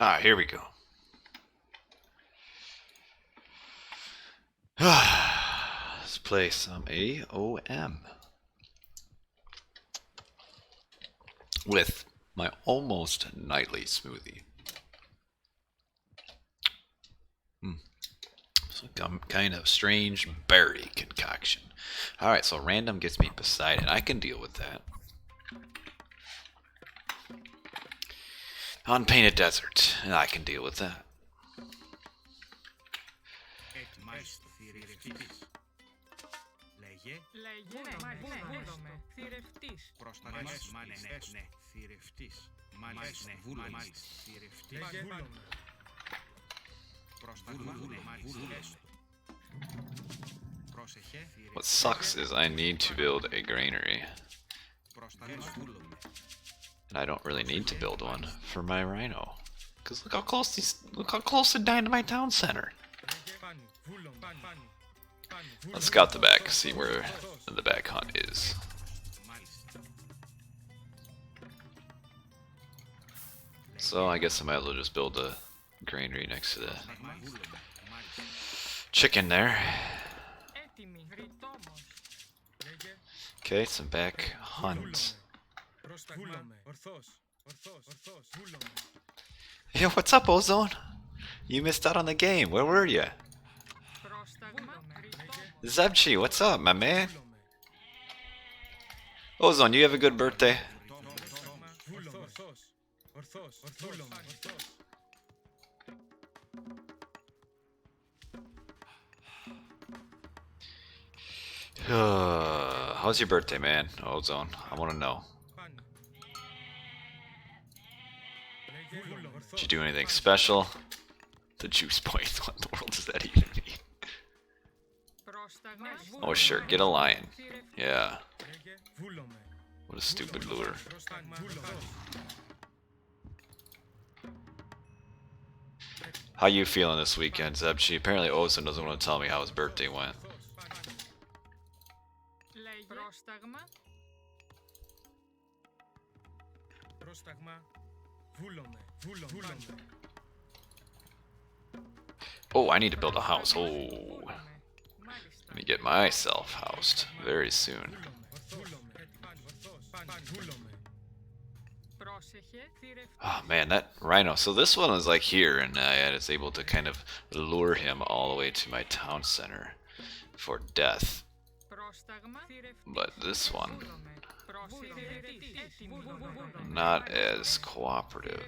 Ah, here we go. Let's play some AOM with my almost nightly smoothie. Some kind of strange berry concoction. Alright, so random gets me Poseidon. I can deal with that. Unpainted desert. I can deal with that. What sucks is I need to build a granary. And I don't really need to build one for my rhino. Cause look how close they're dying to my town center. Let's scout the back, see where the back hunt is. So I guess I might as well just build a granary next to the chicken there. Okay, some back hunt. Yo, what's up, Ozone? You missed out on the game. Where were you? Zebchi, what's up, my man? Ozone, you have a good birthday. How's your birthday, man? Ozone, I want to know. Did you do anything special? The juice point. What in the world does that even mean? Oh sure, get a lion. Yeah. What a stupid lure. How you feeling this weekend, Zebchi? Apparently Ozone doesn't want to tell me how his birthday went. Oh, I need to build a house. Oh, let me get myself housed very soon. Oh man, that rhino. So this one was like here, and I was able to kind of lure him all the way to my town center for death. But this one, not as cooperative.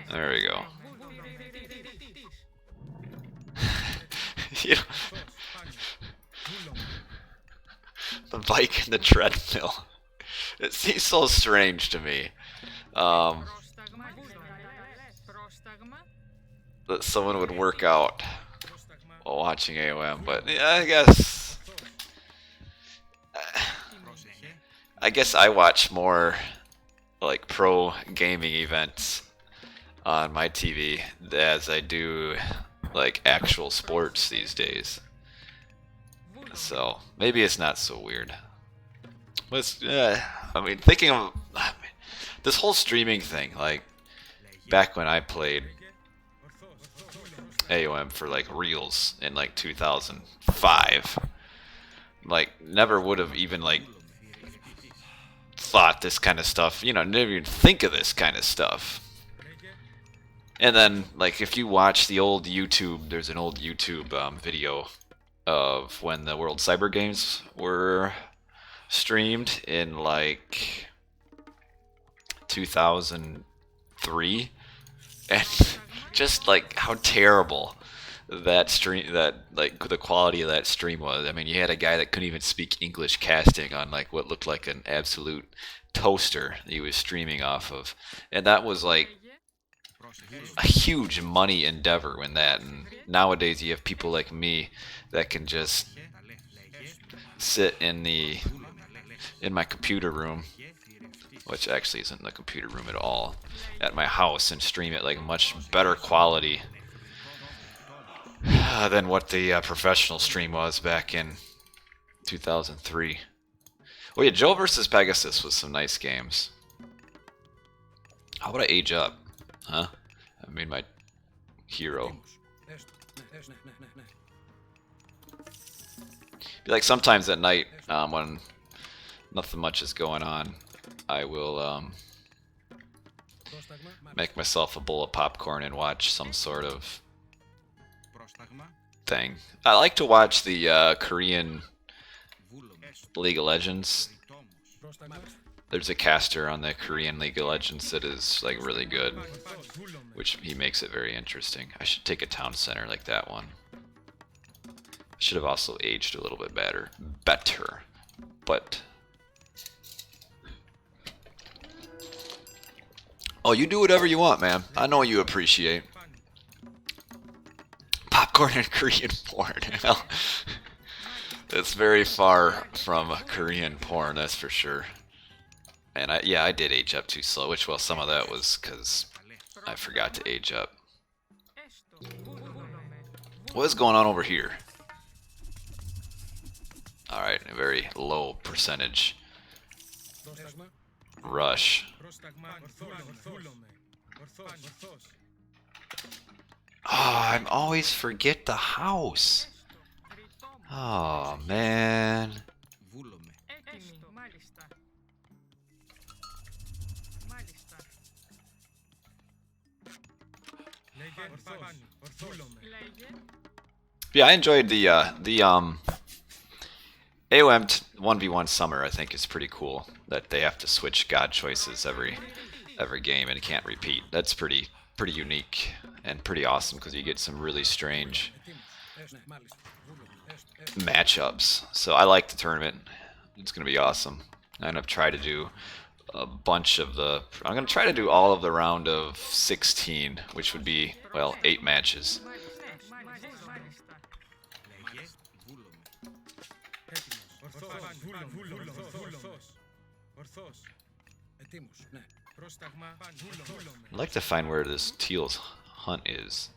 There we go. The bike and the treadmill. It seems so strange to me. That someone would work out while watching AOM, but yeah, I guess I watch more like pro gaming events on my TV as I do like actual sports these days. So maybe it's not so weird. But it's, I mean, thinking of this whole streaming thing, like back when I played AOM for like reals in like 2005, like never would have even like thought this kind of stuff, you know, never even think of this kind of stuff. And then like if you watch the old YouTube, there's an old YouTube video of when the World Cyber Games were streamed in like 2003, and just like how terrible that stream, that like the quality of that stream was. I mean, you had a guy that couldn't even speak English casting on like what looked like an absolute toaster that he was streaming off of, and that was like a huge money endeavor when that. And nowadays you have people like me that can just sit in my computer room, which actually isn't the computer room at all, at my house and stream it like much better quality than what the professional stream was back in 2003. Oh yeah, Joe versus Pegasus was some nice games. How would I age up? Huh? I made my hero. Be like sometimes at night, when nothing much is going on, I will make myself a bowl of popcorn and watch some sort of thing. I like to watch the Korean League of Legends. There's a caster on the Korean League of Legends that is like really good, which he makes it very interesting. I should take a town center like that one. I should have also aged a little bit better, but oh, you do whatever you want, man. I know you appreciate popcorn and Korean porn. Well, it's very far from Korean porn, that's for sure. And I did age up too slow, which, well, some of that was because I forgot to age up. What is going on over here? Alright, a very low percentage rush. Oh, I always forget the house. Oh, man. Yeah, I enjoyed the AOM 1v1 summer. I think is pretty cool that they have to switch god choices every game and it can't repeat. That's pretty unique and pretty awesome because you get some really strange matchups. So I like the tournament. It's gonna be awesome. I'm gonna try to do a bunch of the. I'm gonna try to do all of the round of 16, which would be, well, 8 matches. I'd like to find where this teal's hunt is.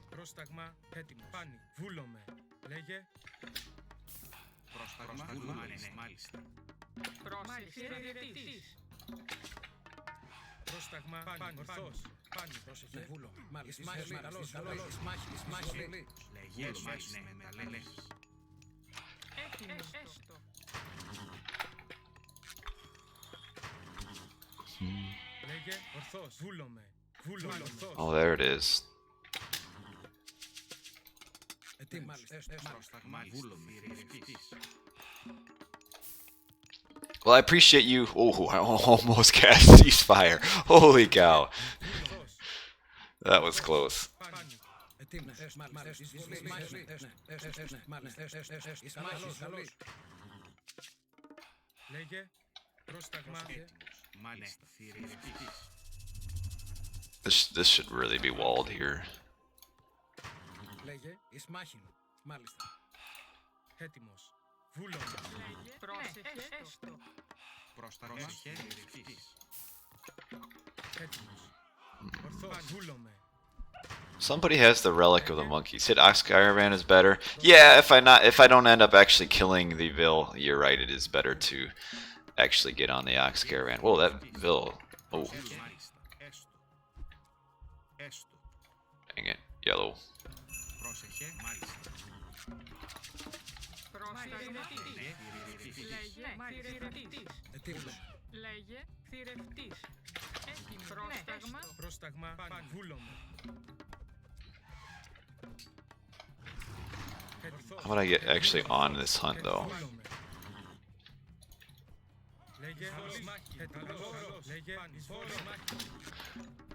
Oh, there it is. Well, I appreciate you. Oh, I almost cast ceasefire. Holy cow. That was close. This should really be walled here. Somebody has the relic of the monkeys. Hit Ox Caravan is better. Yeah, if I don't end up actually killing the Vil, you're right. It is better to actually get on the Ox Caravan. Whoa, that Vil. Oh. Dang it, yellow. How would I get actually on this hunt though?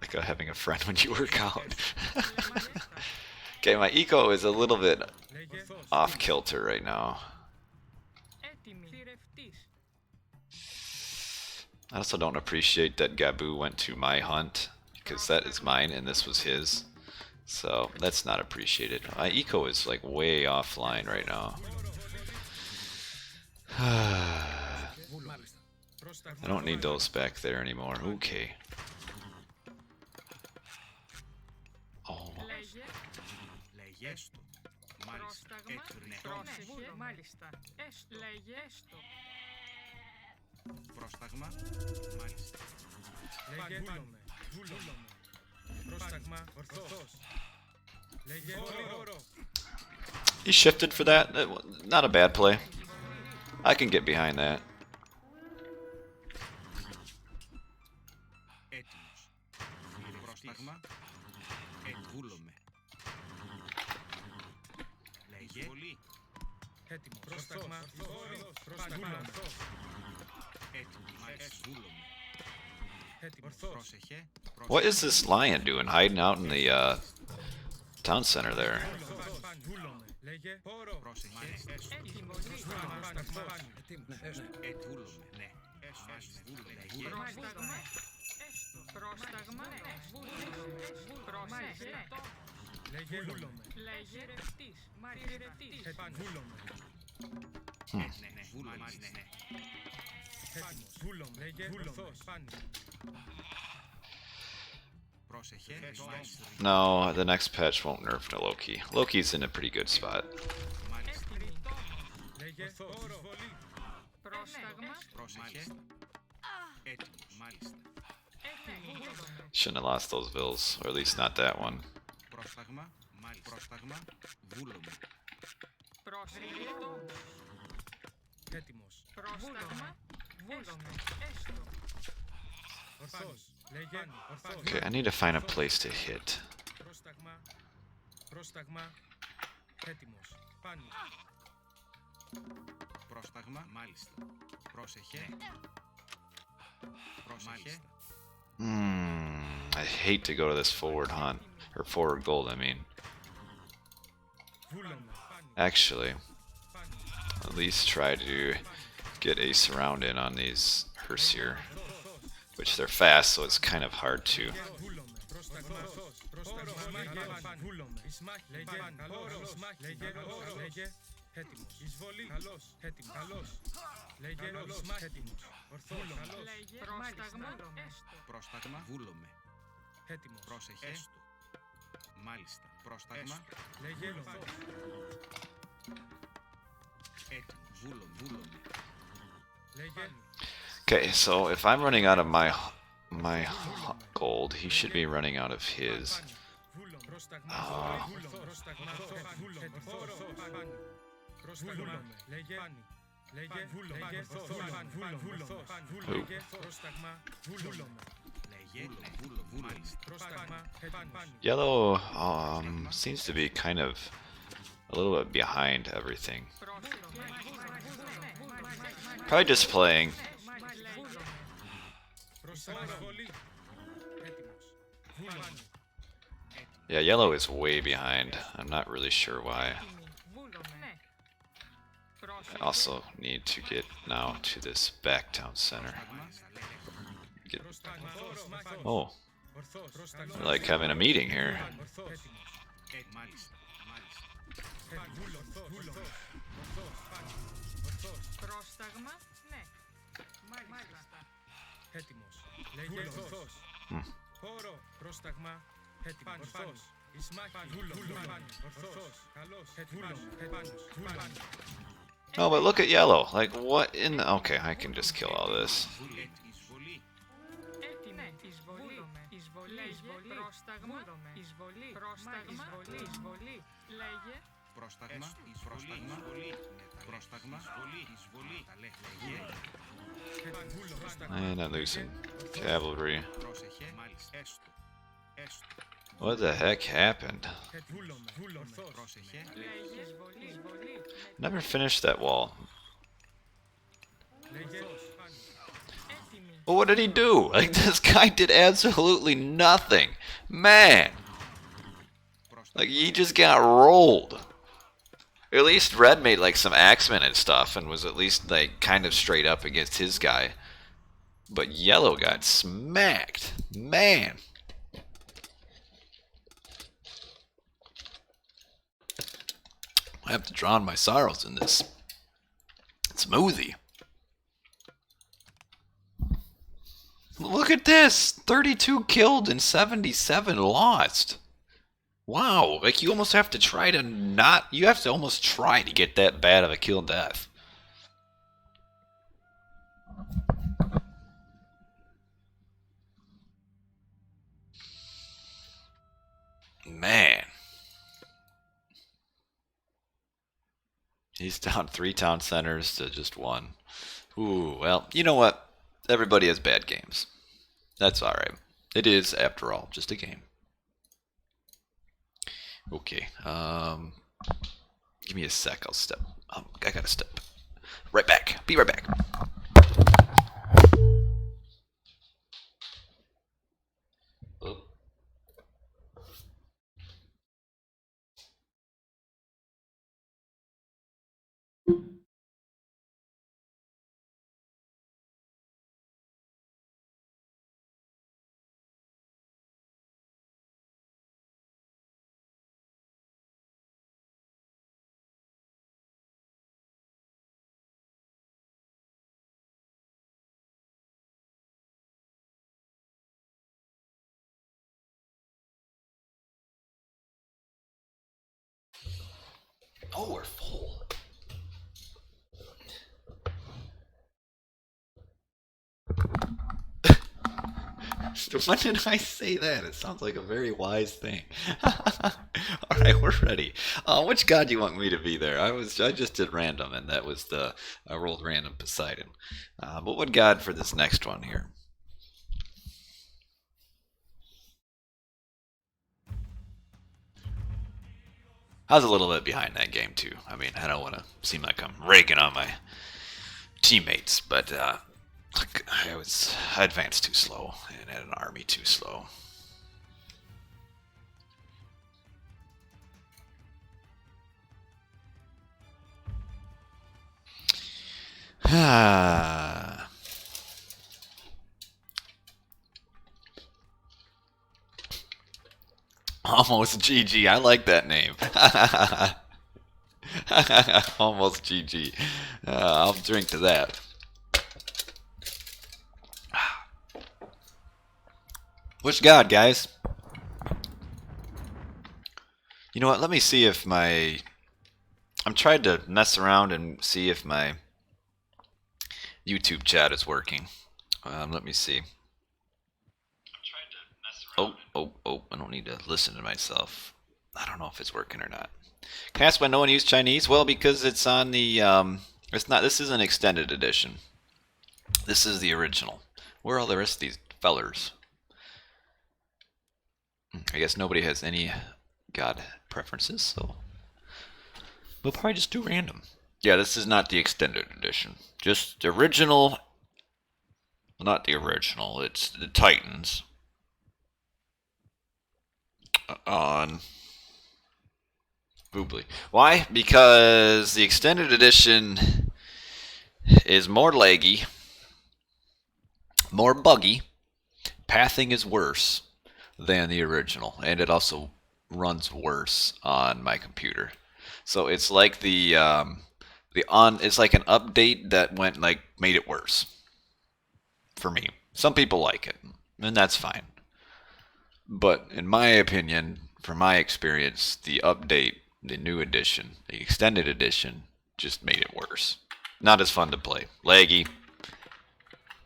Like having a friend when you work out. Okay, my eco is a little bit off kilter right now. I also don't appreciate that Gabu went to my hunt because that is mine and this was his. So that's not appreciated. My eco is like way offline right now. I don't need those back there anymore. Okay. Oh. Πρόσταγμα. Μάλιστα. Λέγε. Βούλομαι. Πρόσταγμα. Ορθός. Λέγε. Όρο. He shifted for that. Not a bad play. I can get behind that. Έτοιμος. Πρόσταγμα. Βούλομαι. Λέγε. Έτοιμος. Πρόσταγμα. Πρόσταγμα. Έτοιμος. Βούλομαι. Έτοιμος. Πρόσεχε. What is this lion doing, hiding out in the town center there? Λέγε. Πρόσεχε. Έτοιμος. Ναι. Πρόσταγμα. Λέγε. Βούλομαι. Λέγε ρευτής. Μαριρευτής. Βούλομαι. Ναι. Βούλομαι. Έτοιμος. Βούλομαι. Λέγε. Βούλομαι. Πάνι. Πρόσεχε. No, the next patch won't nerf to Loki. Loki's in a pretty good spot. Λέγε. Όρο. Πρόσταγμα. Πρόσεχε. Έτοιμος. Μάλιστα. Shouldn't have lost those vills, or at least not that one. Πρόσταγμα. Μάλιστα. Πρόσταγμα. Βούλομαι. Πρόσεχε. Έτοιμος. Πρόσταγμα. Βούλομαι. Έστω. Ορθός. Λέγε. Ορθός. Okay, I need to find a place to hit. Πρόσταγμα. Πρόσταγμα. Έτοιμος. Πάνι. Πρόσταγμα. Μάλιστα. Πρόσεχε. Πρόσεχε. I hate to go to this forward hunt, or forward gold, I mean. Βούλομαι. Πάνι. Actually, Πάνι. at least try to get a surround in on these Hersier, which they're fast, so it's kind of hard to. Βούλομαι. Πρόσταγμα. Πρόσταγμα. Βούλομαι. Λέγε. Λέγε. Λέγε. Έτοιμος. Εισβολή. Καλός. Έτοιμος. Καλός. Λέγε. Έτοιμος. Ορθός. Λέγε. Πρόσταγμα. Έστω. Πρόσταγμα. Βούλομαι. Έτοιμος. Πρόσεχε. Έστω. Μάλιστα. Πρόσταγμα. Λέγε. Ορθός. Έτοιμος. Βούλομαι. Λέγε. Okay, so if I'm running out of my gold, he should be running out of his. Yellow seems to be kind of a little bit behind everything. Probably just playing. Yeah, yellow is way behind. I'm not really sure why. I also need to get now to this back town center. Get... Oh, we're like having a meeting here. Πρόσταγμα. Ναι. Μάλιστα. Έτοιμος. Λέγε. Ορθός. Χώρο. Πρόσταγμα. Έτοιμος. Ορθός. Oh, but look at yellow. Like, what in the... Okay, I can just kill all this. Πρόσταγμα, πρόσταγμα, πρόσταγμα, And I'm losing cavalry. πρόσεχε, έστω, έστω. What the heck happened? Πρόσεχε, Never finished that wall. Well, what did he do? Like, this guy did absolutely nothing. Man! Like, he just got rolled. At least Red made, like, some axemen and stuff and was at least, like, kind of straight up against his guy. But Yellow got smacked. Man! I have to drown my sorrows in this smoothie. Look at this! 32 killed and 77 lost. Wow, like you almost have to try to not... You have to almost try to get that bad of a kill death. Man. He's down 3 town centers to just 1. Ooh, well, you know what? Everybody has bad games. That's alright. It is, after all, just a game. Okay, give me a sec, I'll step. I gotta step. Right back. Be right back. Oh, we're full. When did I say that? It sounds like a very wise thing. All right, we're ready. Which god do you want me to be there? I just did random, and that was I rolled random Poseidon. But what god for this next one here? I was a little bit behind that game too. I mean, I don't want to seem like I'm ragging on my teammates, but I advanced too slow and had an army too slow. Almost GG. I like that name. Almost GG. I'll drink to that. Which god, guys? You know what? Let me see if I'm trying to mess around and see if my YouTube chat is working. Let me see. Oh, I don't need to listen to myself. I don't know if it's working or not. Can I ask why no one used Chinese? Well, because it's on the, this is an extended edition. This is the original. Where are all the rest of these fellers? I guess nobody has any god preferences, so we'll probably just do random. Yeah, this is not the extended edition. Just the original, not the original, it's the Titans. On Voobly. Why? Because the extended edition is more laggy, more buggy, pathing is worse than the original, and it also runs worse on my computer. So it's like it's like an update that made it worse for me. Some people like it, and that's fine. But in my opinion, from my experience, the update, the new edition, the extended edition, just made it worse. Not as fun to play. Laggy.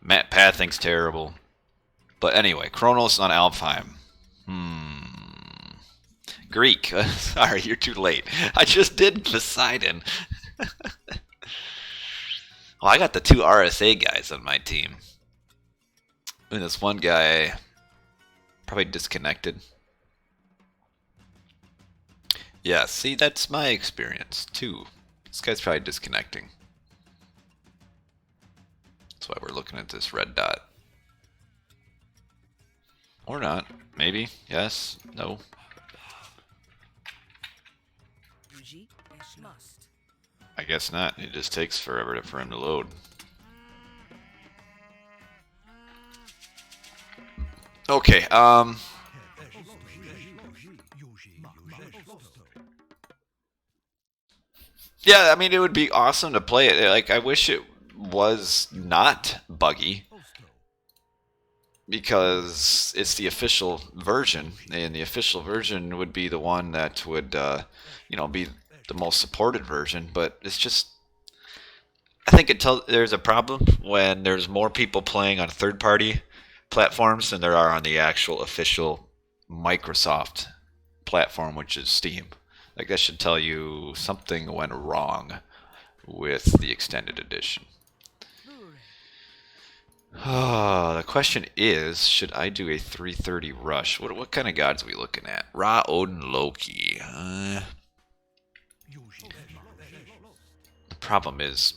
Map pathing's terrible. But anyway, Kronos on Alfheim. Greek. Sorry, you're too late. I just did Poseidon. Well, I got the 2 RSA guys on my team. And this one guy probably disconnected. Yeah, see, that's my experience too. This guy's probably disconnecting. That's why we're looking at this red dot. Or not. Maybe. Yes. No. I guess not. It just takes forever for him to load. Okay, yeah, I mean, it would be awesome to play it. Like, I wish it was not buggy, because it's the official version, and the official version would be the one that would, be the most supported version. But it's just, I think there's a problem when there's more people playing on third-party platforms than there are on the actual official Microsoft platform, which is Steam. Like that should tell you something went wrong with the extended edition. The question is, should I do a 330 rush? What kind of gods are we looking at? Ra, Odin, Loki. The problem is,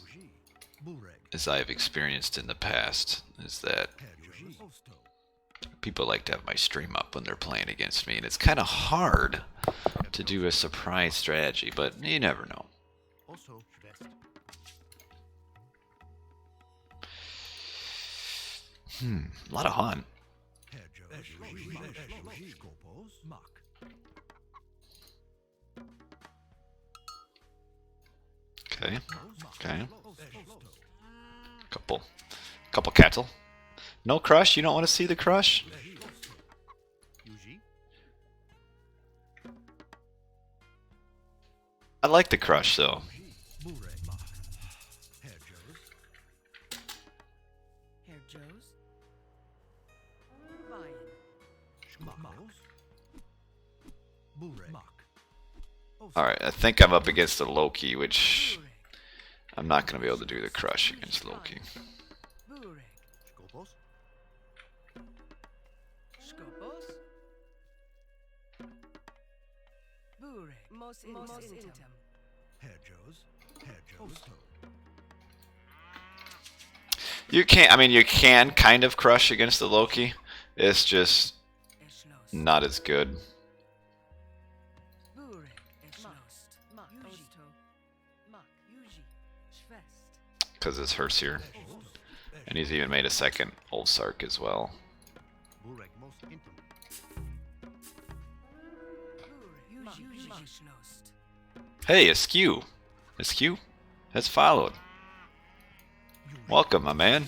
as I've experienced in the past, is that people like to have my stream up when they're playing against me, and it's kind of hard to do a surprise strategy, but you never know. A lot of hunt. Okay, okay. Couple cattle. No crush? You don't want to see the crush? I like the crush though. Alright, I think I'm up against the Loki, which I'm not going to be able to do the crush against Loki. You can't, I mean, you can kind of crush against the Loki. It's just not as good. Because it's Hersier. And he's even made a second Old Sark as well. Hey, Askew! Askew has followed. Welcome, my man.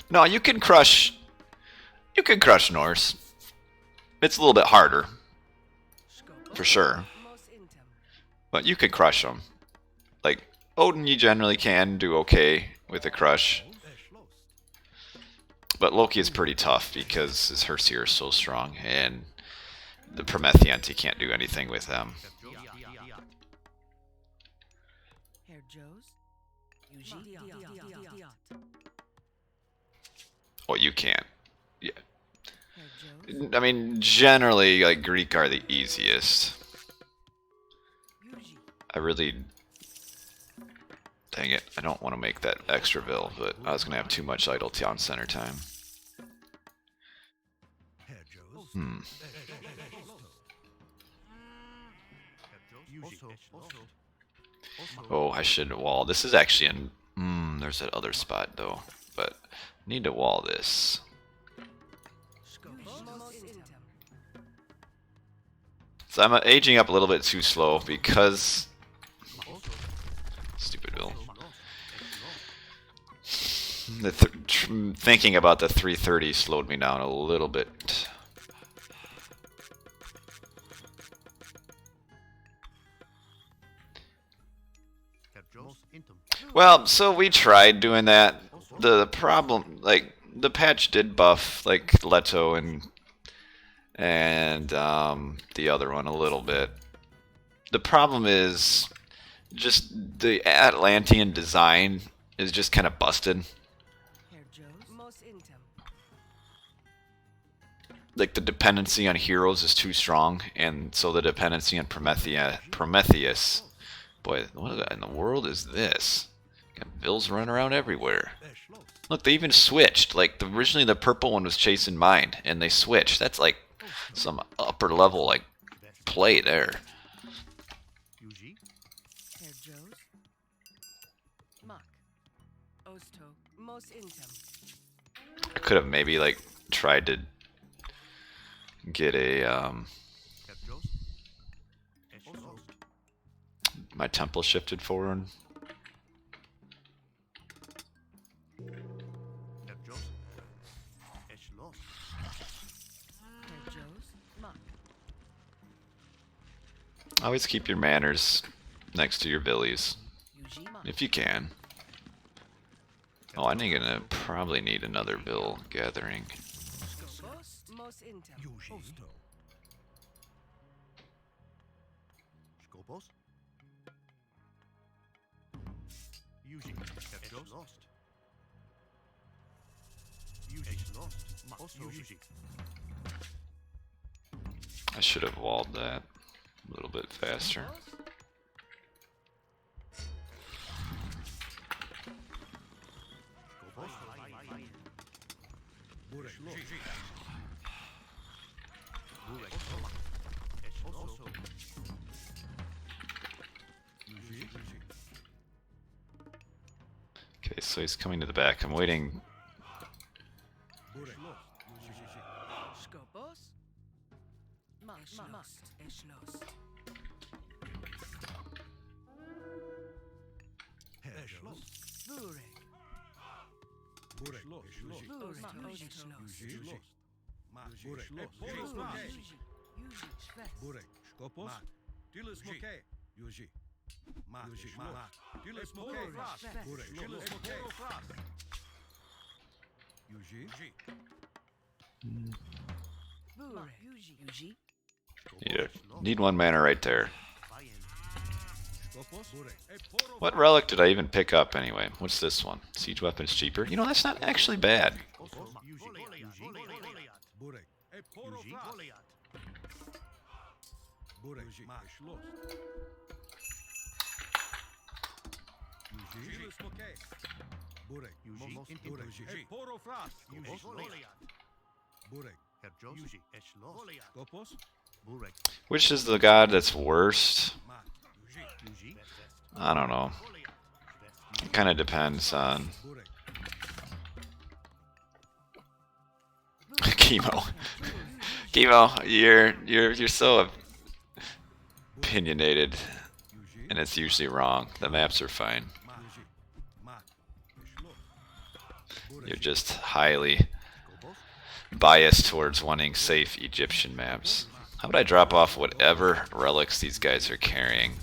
No, you can crush... You can crush Norse. It's a little bit harder. For sure. But you can crush them. Like, Odin you generally can do okay with a crush. But Loki is pretty tough because his Hersier is so strong, and the Prometheans, he can't do anything with them. Oh, you can't. Yeah. I mean, generally, like, Greek are the easiest. I really... Dang it, I don't want to make that extra bill, but I was going to have too much idle town center time. Oh, I should wall. This is actually in... there's that other spot, though. But I need to wall this. So I'm aging up a little bit too slow because... Stupid bill. Thinking about the 330 slowed me down a little bit. Well, so we tried doing that. The problem, like, the patch did buff, like, Leto and the other one a little bit. The problem is just the Atlantean design is just kind of busted. Like, the dependency on heroes is too strong, and so the dependency on Prometheus. Boy, what in the world is this? Got bills running around everywhere. Look, they even switched. Like, originally the purple one was chasing mine, and they switched. That's like some upper level, like, play there. I could have maybe, like, tried to get a, my temple shifted forward. Always keep your manners next to your billies, if you can. Oh, I'm gonna probably need another bill gathering. Skopos. Yuji. Lost. Yuji. Lost. Also Yuji. I should have walled that a little bit faster. Skopos. Burek. Burek. Also. Yuji. Okay, so he's coming to the back. I'm waiting. Burek. Skopos. Must. Eschlost. Burek. Burek. Eschlost. Burek. Skopos. Dilis moke. Yuji. Yuji. Dilis moke. Burek. Dilis moke. Yuji. Burek. Yuji. Need one mana right there. Skopos. Burek. What relic did I even pick up anyway? What's this one? Siege weapon's cheaper. You know, that's not actually bad. Yuji. Burek. Yuji. Burek. Schloss. Yuji. Dilis moke. Burek. Yuji. Burek. Poro fras. Burek. Yuji. Skopos. Burek. Which is the god that's worst? Yuji. I don't know. It kind of depends on Burek. Chemo. Chemo, you're so opinionated, Yuji. and it's usually wrong. The maps are fine. Yuji. Mat. Schloss. You're just highly biased towards wanting safe Egyptian maps. How would I drop off whatever relics these guys are carrying?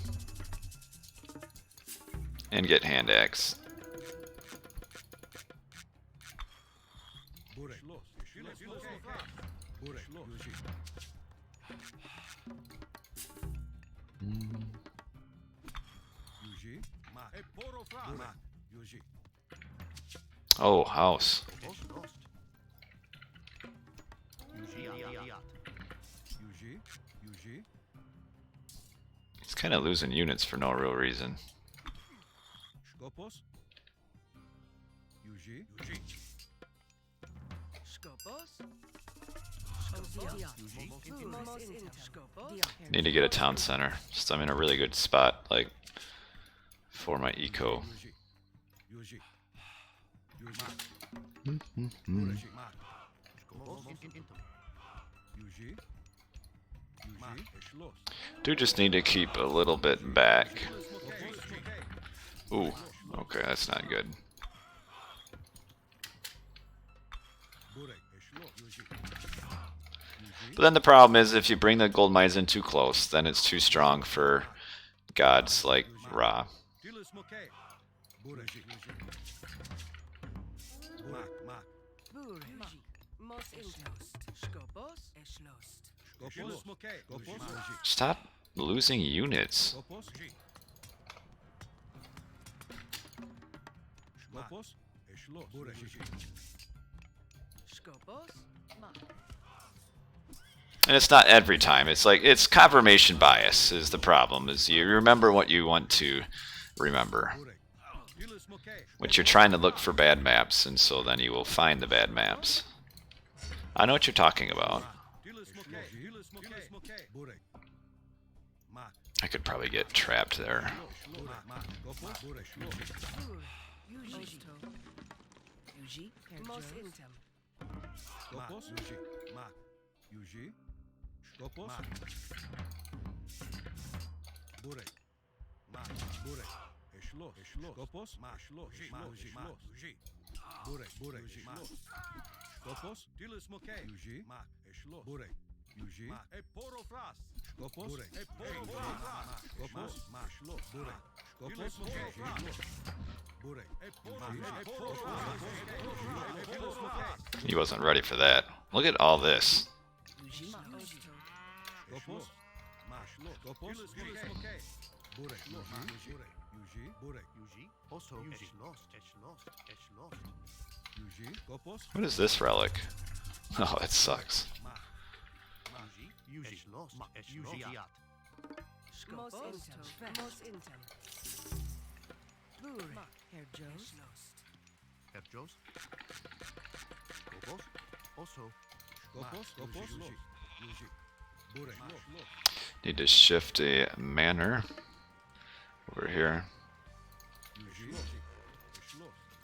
And get hand axe. Burek. Dilis moke. Burek. Yuji. Yuji. Mat. Poro fras. Mat. Yuji. Oh, house. Lost. Yuji. Yuji. Yuji. He's kind of losing units for no real reason. Skopos. Yuji. Skopos. Need to get a town center. Just I'm in a really good spot, like for my eco. Yuji. Yuji. Burek. Mat. Skopos. Yuji. Yuji. Schloss. Do just need to keep a little bit back. Ooh, okay, that's not good. Burek. Schloss. Yuji. But then the problem is if you bring the gold mines in too close, then it's too strong for gods like Ra. Dilis moke. Burek. Mat. Burek. Mos Eschlost. Skopos. Eschlost. Dilis moke. Skopos. Stop losing units. Skopos. Skopos. Schloss. Burek. Skopos. And it's not every time. It's like it's confirmation bias is the problem. Is you remember what you want to remember. Burek. Dilis moke. Which you're trying to look for bad maps, and so then you will find the bad maps. I know what you're talking about. Dilis moke. Dilis moke. Dilis moke. Burek. Mat. I could probably get trapped there. Burek. Mat. Skopos. Burek. Schloss. Yuji. Mos Intem. Skopos. Yuji. Mat. Yuji. Skopos. Burek. Mat. Burek. Schloss. Skopos. Mat. Schloss. Mat. Yuji. Burek. Mat. Skopos. Dilis moke. Yuji. Mat. Schloss. Burek. Yuji. Mat. Poro fras. Skopos. Burek. Poro fras. Skopos. Mat. Schloss. Burek. Skopos. Yuji. Burek. Poro fras. He wasn't ready for that. Look at all this. Yuji. Skopos. Skopos. Burek. Yuji. Burek. Also, it's lost. Yuji. Skopos. What is this relic? Oh, that sucks. It's lost. Mos intem. Mos intem. Bure. Herr Joes. Lost. Herr Joes. Skopos. Also, Skopos. Yuji. Burek. Need to shift a manner over here. Yuji.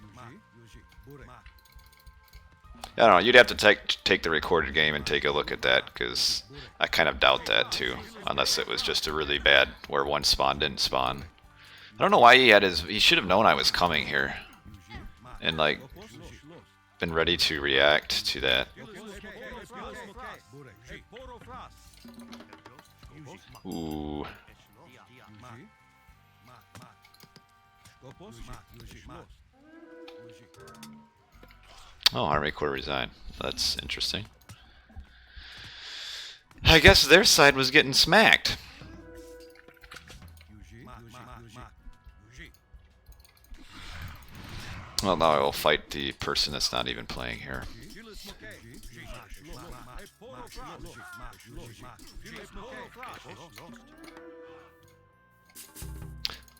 Yuji. Burek. I don't know. You'd have to take the recorded game and take a look at that, because I kind of doubt that too, unless it was just a really bad where one spawn didn't spawn. I don't know why he had his. He should have known I was coming here, and like been ready to react to that. Ooh. Skopos. Yuji. Oh, Army Corps resigned. That's interesting. I guess their side was getting smacked. Well, now I will fight the person that's not even playing here.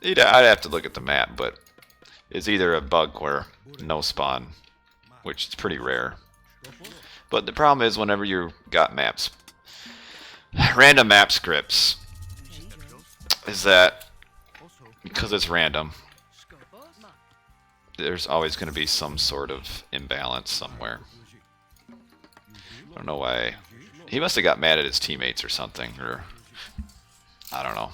I'd have to look at the map, but it's either a bug where no spawn, which is pretty rare. But the problem is whenever you got maps, random map scripts, is that because it's random, there's always going to be some sort of imbalance somewhere. I don't know why. He must have got mad at his teammates or something, or I don't know.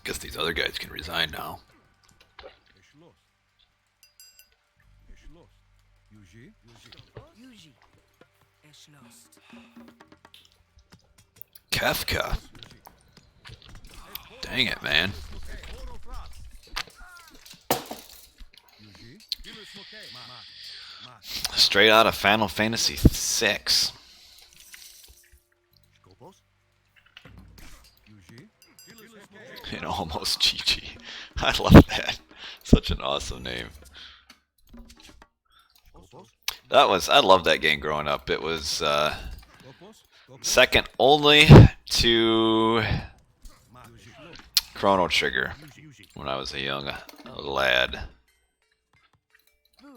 Guess these other guys can resign now. Yuji. Es lost. Kefka. Dang it, man. Straight out of Final Fantasy VI. Skopos. And almost GG. I love that. Such an awesome name. Skopos. I loved that game growing up. It was second only to Chrono Trigger when I was a young lad. Bure.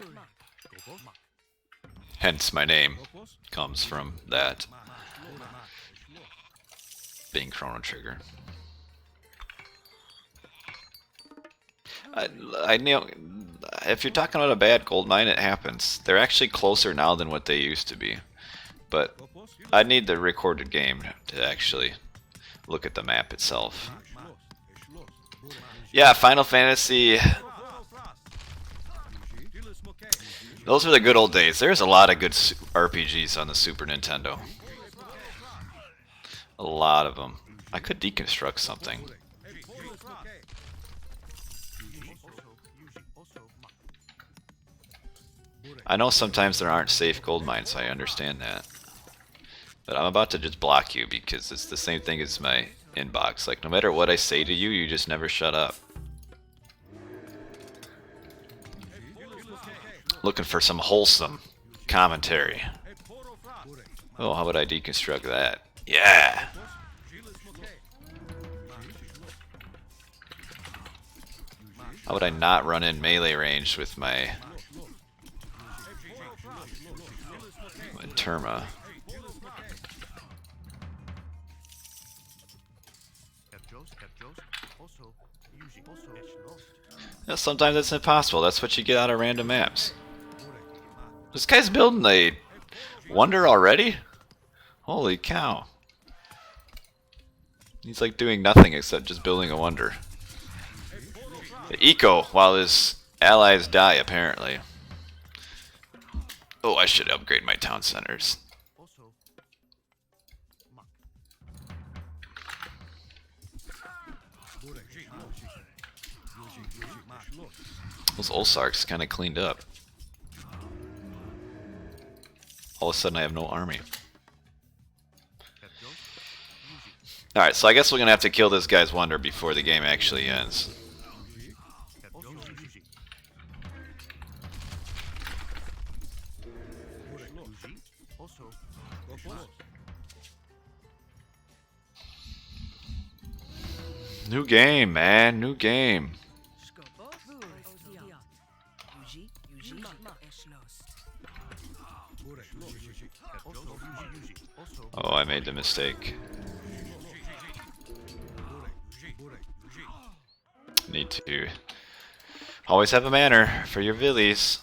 Hence my name comes from that, being Chrono Trigger. I know if you're talking about a bad gold mine, it happens. They're actually closer now than what they used to be. But I need the recorded game to actually look at the map itself. Yeah, Final Fantasy. Those were the good old days. There's a lot of good RPGs on the Super Nintendo. A lot of them. I could deconstruct something. I know sometimes there aren't safe gold mines, I understand that. But I'm about to just block you because it's the same thing as my inbox. Like, no matter what I say to you, you just never shut up. Looking for some wholesome commentary. Oh, how would I deconstruct that? Yeah! How would I not run in melee range with my Terma? Yeah, sometimes it's impossible. That's what you get out of random maps. This guy's building a wonder already? Holy cow. He's like doing nothing except just building a wonder. The eco while his allies die, apparently. Oh, I should upgrade my town centers. Those Olsarks kind of cleaned up. All of a sudden I have no army. Herr Zeus. Yuji. Alright, so I guess we're gonna have to kill this guy's wonder before the game actually ends. Herr Zeus. Yuji. Yuji. Also. New game, man, new game. Skopos. Odiat. Yuji. Yuji. Eschlost. Also. Yuji. Also. Oh, I made the mistake. Need to always have a manner for your villies.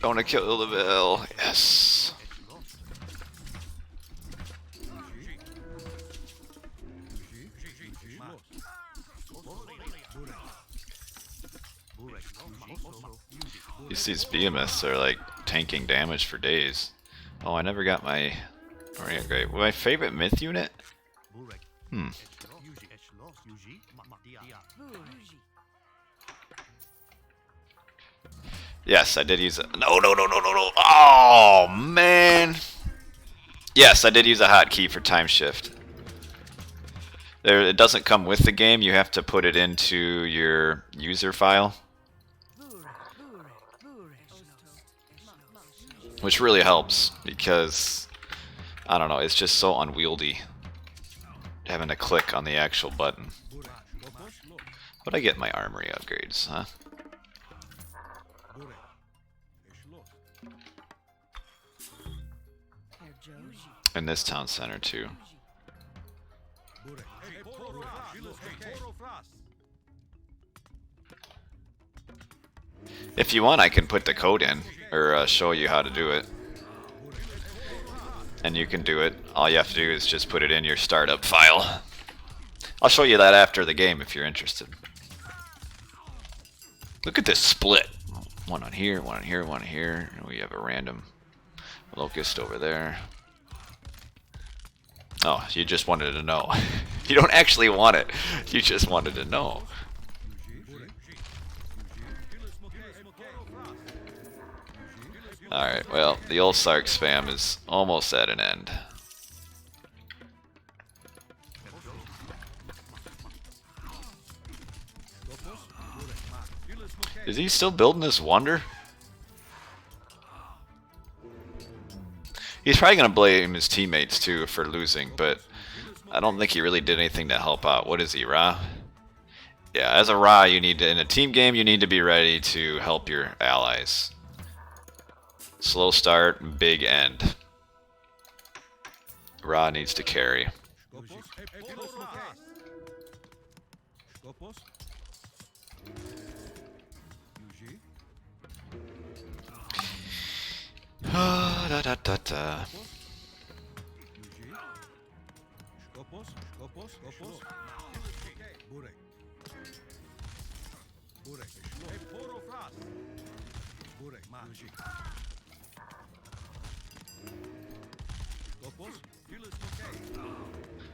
Don't want to kill the Vil. Yes. These behemoths are like tanking damage for days. Oh, I never got my great. My favorite myth unit? Hmm. Yes, I did use it. No. Oh, man. Yes, I did use a hotkey for time shift. It doesn't come with the game. You have to put it into your user file, which really helps because, I don't know, it's just so unwieldy having to click on the actual button. But I get my armory upgrades, huh? In this town center too. If you want, I can put the code in, or show you how to do it. And you can do it. All you have to do is just put it in your startup file. I'll show you that after the game if you're interested. Look at this split. One on here, one on here, one on here. And we have a random locust over there. Oh, you just wanted to know. You don't actually want it. You just wanted to know. Alright, well, the old Sark spam is almost at an end. Is he still building this wonder? He's probably going to blame his teammates too for losing, but I don't think he really did anything to help out. What is he, Ra? Yeah, as a Ra, you need to, in a team game, you need to be ready to help your allies. Slow start, big end. Ra needs to carry. Da da da da.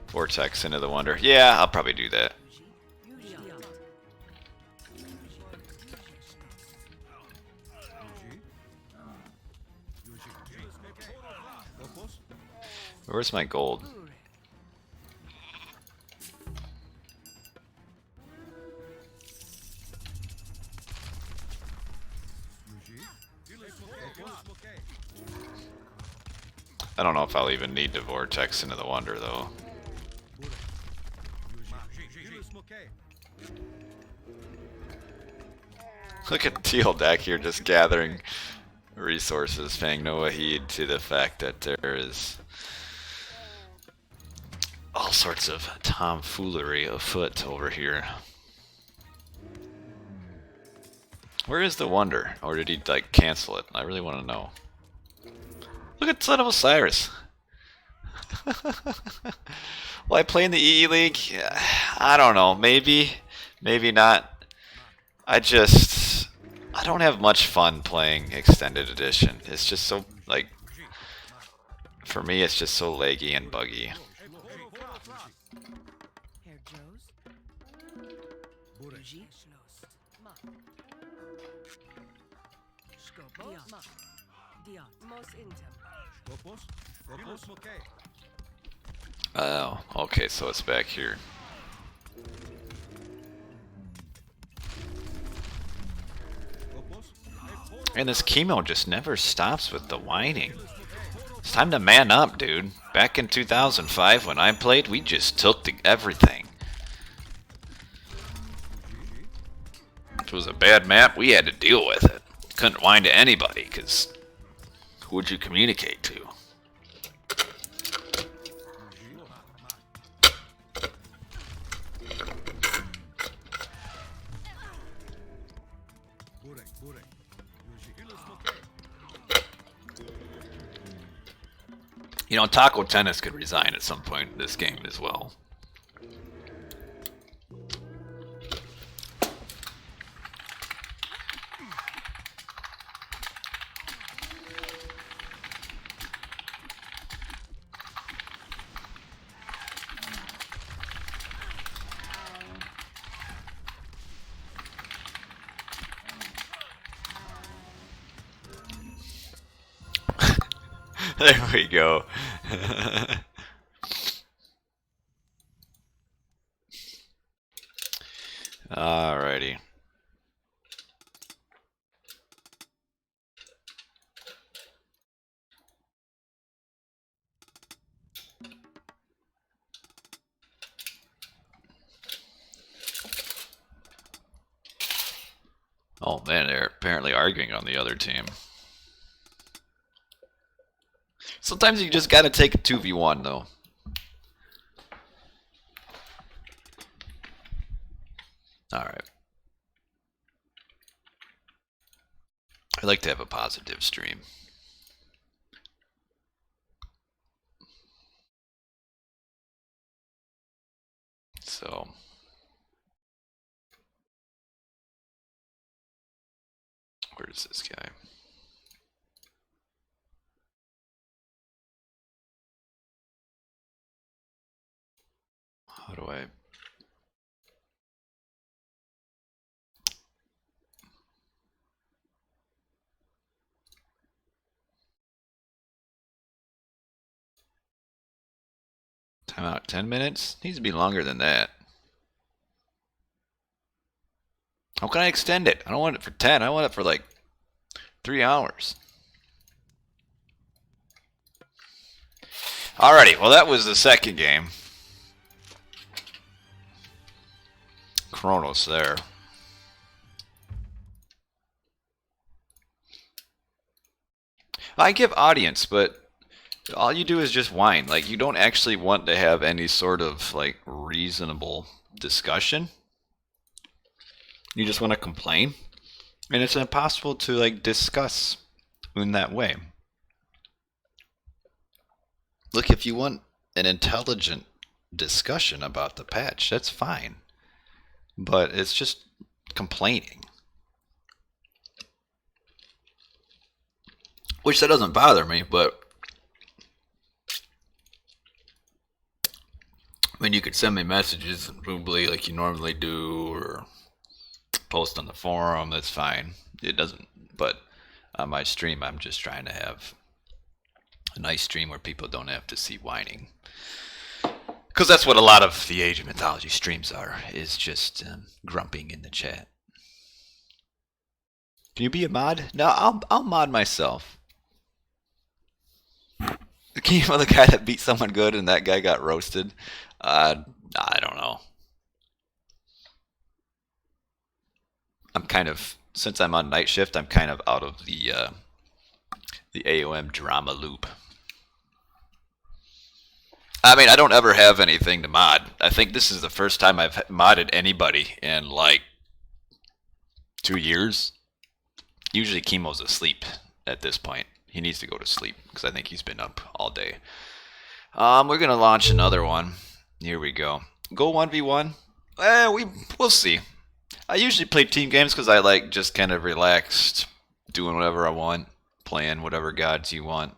Vortex into the wonder. Yeah, I'll probably do that. Where's my gold? I don't know if I'll even need to vortex into the wonder though. Look at Teal deck here just gathering resources, paying no heed to the fact that there is all sorts of tomfoolery afoot over here. Where is the wonder? Or did he like cancel it? I really want to know. Look at Son of Osiris. Will I play in the EE League? Yeah, I don't know. Maybe. Maybe not. I don't have much fun playing Extended Edition. It's just so, like, For me, it's just so laggy and buggy. Herr Joes. Uji Schloss. Ma. Skopos. Ma. Diot. Mos intem. Skopos. Ilus Skopos. Mokay. Oh, okay, so it's back here. Skopos. And this chemo just never stops with the whining. It's time to man up, dude. Back in 2005 when I played, we just took everything. If it was a bad map, we had to deal with it. Couldn't whine to anybody, because who would you communicate to? Burek. Burek. Ilus Mokay. You know, Taco Tennis could resign at some point in this game as well. There we go. Alrighty. Oh man, they're apparently arguing on the other team. Sometimes you just gotta take a 2v1 though. Alright. I like to have a positive stream. So where is this guy? How do I... Time out 10 minutes? Needs to be longer than that. How can I extend it? I don't want it for 10. I want it for like 3 hours. Alrighty, well that was the second game. Kronos there. I give audience, but all you do is just whine. Like, you don't actually want to have any sort of like reasonable discussion. You just want to complain, and it's impossible to like discuss in that way. Look, if you want an intelligent discussion about the patch, that's fine. But it's just complaining. Which that doesn't bother me, but I mean, you could send me messages in Voobly like you normally do, or post on the forum, that's fine. It doesn't, but on my stream, I'm just trying to have a nice stream where people don't have to see whining. Because that's what a lot of the Age of Mythology streams are, is just grumping in the chat. Can you be a mod? No, I'll mod myself. Can you know the guy that beat someone good and that guy got roasted? I don't know. I'm kind of, since I'm on night shift, I'm kind of out of the AOM drama loop. I mean, I don't ever have anything to mod. I think this is the first time I've modded anybody in like 2 years. Usually Chemo's asleep at this point. He needs to go to sleep because I think he's been up all day. We're gonna launch another one. Here we go. Go 1v1. We'll see. I usually play team games because I like just kind of relaxed, doing whatever I want, playing whatever gods you want.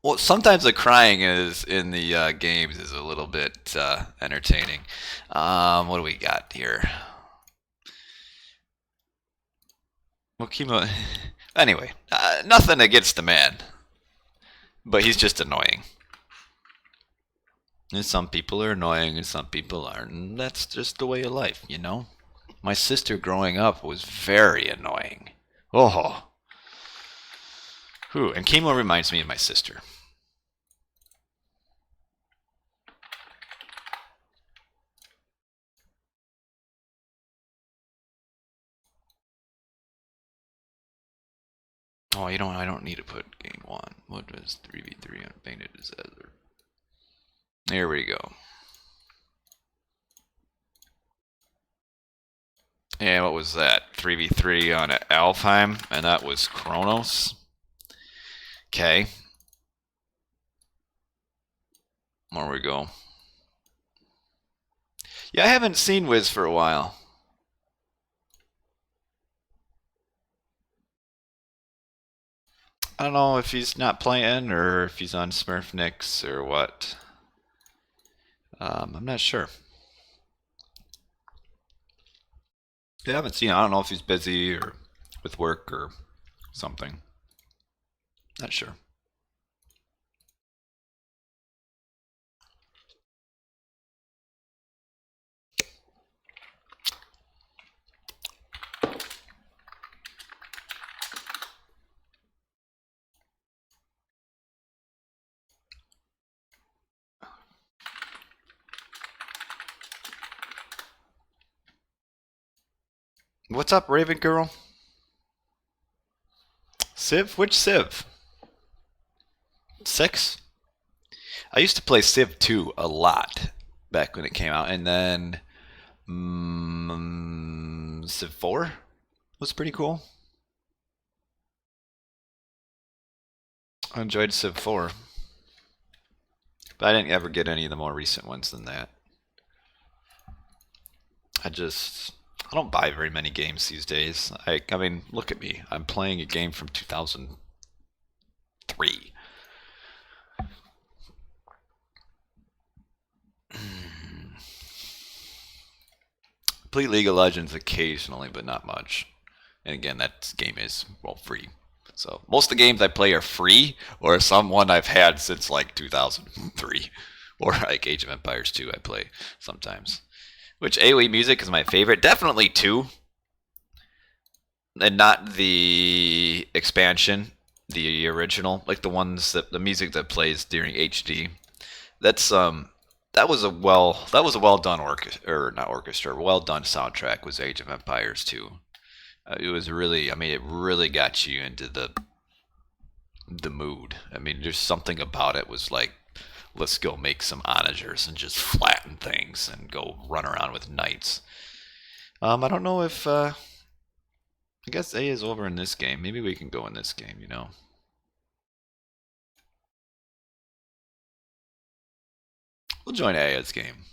Well, sometimes the crying is in the games is a little bit entertaining. What do we got here? Well, chemo. Anyway, nothing against the man, but he's just annoying. And some people are annoying, and some people aren't. And that's just the way of life, you know. My sister growing up was very annoying. Oh, whew. And chemo reminds me of my sister. Oh, you don't. I don't need to put game one. What was 3v3 on Painted Disaster? There we go. And what was that? 3v3 on Alfheim, and that was Kronos. Okay. There we go. Yeah, I haven't seen Wiz for a while. I don't know if he's not playing or if he's on Smurf Nicks or what. I'm not sure. I haven't seen him. I don't know if he's busy or with work or something. Not sure. What's up, Raven Girl? Civ? Which Civ? 6? I used to play Civ 2 a lot back when it came out, and then Civ 4 was pretty cool. I enjoyed Civ 4, but I didn't ever get any of the more recent ones than that. I don't buy very many games these days. I mean, look at me. I'm playing a game from 2003. Play League of Legends occasionally, but not much. And again, that game is, well, free. So most of the games I play are free, or someone I've had since like 2003. Or like Age of Empires 2 I play sometimes. Which AoE music is my favorite. Definitely 2. And not the expansion, the original, like the ones that the music that plays during HD. That's that was a well done well done soundtrack was Age of Empires 2. It was really, I mean, it really got you into the mood. I mean, there's something about it was like, let's go make some onagers and just flatten things and go run around with knights. I don't know if I guess A is over in this game. Maybe we can go in this game, you know. We'll join Aya's game.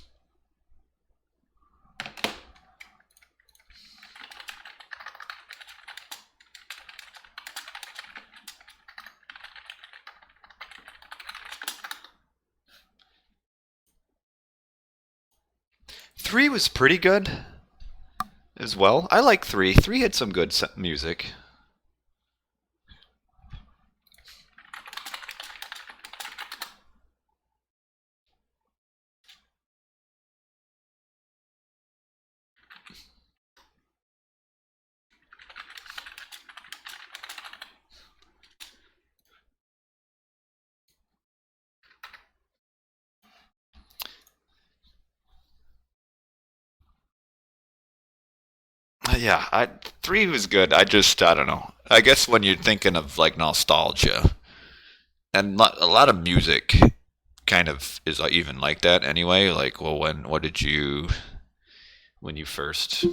Three was pretty good as well. I like 3. 3 had some good music. Yeah, 3 was good. I don't know. I guess when you're thinking of like nostalgia, and a lot of music kind of is even like that anyway. Like, well, when you first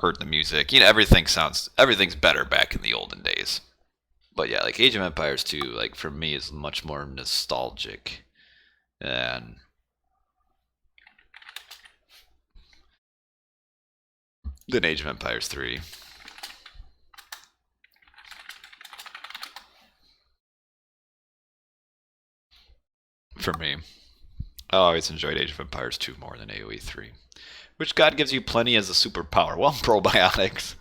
heard the music, you know, everything's better back in the olden days. But yeah, like Age of Empires 2, like for me is much more nostalgic than Age of Empires 3. for me. I always enjoyed Age of Empires 2 more than AoE 3. Which god gives you plenty as a superpower? Well, probiotics.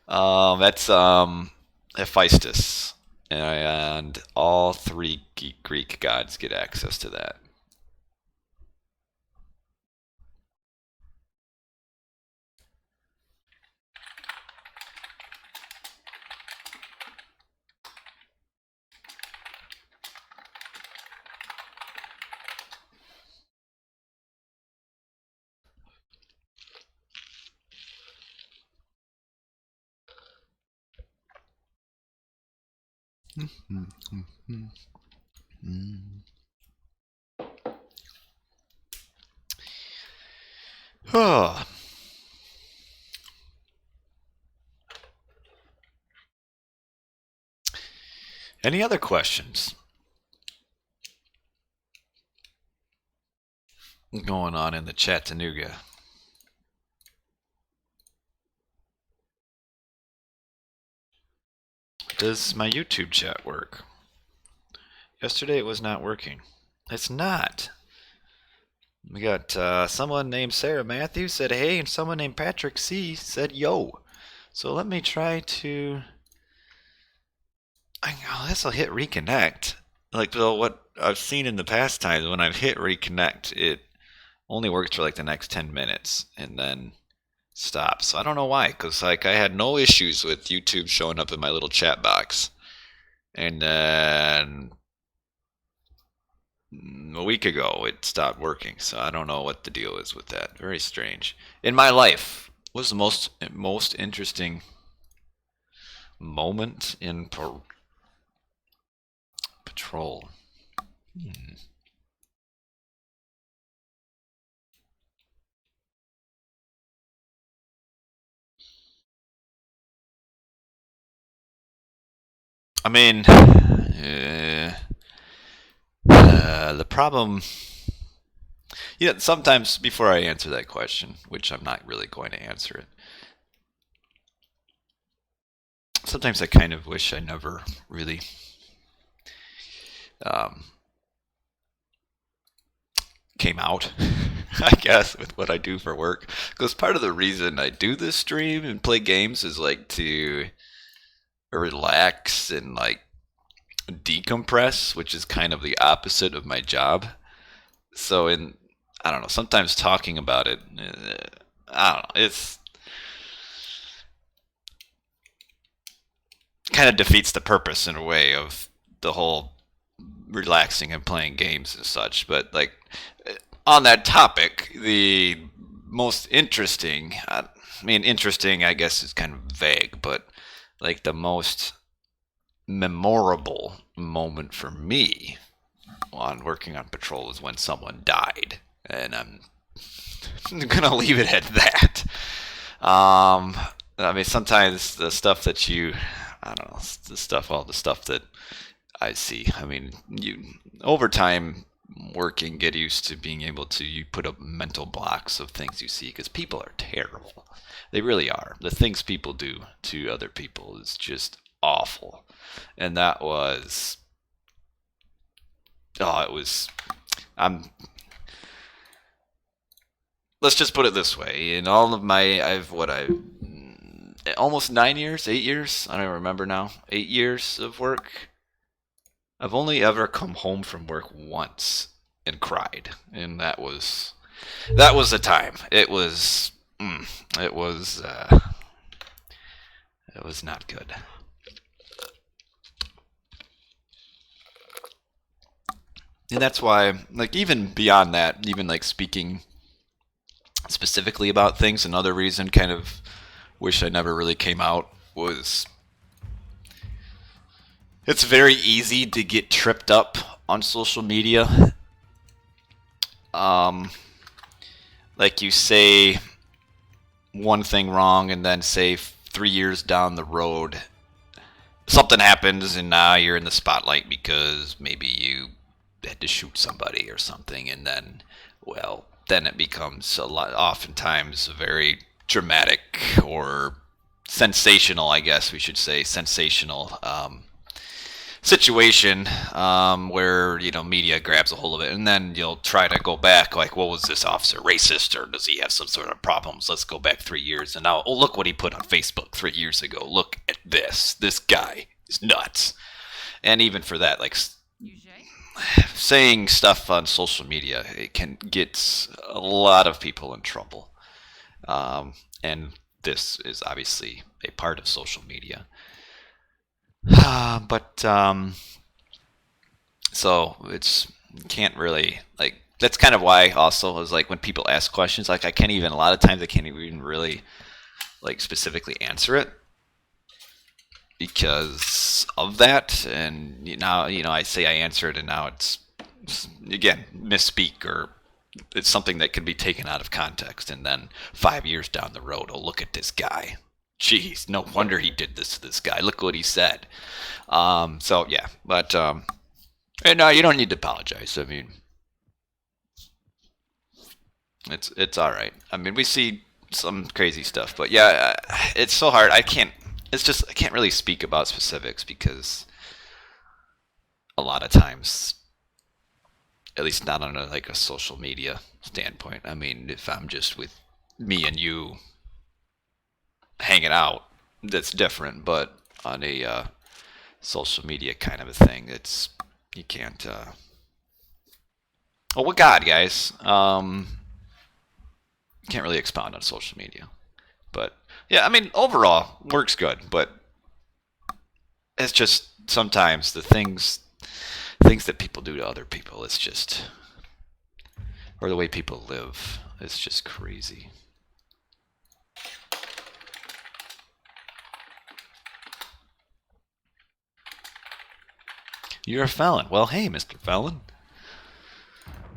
That's Hephaestus. And all three Greek gods get access to that. Oh. Any other questions? What's going on in the Chattanooga? Does my YouTube chat work? Yesterday it was not working. It's not. We got someone named Sarah Matthews said hey, and someone named Patrick C said yo. So let me try to. I guess I'll hit reconnect. Like, so what I've seen in the past times when I've hit reconnect, it only works for like the next 10 minutes and then stops. So I don't know why, because like I had no issues with YouTube showing up in my little chat box. And then a week ago it stopped working. So I don't know what the deal is with that. Very strange. In my life, what was the most interesting moment in Patrol? I mean, the problem, sometimes before I answer that question, which I'm not really going to answer it, sometimes I kind of wish I never really came out, I guess, with what I do for work. Because part of the reason I do this stream and play games is like to relax and like decompress, which is kind of the opposite of my job. So I don't know, sometimes talking about it, I don't know, it's kind of defeats the purpose in a way of the whole relaxing and playing games and such. But like on that topic, the most interesting, interesting I guess is kind of vague, but like the most memorable moment for me on working on Patrol was when someone died, and I'm gonna leave it at that. Sometimes the stuff that I don't know, all the stuff that I see. You over time working, get used to being able to you put up mental blocks of things you see, because people are terrible. They really are. The things people do to other people is just awful. And that was, let's just put it this way. In all of my, almost 9 years, 8 years, I don't remember now, 8 years of work, I've only ever come home from work once and cried. And that was the time. It was not good. And that's why, like, even beyond that, even like speaking specifically about things, another reason kind of wish I never really came out was it's very easy to get tripped up on social media. Like you say one thing wrong and then say 3 years down the road something happens and now you're in the spotlight because maybe you had to shoot somebody or something, and then, well, then it becomes oftentimes very dramatic or sensational, I guess we should say, sensational situation where media grabs a hold of it, and then you'll try to go back like, well, was this officer racist, or does he have some sort of problems? Let's go back 3 years, and now, oh, look what he put on Facebook 3 years ago. Look at this guy is nuts. And even for that, like, saying stuff on social media, it can get a lot of people in trouble, and this is obviously a part of social media. But so it's can't really, like, that's kind of why also is like when people ask questions, like I can't even, a lot of times I can't even really like specifically answer it because of that. And now I say I answer it, and now it's again misspeak, or it's something that can be taken out of context, and then 5 years down the road, oh, look at this guy. Jeez, no wonder he did this to this guy. Look what he said. So yeah, but and no, you don't need to apologize. I mean, it's all right. I mean, we see some crazy stuff, but yeah, it's so hard. I can't really speak about specifics because a lot of times, at least not on a social media standpoint. I mean, if I'm just with me and you hanging out, that's different, but on a social media kind of a thing, you can't oh, well, God, guys, can't really expound on social media. But yeah, I mean, overall works good, but it's just sometimes the things that people do to other people, it's just, or the way people live, it's just crazy. You're a felon. Well, hey, Mr. Felon.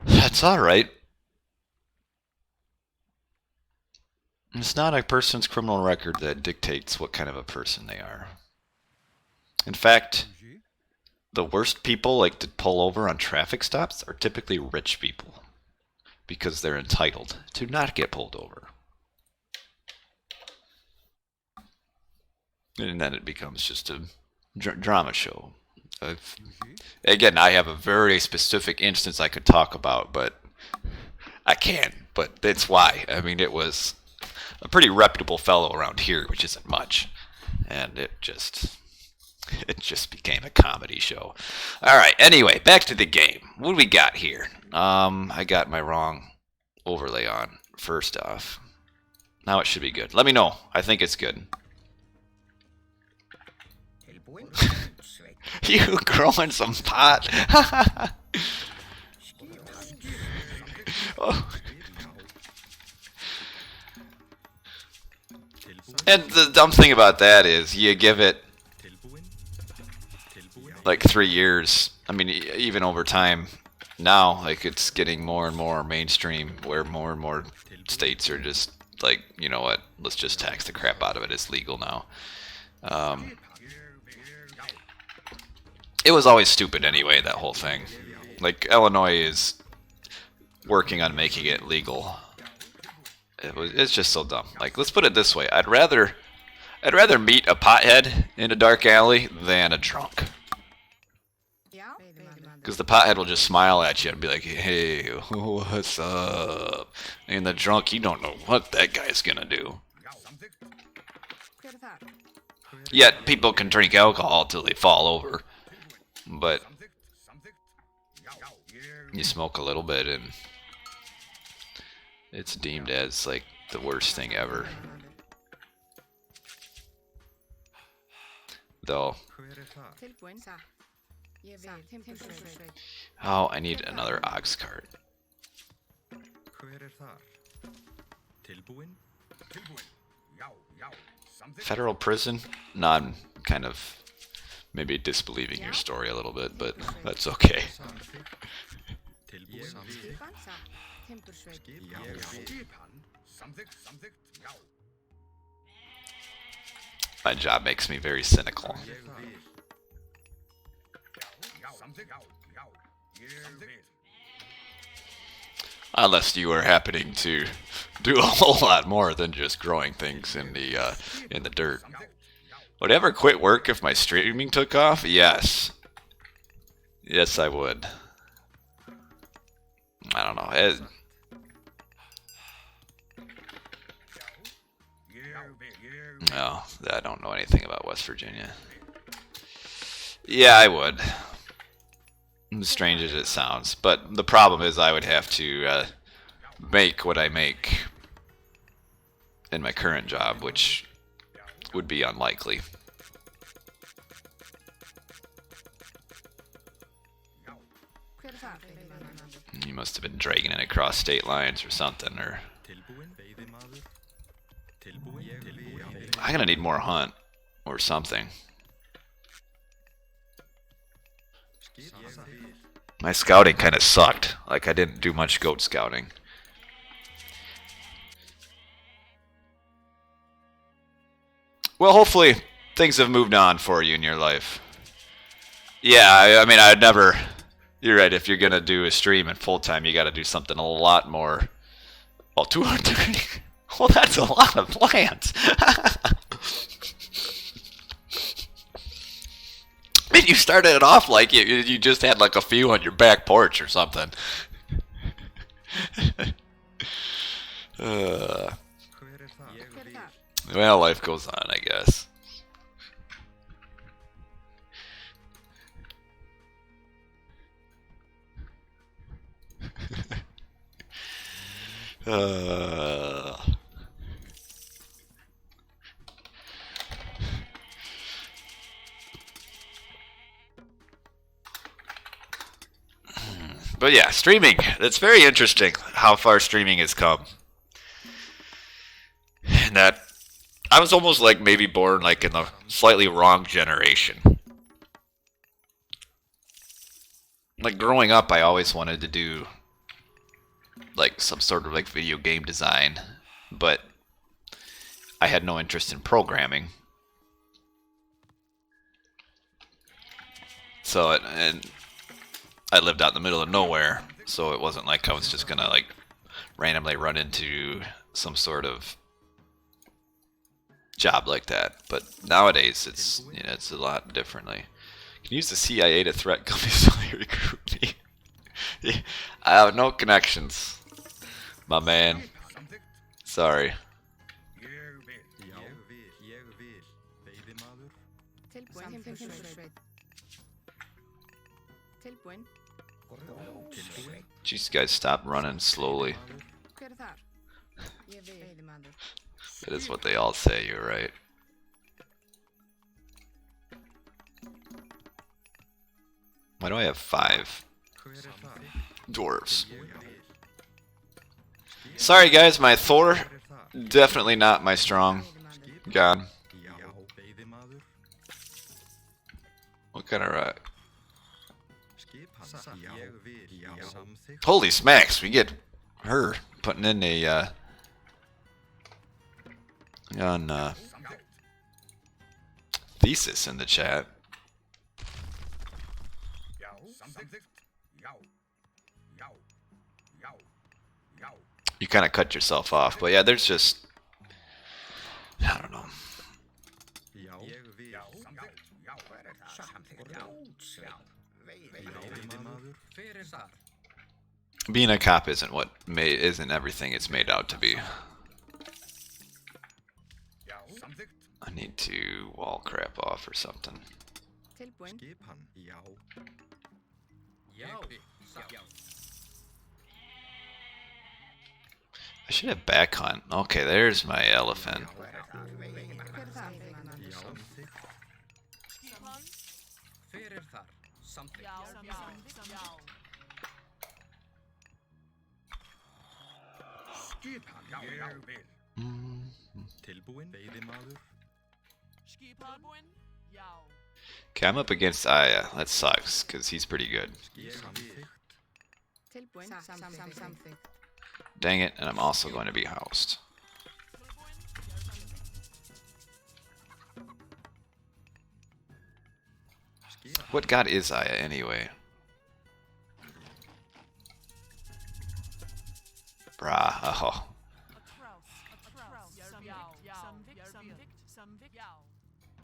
That's all right. It's not a person's criminal record that dictates what kind of a person they are. In fact, the worst people like to pull over on traffic stops are typically rich people because they're entitled to not get pulled over. And then it becomes just a drama show. Again, I have a very specific instance I could talk about, but I can't. But that's why. I mean, it was a pretty reputable fellow around here, which isn't much, and it just became a comedy show. All right. Anyway, back to the game. What do we got here? I got my wrong overlay on. First off, now it should be good. Let me know. I think it's good. You growing some pot? Oh. And the dumb thing about that is you give it like 3 years. I mean, even over time now, like, it's getting more and more mainstream, where more and more states are just like, you know what, let's just tax the crap out of it. It's legal now. It was always stupid anyway, that whole thing. Like, Illinois is working on making it legal. It's just so dumb. Like, let's put it this way. I'd rather meet a pothead in a dark alley than a drunk. Because the pothead will just smile at you and be like, hey, what's up? And the drunk, you don't know what that guy's gonna do. Yet, people can drink alcohol till they fall over. But you smoke a little bit and it's deemed as like the worst thing ever. Though. Oh, I need another ox cart. Federal prison? No, I'm kind of maybe disbelieving your story a little bit, but that's okay. My job makes me very cynical. Unless you are happening to do a whole lot more than just growing things in the dirt. Would I ever quit work if my streaming took off? Yes. Yes, I would. I don't know. No, I don't know anything about West Virginia. Yeah, I would. As strange as it sounds, but the problem is I would have to make what I make in my current job, which would be unlikely. You must have been dragging it across state lines or something, or I'm gonna need more hunt or something. My scouting kind of sucked. Like, I didn't do much goat scouting. Well, hopefully things have moved on for you in your life. Yeah, I mean, I'd never... You're right, if you're going to do a stream in full time, you got to do something a lot more... Oh, 230... Well, that's a lot of plants. I mean, you started it off like you just had like a few on your back porch or something. Well, life goes on, I guess. But yeah, streaming. It's very interesting how far streaming has come. And that I was almost like maybe born like in the slightly wrong generation. Like growing up, I always wanted to do like some sort of like video game design, but I had no interest in programming. So and I lived out in the middle of nowhere, so it wasn't like I was just gonna like randomly run into some sort of job like that. But nowadays, it's it's a lot differently. You can use the CIA to threat companies to recruit me. I have no connections, my man. Sorry. Jeez, guys, stop running slowly. That is what they all say, you're right. Why do I have 5 dwarves? Sorry guys, my Thor, definitely not my strong god. What kind of Holy smacks, we get her putting in a thesis in the chat. You kind of cut yourself off, but yeah, there's just I don't know. Being a cop isn't everything it's made out to be. I need to wall crap off or something. I should have back hunt. Okay, there's my elephant. Okay, I'm up against Aya. That sucks, because he's pretty good. Dang it, and I'm also going to be housed. What god is Aya, anyway? Brah, oh.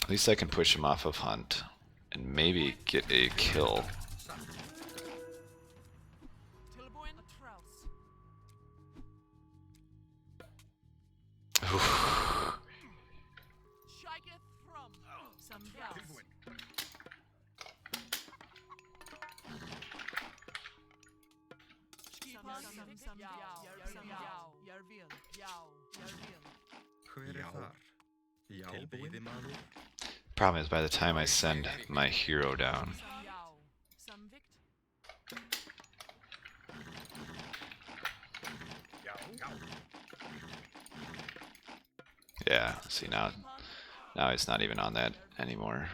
At least I can push him off of hunt and maybe get a kill. Tilbúin. Hver þar? Já, veiðimaður. Problem is, by the time I send my hero down, yeah. See now it's not even on that anymore.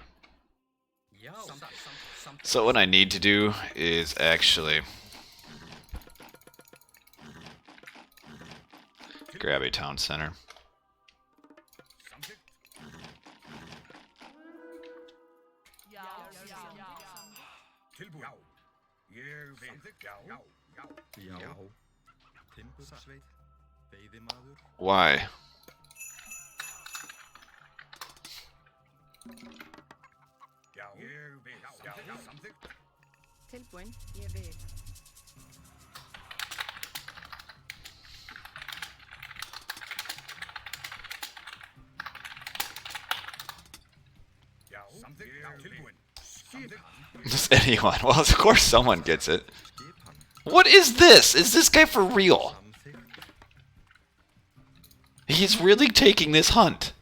So what I need to do is actually grab a town center. Samþykkt. Tilbúin. Ég vil. Samþykkt. Já. Já. Timbursveit. Veiðimaður. Why? Já. Ég vil. Já. Samþykkt. Tilbúin, ég vil. Já. Samþykkt. Já. Tilbúin. Samþykkt. Does anyone? Well, of course someone gets it. Skipan. What is this? Is this guy for real? Samþykkt. He's really taking this hunt.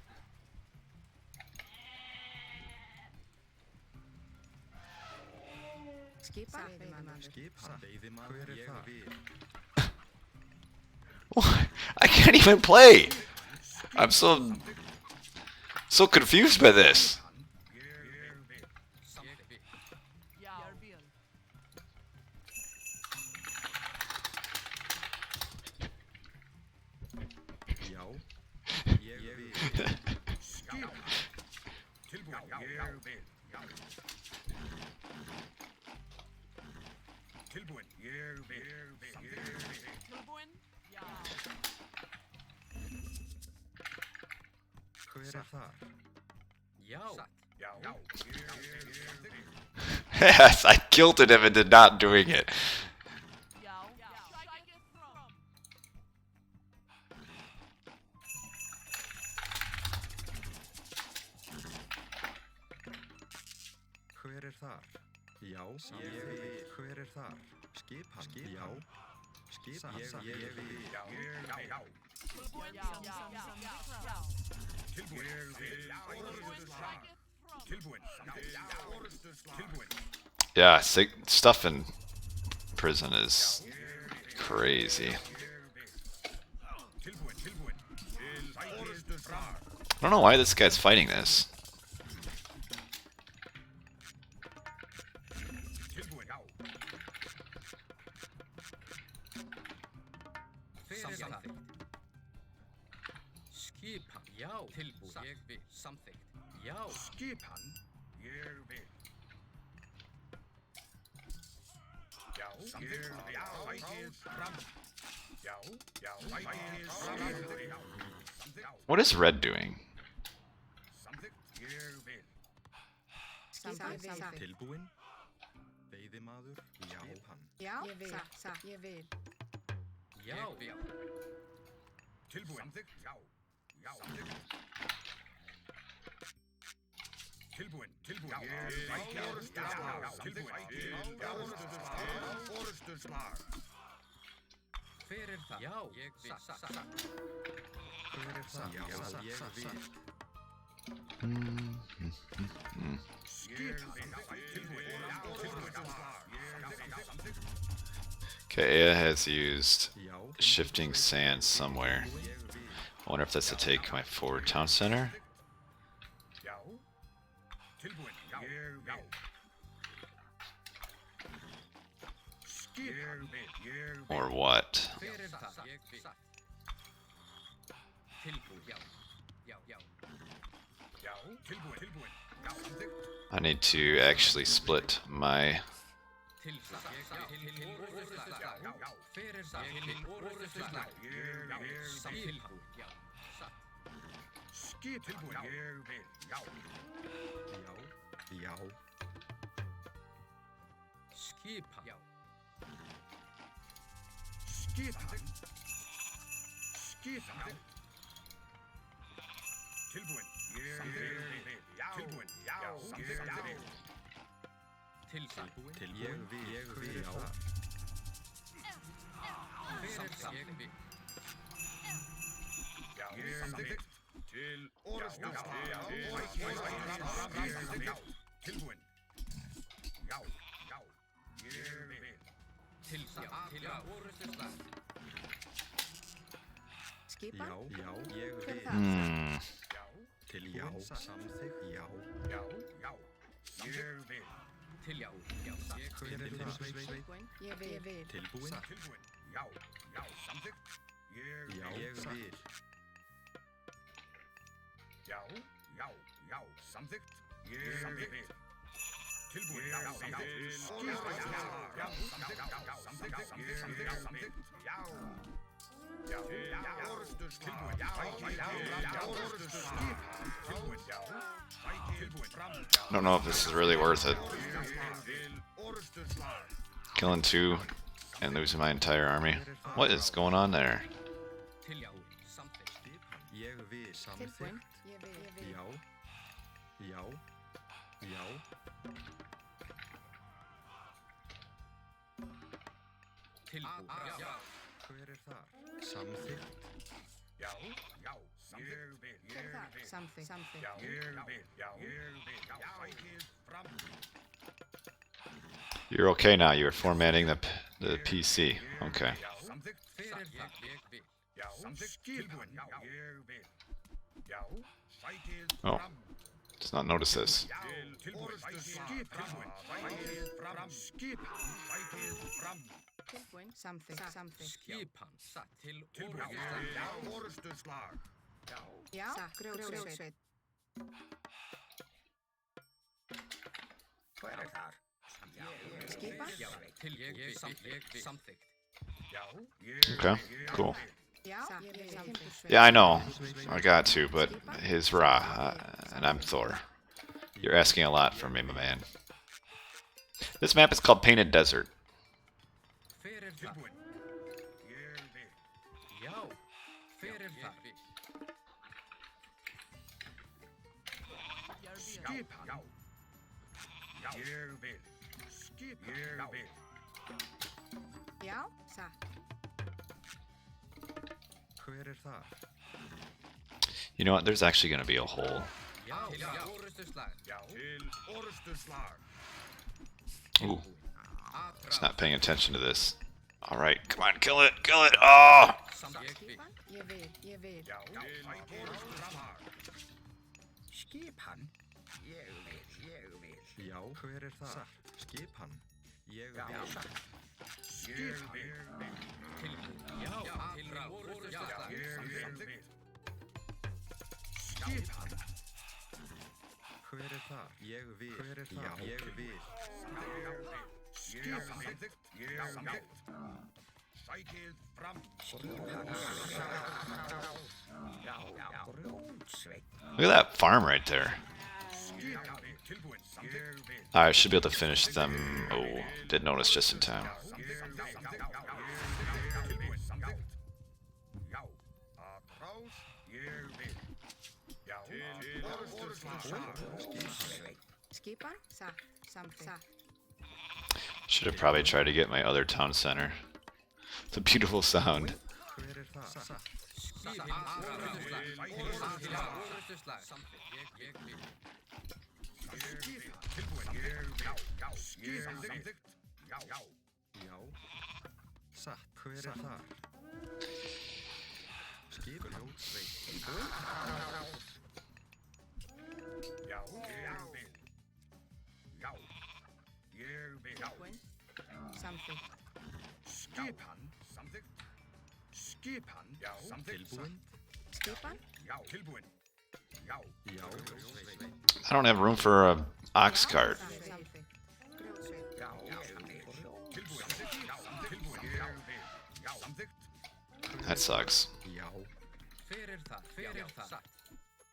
Skipa, veiðimaður. Skipan. Veiðimaður. Hver þar? What? I can't even play. I'm so confused by this. Já. Ég vil. Tilbúin. Ég vil. Tilbúin. Ég vil. Hver þar? Já. Yes, I guilted him into not doing it. Hver þar? Já. Ég vil. Hver þar? Skipan. Já. Skipan. Ég vil. Já. Tilbúin. Ég vil. Tilbúin. Tilbúin. Yeah, stuff in prison is crazy. Tilbúin. Tilbúin. I don't know why this guy's fighting this. Tilbúin. Já. Samþykkt. Skipan. Já. Tilbúin. Ég vil. Samþykkt. Já. Skipan. Ég vil. Já. Ég vil. Já. Ægir fram. Já. Já. Ægir fram. Já. Samþykkt. What is Red doing? Samþykkt. Ég vil. Skipa, Tilbúin. Veiðimaður. Skipan. já, ég vil. Ég vil. Já. Já. Tilbúin. Samþykkt. Já. Já. Samþykkt. Tilbúin. Tilbúin. Orustusslag. Hver það? Já. Ég vil. Hver þar? Já. Ég vil. Okay, Aya has used Já. shifting sand somewhere. I wonder if that's to take my forward town center. Já. Tilbúin. Ég vil. Skip. Ég vil. Or what? Hver það? Ég vil. Tilbúin. Já. Já. Já. Já. Tilbúin. Tilbúin. Já. Samþykkt. I need to actually split my... Tilbúin. Ég vil. Orustusslag. Hver það? Ég vil. Orustusslag. Ég vil. Tilbúin. Já. Skip. Tilbúin. Ég vil. Já. Já. Skipan. Já. Skipan. Skipan. Tilbúin. Ég vil. Já. tilbúin. Já, samþykkt. Já. Tilbúin. Ég vil já. Samþykkt. Ég vil. Já, samþykkt. Til orðstöð. Já, tilbúin. Já, já, ég vil. Til orrustuslag. Skipan? Já, ég Hver vil. það? Já, Tilbúin. Samþykkt. Já. já, já, ég vil. Já. Hver er það? Tilbúin. Ég vil. Tilbúin. Tilbúin. Já, já, samþykkt. Ég Já, ég vil. Já, já, já, samþykkt. Ég vil. Tilbúin. Já, samþykkt. Skipan. Já, samþykkt. Já, samþykkt. Samþykkt. Já. Já, já, orðstöð. Tilbúin. Já, orðstöð. Tilbúin. Já. Tilbúin. I don't know if this is really worth it. Killing 2 and losing my entire army. What is going on there? Samþykkt. Ég vil. Tilbúin. Samþykkt. Ég vil. Já. Já. Já. Tilbúin. Já. Hver er það? Samþykkt. Já, já, ég vil. Hver það? Samþykkt. Samþykkt. Já, ég vil. Já, ég vil. Já, fækið fram. You're okay now. You're formatting the PC. Okay. Já, samþykkt. Fyrir það. Ég vil. Já, samþykkt. Tilbúin. Já, ég vil. Já, fækið Oh. fram. Does not notice this. Já, tilbúin. Fækið fram. Fækið fram. Fækið fram. Tilbúin. Samþykkt. Samþykkt. Skipan. Satt. Til Tilbúin. orrustuslag. Já, orðstöðslag. Já, Já. Grjótsveit. hver er þar? Skipan? Til ég vil. Samþykkt. Já, ég Okay, vil. cool. Já. Ég vil. Timbursveit. Yeah, I know. I got to, but his Ra, and I'm Thor. You're asking a lot from me, my man. This map is called Painted Desert. Fyrir það. Tilbúin. Ég vil. Já. Fyrir það. Skipan. Já. Já, ég vil. Skipan. Ég vil. Já. Satt. Hver er það? You know what? There's actually going to be a hole. Já. Til orrustuslag. Já, til orðstöðslag. Ooh, Atrás. it's not paying attention to this. All right, come on, kill it, kill it. Oh! Samþykkt. Skipan? Ég vil. Ég vil. Já, til orðstöðslag. Skipan. Ég vil. Já, hver er það? Skipan. Ég vil. Ég vil. Tilbúin. Já. Til orrustuslag. Ég vil. Skipan. Hver er það? Ég vil. Hver er það? Já, ég vil. Skipan. Samþykkt. Já, samþykkt. Sækið fram. Look at that farm right there. Skipan. Tilbúin. Samþykkt. I should be able to finish them. Oh, did notice just in time. Tilbúin. Samþykkt. Já. Atrás. Ég vil. Já. Til orðstöðslag. Skipan? Satt. Samþykkt. Satt. Should have probably tried to get my other town center. It's a beautiful sound. Hver er það? Skipan. Orrustuslag. Til orrustuslag. Samþykkt. Ég vil. Tilbúin. Ég vil. Já. Skipan. Samþykkt. Já. Já. Já. Satt. Hver er það? Skipan. Já. Ég vil. Já. Ég vil. Já. Tilbúin. Samþykkt. Skipan. Samþykkt. Skipan. Já. Samþykkt. Tilbúin. Skipan? Já. Tilbúin. Já. Já. I don't have room for a ox cart. Samþykkt. Grjótsveit. Já. Tilbúin. Já. Tilbúin. Ég vil. Já. Samþykkt. That sucks. Já. Fyrir það. Fyrir það. Satt.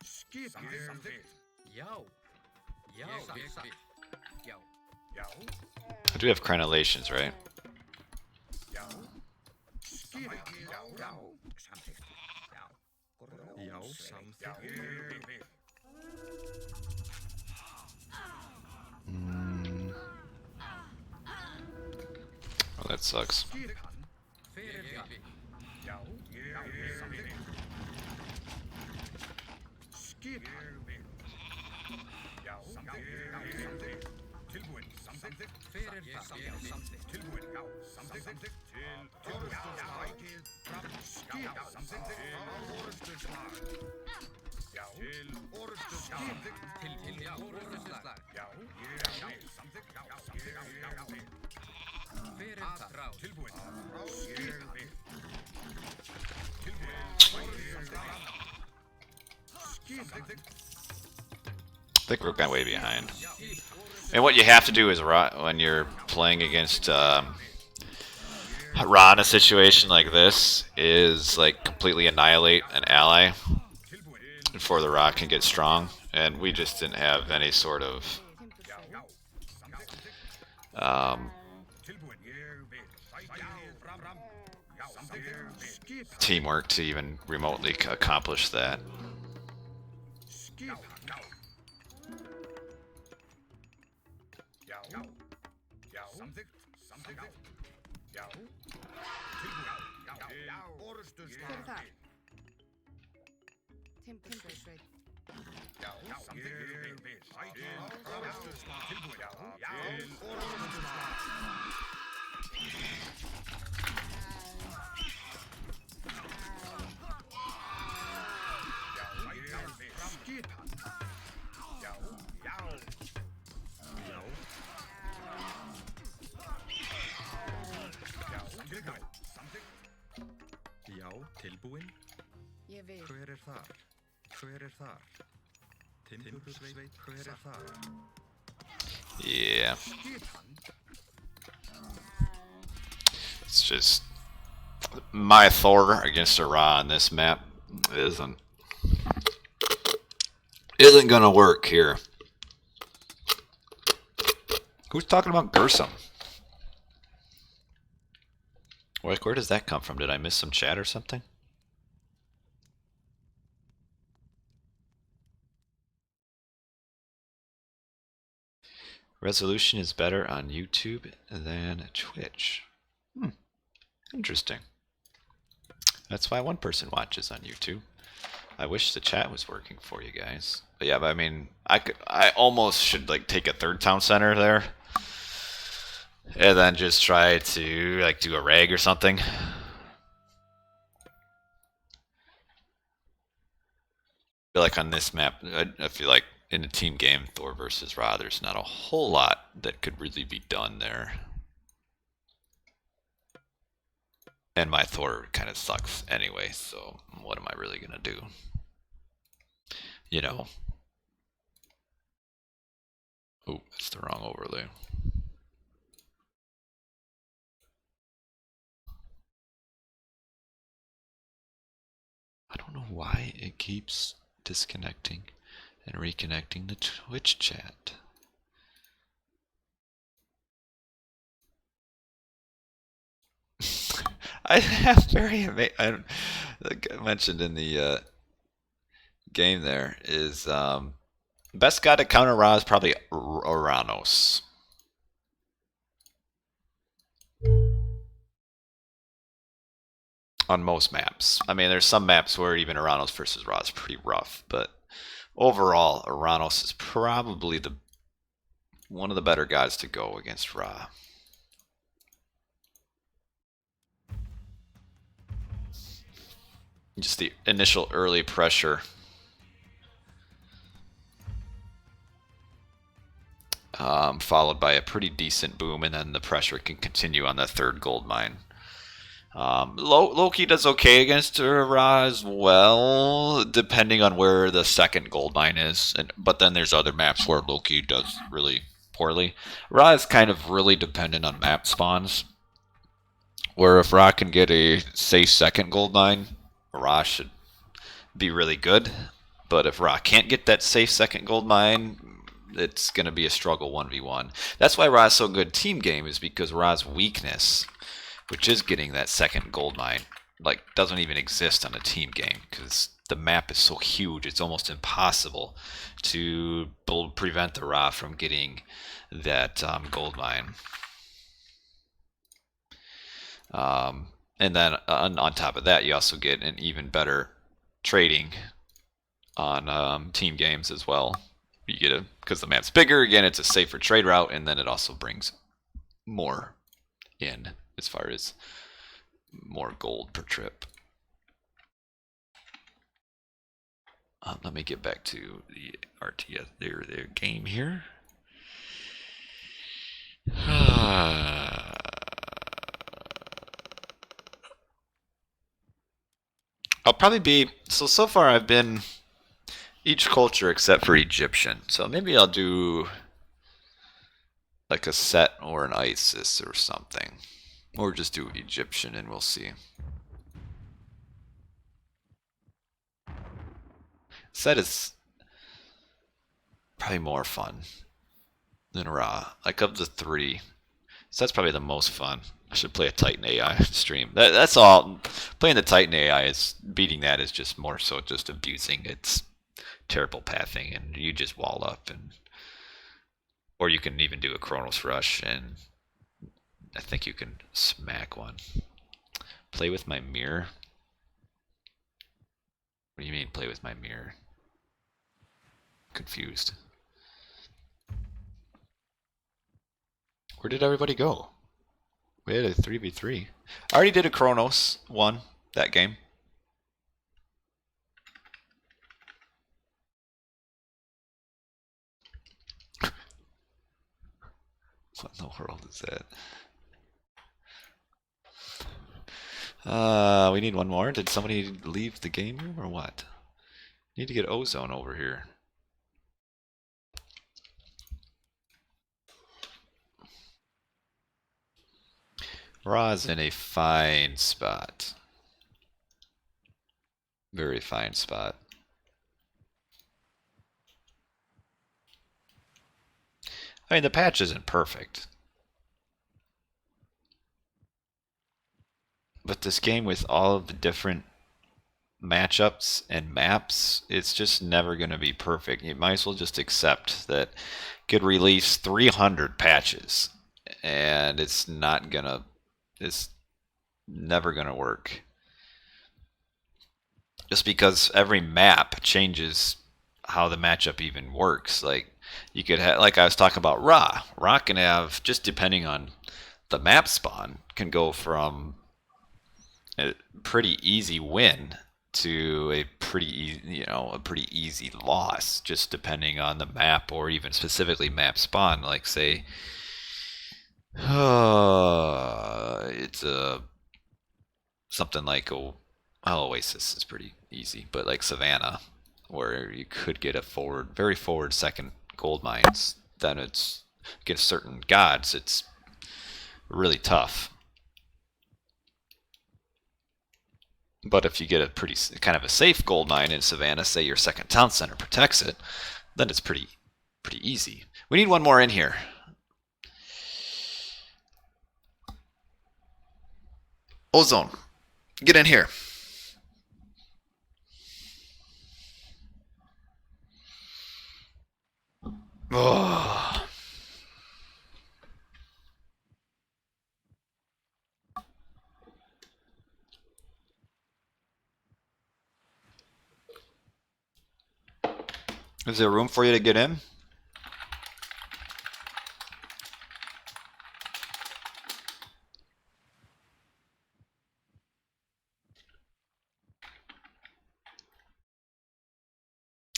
Skipan. Samþykkt. Já. Já. Ég vil. Já. Já. I do have crenellations, right? Já. Skipan. Já. Já. Samþykkt. Já. Já, Já. samþykkt. Ég vil. That sucks. Skipan. Fyrir það. Já, samþykkt. Skipan. Já, samþykkt. Tilbúin, samþykkt. Fyrir það. Ég samþykkt. Tilbúin, já, samþykkt. Til orrustuslag. Fram, skipan, samþykkt. Orrustuslag. Já, til orrustuslag. Til orrustuslag. Já, samþykkt. Já, samþykkt. Fyrir það. Tilbúin. Skipan. Tilbúin. Skipan. I think we're kind of way behind. And what you have to do is when you're playing against Ra in a situation like this is like completely annihilate an ally before the Ra can get strong, and we just didn't have any sort of teamwork to even remotely accomplish that. Hver er það? Timbursveit. Já, tilbúin. Ég vil. Hver er þar? Hver er þar? Timbursveit, hver er þar? Yeah. It's just my Thor against a Ra on this map isn't gonna work here. Who's talking about Gersum? Where does that come from? Did I miss some chat or something? Resolution is better on YouTube than Twitch. Interesting. That's why one person watches on YouTube. I wish the chat was working for you guys. But yeah, I mean, I almost should like take a third town center there, and then just try to like do a rag or something. I feel like on this map, I feel like in a team game, Thor versus Ra, there's not a whole lot that could really be done there. And my Thor kind of sucks anyway, so what am I really gonna do? You know. Oh, that's the wrong overlay. I don't know why it keeps disconnecting and reconnecting the Twitch chat. I have very like I mentioned in the game there is best guy to counter Ra is probably Kronos. On most maps. I mean, there's some maps where even Kronos versus Ra is pretty rough, but overall, Kronos is probably one of the better guys to go against Ra. Just the initial early pressure. Followed by a pretty decent boom, and then the pressure can continue on the third gold mine. Loki does okay against Ra as well, depending on where the second gold mine is. But then there's other maps where Loki does really poorly. Ra is kind of really dependent on map spawns, where if Ra can get a safe second gold mine, Ra should be really good. But if Ra can't get that safe second gold mine, it's going to be a struggle 1v1. That's why Ra's so good team game, is because Ra's weakness, which is getting that second gold mine, like doesn't even exist on a team game, because the map is so huge it's almost impossible to prevent the Ra from getting that gold mine. And then on top of that, you also get an even better trading on team games as well. You get because the map's bigger. Again, it's a safer trade route, and then it also brings more in as far as more gold per trip. Let me get back to the RTS, their game here. I'll probably be so far. I've been each culture except for Egyptian. So maybe I'll do like a Set or an Isis or something, or just do Egyptian, and we'll see. Set is probably more fun than Ra. Like of the three, Set's probably the most fun. I should play a Titan AI stream. That's all. Playing the Titan AI is beating that is just more so just abusing its terrible pathing, and you just wall up, and or you can even do a Kronos rush, and I think you can smack one. Play with my mirror. What do you mean play with my mirror? Confused. Where did everybody go? We had a 3v3. I already did a Kronos one, that game. What in the world is that? We need one more. Did somebody leave the game room or what? Need to get Ozone over here. Ra's in a fine spot. Very fine spot. I mean, the patch isn't perfect. But this game with all of the different matchups and maps, it's just never going to be perfect. You might as well just accept that it could release 300 patches and it's never going to work. Just because every map changes how the matchup even works. Like you could have, like I was talking about Ra. Ra can have, just depending on the map spawn, can go from a pretty easy win to a pretty easy loss, just depending on the map or even specifically map spawn. Like say, it's something like Oasis is pretty easy, but like Savannah, where you could get a very forward second gold mines, then it's against certain gods, it's really tough. But if you get a pretty kind of a safe gold mine in Savannah, say your second town center protects it, then it's pretty easy. We need one more in here. Ozone, get in here. Oh. Is there room for you to get in?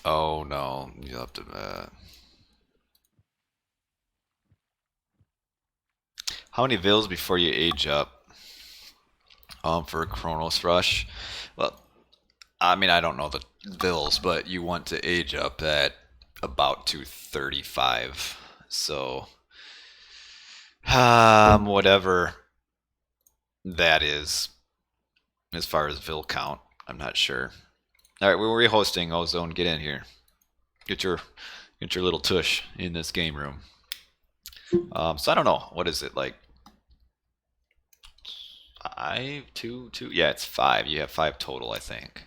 Oh no, you'll have to. How many vills before you age up? For a Kronos rush? Well, I mean, I don't know the vills, but you want to age up at about 235. So, whatever that is, as far as vill count, I'm not sure. All right, we're rehosting Ozone. Get in here. Get your little tush in this game room. So I don't know. What is it like? 5, 2. Yeah, it's 5. You have 5 total, I think.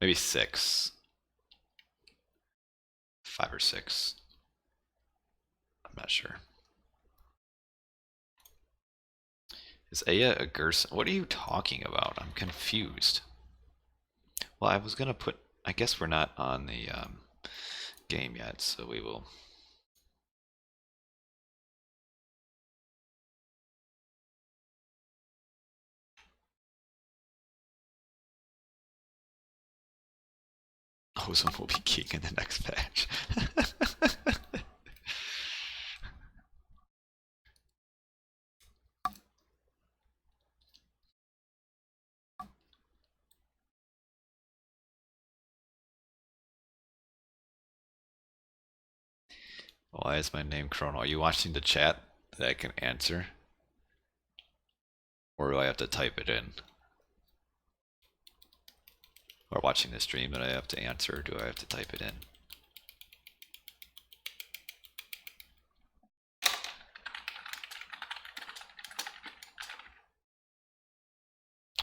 Maybe 6. 5 or 6. I'm not sure. Is Aya a Gerson? What are you talking about? I'm confused. Well, I was gonna put. I guess we're not on the game yet, so we will. Ozone will be king in the next patch. Why is my name Chrono? Are you watching the chat that I can answer? Or do I have to type it in? Or watching the stream that I have to answer, or do I have to type it in?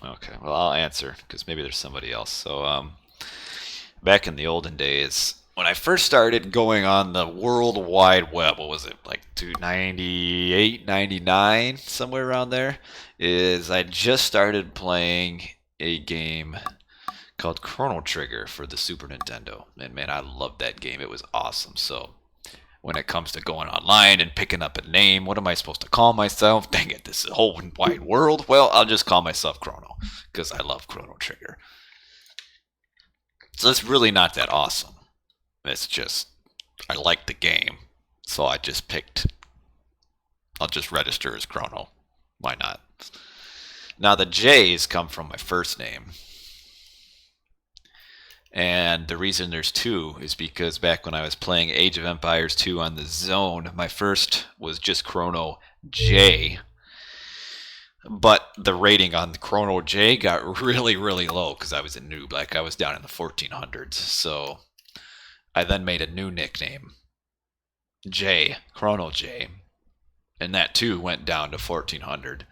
Okay, well I'll answer, because maybe there's somebody else. So, back in the olden days, when I first started going on the World Wide Web, what was it, like 298, 99, somewhere around there, is I just started playing a game called Chrono Trigger for the Super Nintendo. And man, I loved that game. It was awesome. So when it comes to going online and picking up a name, what am I supposed to call myself? Dang it, this is a whole wide world. Well, I'll just call myself Chrono, because I love Chrono Trigger. So it's really not that awesome. It's just, I like the game. So I just picked, I'll just register as Chrono. Why not? Now the J's come from my first name. And the reason there's two is because back when I was playing Age of Empires 2 on the Zone, my first was just Chrono J. But the rating on the Chrono J got really, really low because I was a noob. Like I was down in the 1400s. So I then made a new nickname, J, Chrono J. And that too went down to 1400.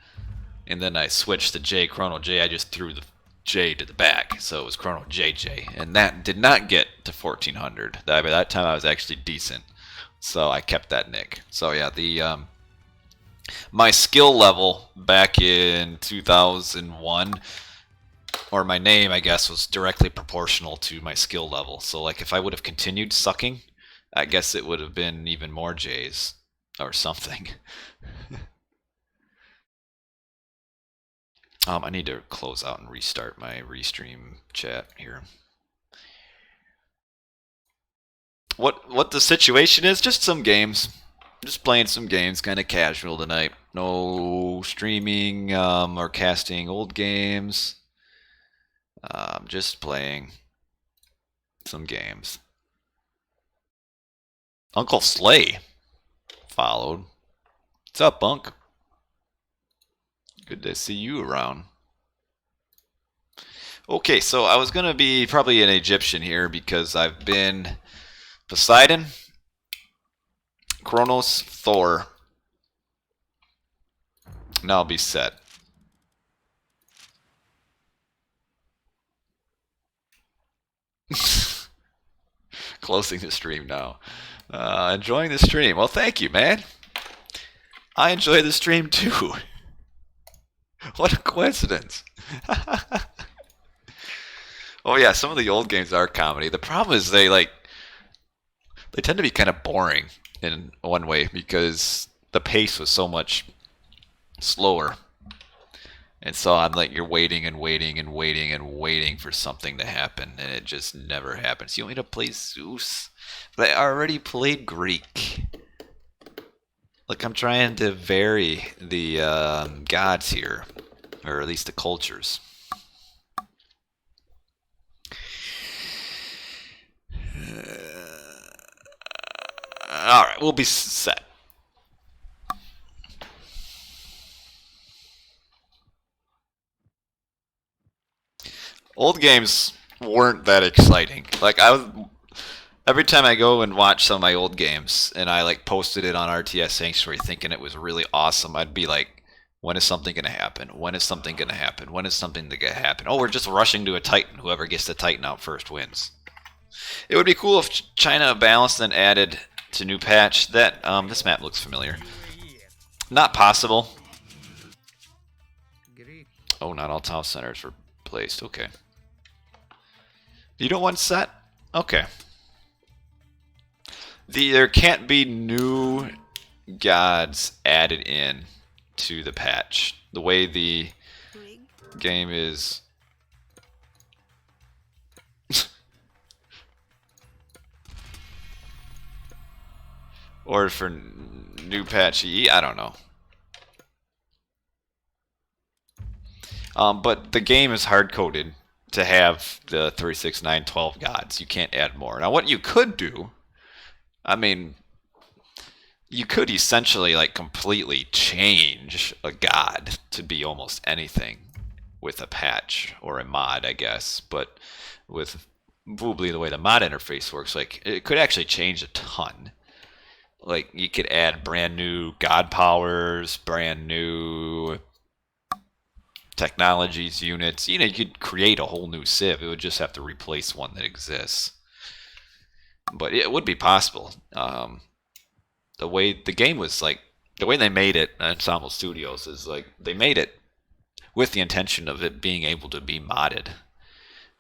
And then I switched to J, Chrono J. I just threw the J to the back, so it was Chrono JJ, and that did not get to 1400. By that time, I was actually decent, so I kept that nick. So yeah, the my skill level back in 2001, or my name, I guess, was directly proportional to my skill level. So like, if I would have continued sucking, I guess it would have been even more J's or something. I need to close out and restart my restream chat here. What the situation is? Just some games. Just playing some games, kind of casual tonight. No streaming or casting old games. Just playing some games. Uncle Slay followed. What's up, Unc? Good to see you around. Okay, so I was going to be probably an Egyptian here because I've been Poseidon, Kronos, Thor. Now I'll be set. Closing the stream now. Enjoying the stream. Well, thank you, man. I enjoy the stream too. What a coincidence. Oh yeah, some of the old games are comedy. The problem is they tend to be kind of boring in one way because the pace was so much slower. And so I'm like, you're waiting and waiting and waiting and waiting for something to happen, and it just never happens. You want me to play Zeus? But I already played Greek. Look, I'm trying to vary the gods here, or at least the cultures. All right, we'll be set. Old games weren't that exciting. Like every time I go and watch some of my old games, and I like posted it on RTS Sanctuary thinking it was really awesome, I'd be like, when is something going to happen? When is something going to happen? When is something going to happen? Oh, we're just rushing to a Titan. Whoever gets the Titan out first wins. It would be cool if China balanced and added to new patch. That this map looks familiar. Not possible. Oh, not all town centers were placed. Okay. You don't want set? Okay. There can't be new gods added in to the patch. The way the Twig. game is... or for new patch E, I don't know. But the game is hard-coded to have the 3, 6, 9, 12 gods. You can't add more. Now, what you could do, I mean, you could essentially like completely change a god to be almost anything with a patch or a mod, I guess. But with Voobly, the way the mod interface works, like it could actually change a ton. Like you could add brand new god powers, brand new technologies, units. You know, you could create a whole new civ. It would just have to replace one that exists. But it would be possible. The way the game was like, the way they made it, Ensemble Studios, is like they made it with the intention of it being able to be modded.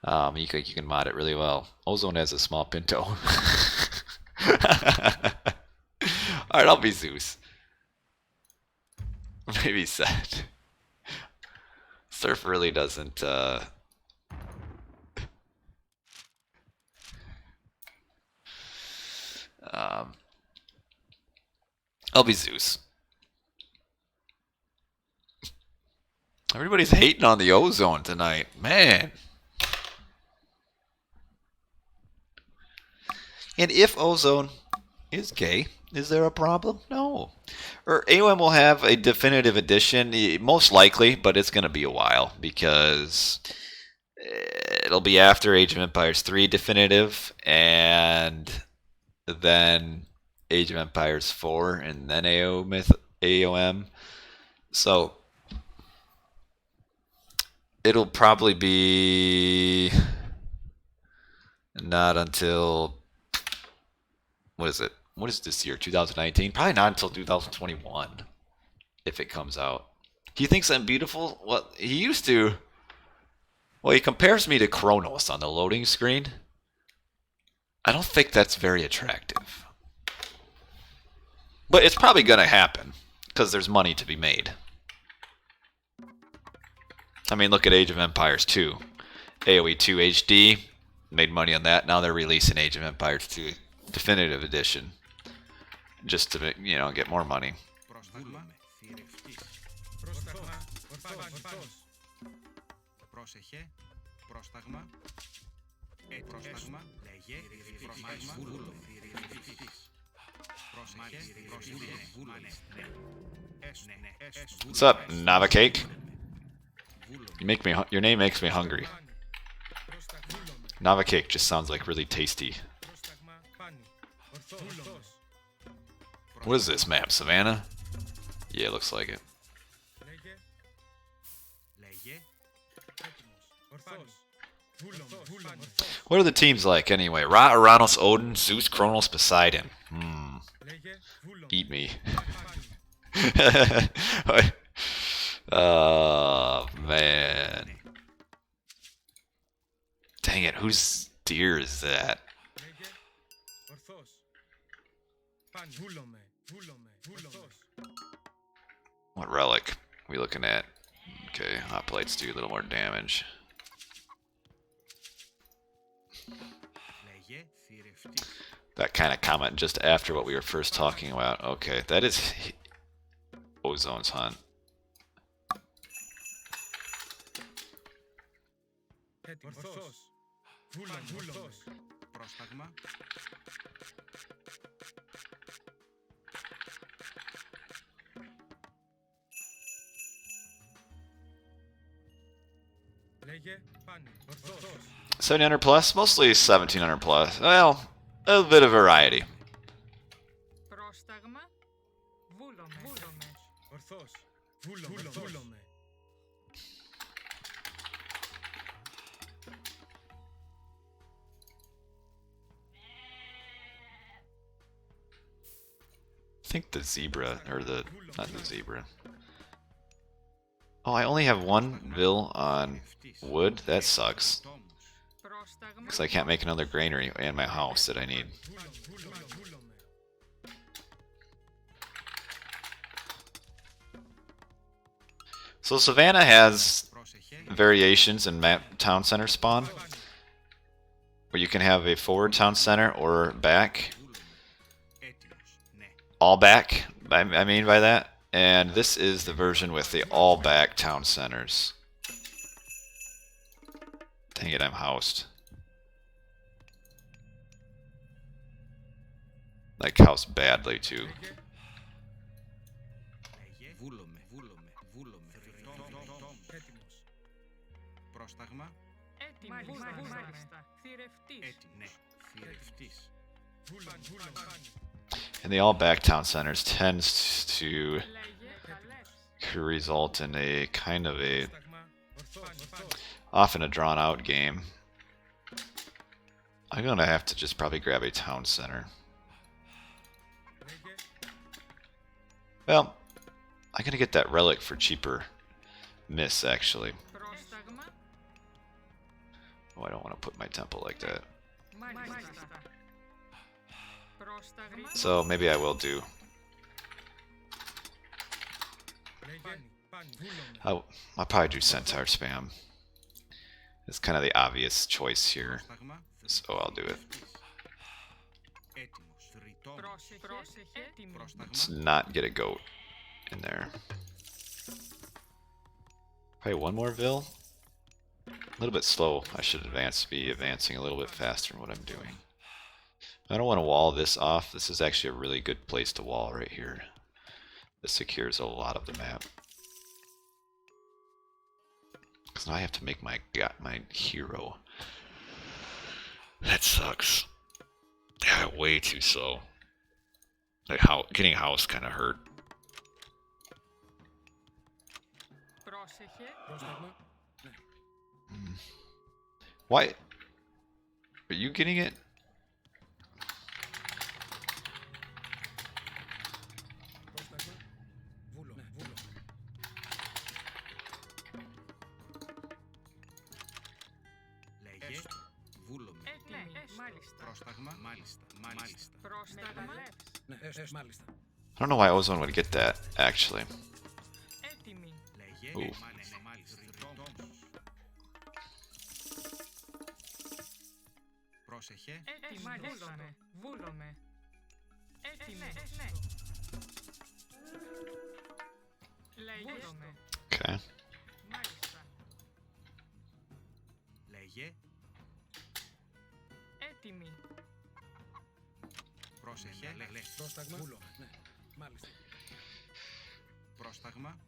You can mod it really well. Ozone has a small Pinto. Alright, I'll be Zeus. Maybe Seth. Surf really doesn't I'll be Zeus. Everybody's hating on the Ozone tonight. Man. And if Ozone is gay, is there a problem? No. Or AOM will have a definitive edition, most likely, but it's going to be a while because it'll be after Age of Empires 3 definitive, and then Age of Empires 4, and then AOM. So it'll probably be not until, what is it? What is this year? 2019? Probably not until 2021 if it comes out. Do you think something beautiful? Well, he used to. Well, he compares me to Kronos on the loading screen. I don't think that's very attractive. But it's probably going to happen because there's money to be made. I mean, look at Age of Empires 2. AoE 2 HD. Made money on that. Now they're releasing Age of Empires 2 Definitive Edition. Just to, you know, get more money. Πρόσταγμα θηρευτής. Πρόσταγμα ορθός. Πρόσεχε. Πρόσταγμα. Πρόσταγμα. Λέγε. Πρόσταγμα θηρευτής. Πρόσεχε. Πρόσταγμα. What's up, Nava Cake? You make me. Your name makes me hungry. Nava Cake just sounds like really tasty. What is this map, Savannah? Yeah, it looks like it. What are the teams like anyway? Ra, Uranus, Odin, Zeus, Kronos, Poseidon. Eat me. Oh, man. Dang it, whose deer is that? What relic are we looking at? Okay, hot plates do a little more damage. That kind of comment just after what we were first talking about. Okay, that is Ozone's hunt. Πρόσταγμα. Λέγε πάνε. Ορθός. 700 plus, mostly 1700 plus. Well, a bit of variety. Πρόσταγμα. Βούλομες. Ορθός. Βούλομε. I think the zebra, or the, not the zebra. Oh, I only have one vill on wood? That sucks. Πρόσταγμα. Because I can't make another granary in my house that I need. So Savannah has variations in map town center spawn, where you can have a forward town center or back. All back, I mean by that. And this is the version with the all back town centers. Dang it, I'm housed. Like housed badly too. Πρόσταγμα. Έτοιμη. Μάλιστα. Θηρευτής. Ναι. Θηρευτής. And the all back town centers tends to Λέγε καλές. result in a kind of a often a drawn out game. I'm gonna have to just probably grab a town center. Well, I'm gonna get that relic for cheaper miss actually. Πρόσταγμα. Oh, I don't want to put my temple like that. Μάλιστα. Πρόσταγμα. So maybe I will do. I'll probably do centaur spam. It's kind of the obvious choice here, Πρόσταγμα. so I'll do it. Έτοιμος. Θρητόμος. Πρόσεχε. Έτοιμη. Let's Πρόσταγμα. not get a goat in there. Probably one more vill. A little bit slow. I should be advancing a little bit faster in what I'm doing. I don't want to wall this off. This is actually a really good place to wall right here. This secures a lot of the map. Because now I have to make my hero. That sucks. Yeah, way too slow. Like how getting house kind of hurt. Πρόσεχε. Why? Are you getting it? Λέγε. Βούλομαι. Έτοιμη. Μάλιστα. Πρόσταγμα. Μάλιστα. Μάλιστα. Πρόσταγμα. Μάλιστα. I don't know why Ozone would get that, actually. Έτοιμη. Λέγε. Ooh. Μάλιστα. Μάλιστα. Θρητόμος. Πρόσεχε. Έτοιμη. Βούλομαι. Βούλομαι. Έτοιμη. Ναι. Λέγε. Βούλομαι. Okay. Μάλιστα. Λέγε. Έτοιμη. Πρόσεχε. Λέγε. Πρόσταγμα. Ναι. Μάλιστα. Πρόσταγμα.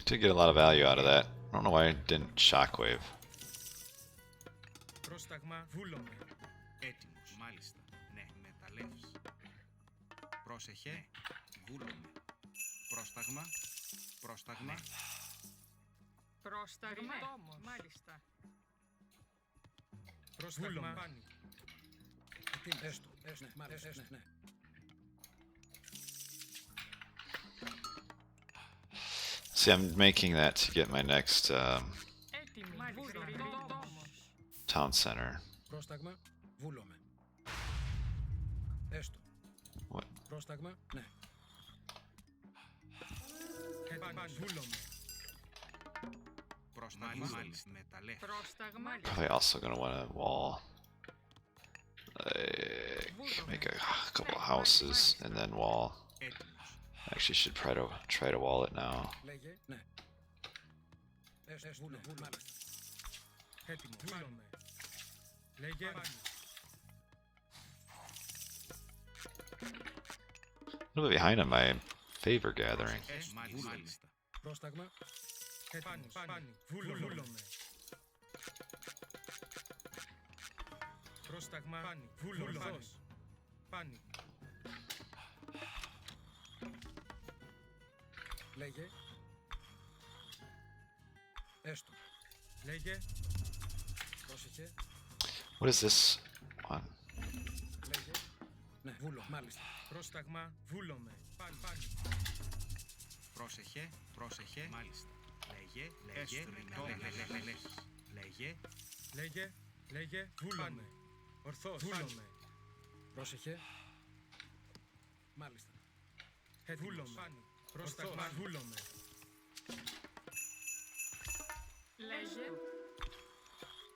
Did get a lot of value out of that. I don't know why I didn't shockwave. Πρόσταγμα. Βούλομαι. Έτοιμος. Μάλιστα. Ναι. Μεταλλεύς. Πρόσεχε. Βούλομαι. Πρόσταγμα. Πρόσταγμα. Πρόσταγμα. Μάλιστα. Πρόσταγμα. Έστω. Ναι. Μάλιστα. Ναι. See, I'm making that to get my next Έτοιμη. Μάλιστα. town center. Πρόσταγμα. Βούλομαι. Έστω. What? Πρόσταγμα. Ναι. Βούλομαι. Πρόσταγμα. Μάλιστα. Μεταλλεύς. Πρόσταγμα. Probably also gonna want to wall. Like, make a couple of houses and then wall. Έτοιμος. Actually, should try to wall it now. Λέγε. Ναι. Έστω. Βούλομαι. Μάλιστα. Έτοιμο. Βούλομαι. Λέγε. A little bit behind on my favor gathering. Μάλιστα. Πρόσταγμα. Πάνι. Βούλομαι. Πρόσταγμα. Βούλομαι. Πάνι. Λέγε. Έστω. Λέγε. Πρόσεχε. What is this one? Λέγε. Ναι. Βούλο. Μάλιστα. Πρόσταγμα. Βούλομαι. Πάνι. Πρόσεχε. Πρόσεχε. Μάλιστα. Λέγε. Λέγε, βούλομαι. Ορθώς, βούλομαι. Πρόσεχε. Μάλιστα. Βούλομαι. Πρόσταγμα, βούλομαι. Λέγε.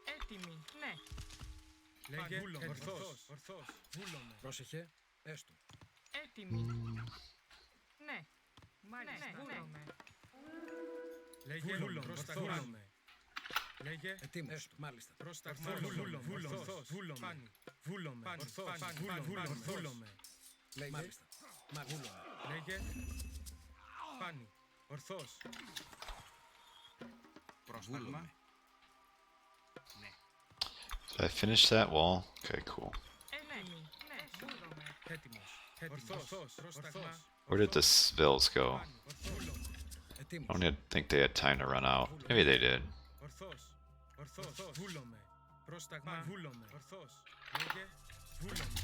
Έτοιμη. Ναι. Λέγε, ορθώς, βούλομαι. Πρόσεχε, έστω. Έτοιμη. Ναι. Μάλιστα. Βούλομαι. Λέγε, βούλομαι. Λέγε, έτοιμος, μάλιστα. Πρόσταγμα, βούλομαι. Πάνι, βούλομαι. Ορθώς, βούλομαι. Λέγε, μάλιστα. Βούλομαι. Λέγε, πάνι, ορθώς. Πρόσταγμα. Did I finish that wall? Okay, cool. Έτοιμη. Ναι. Βούλομαι. Έτοιμος, ορθώς, πρόσταγμα. Where did the bills go? Βούλομαι. I Έτοιμος, don't even think they had time to run out. Maybe they did. ορθώς, βούλομαι. Πρόσταγμα, βούλομαι. Ορθώς, λέγε, βούλομαι.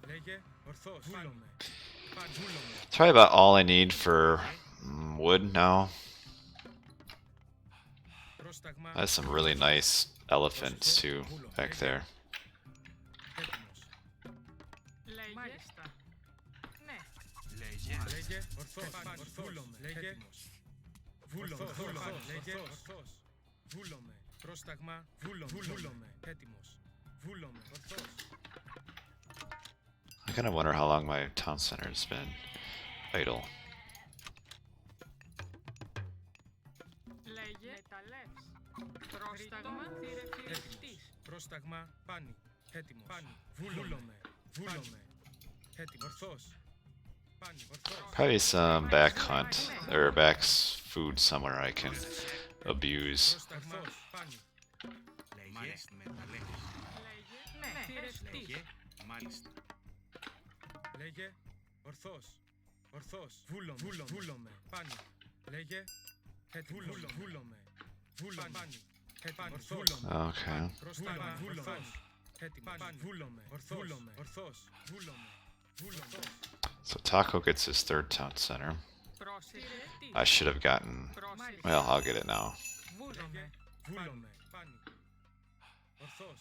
Λέγε, ορθώς, βούλομαι. Βούλομαι. It's probably about all I need for wood now. Πρόσταγμα, That's some really nice elephants too back there. έτοιμος. Λέγε. Μάλιστα. Ναι. Λέγε, ορθώς, βούλομαι. Λέγε, βούλομαι. Λέγε, ορθώς, βούλομαι. Πρόσταγμα, βούλομαι. Έτοιμος. Βούλομαι, ορθώς. I kind of wonder how long my town center has been idle. Λέγε. Μεταλλεύς. Πρόσταγμα. Θηρευτής. Πρόσταγμα, πάνι. Έτοιμος. Πάνι. Βούλομαι. Έτοιμος. Ορθώς. Πάνι. Ορθώς. Probably some back hunt or back food somewhere I can abuse. Πρόσταγμα, πάνι. Μάλιστα, μεταλλεύς. Λέγε. Ναι. Θηρευτής. Μάλιστα. Λέγε, ορθώς. Βούλομαι. Πάνι. Λέγε, έτοιμος. Βούλομαι. Πάνι. Έτοιμος. Βούλομαι. Okay. Πρόσταγμα, ορθώς. Έτοιμος. Βούλομαι. Ορθώς. Βούλομαι. So Taco gets his third town center. Θηρευτής. I should have gotten. Well, I'll get it now. Βούλομαι. Βούλομαι. Πάνι. Ορθώς.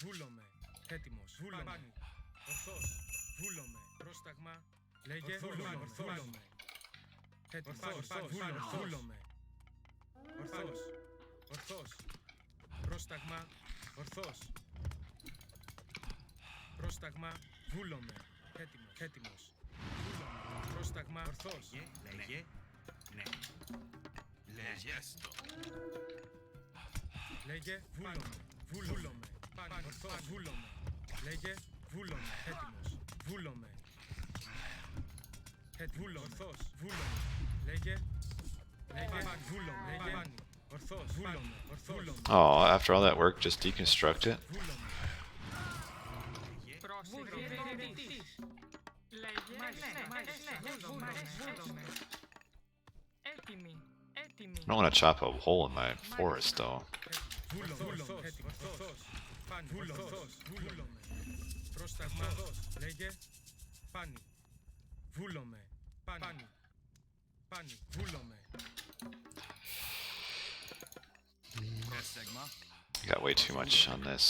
Βούλομαι. Έτοιμος. Πάνι. Ορθώς. Βούλομαι. Πρόσταγμα. Λέγε. Βούλομαι. Έτοιμος. Βούλομαι. Ορθώς. Πρόσταγμα. Ορθώς. Πρόσταγμα. Βούλομαι. Έτοιμος. Βούλομαι. Πρόσταγμα. Ορθώς. Λέγε. Ναι. Λέγε. Λέγε. Βούλομαι. Πάνι. Ορθώς. Βούλομαι. Λέγε. Βούλομαι. Έτοιμος. Βούλομαι. Ορθώς. Βούλομαι. Λέγε. Βούλομαι. Λέγε. Ορθώς. Βούλομαι. Oh, after all that work, just deconstruct it. Βούλομαι. Θηρευτής. Λέγε. Ναι. Βούλομαι. Έτοιμη. I don't want to chop a hole in my forest, though. Βούλομαι. Ορθώς. Πάνι. Ορθώς. Βούλομαι. Πρόσταγμα. Λέγε. Πάνι. Βούλομαι. Πάνι. Βούλομαι. I got way too much on this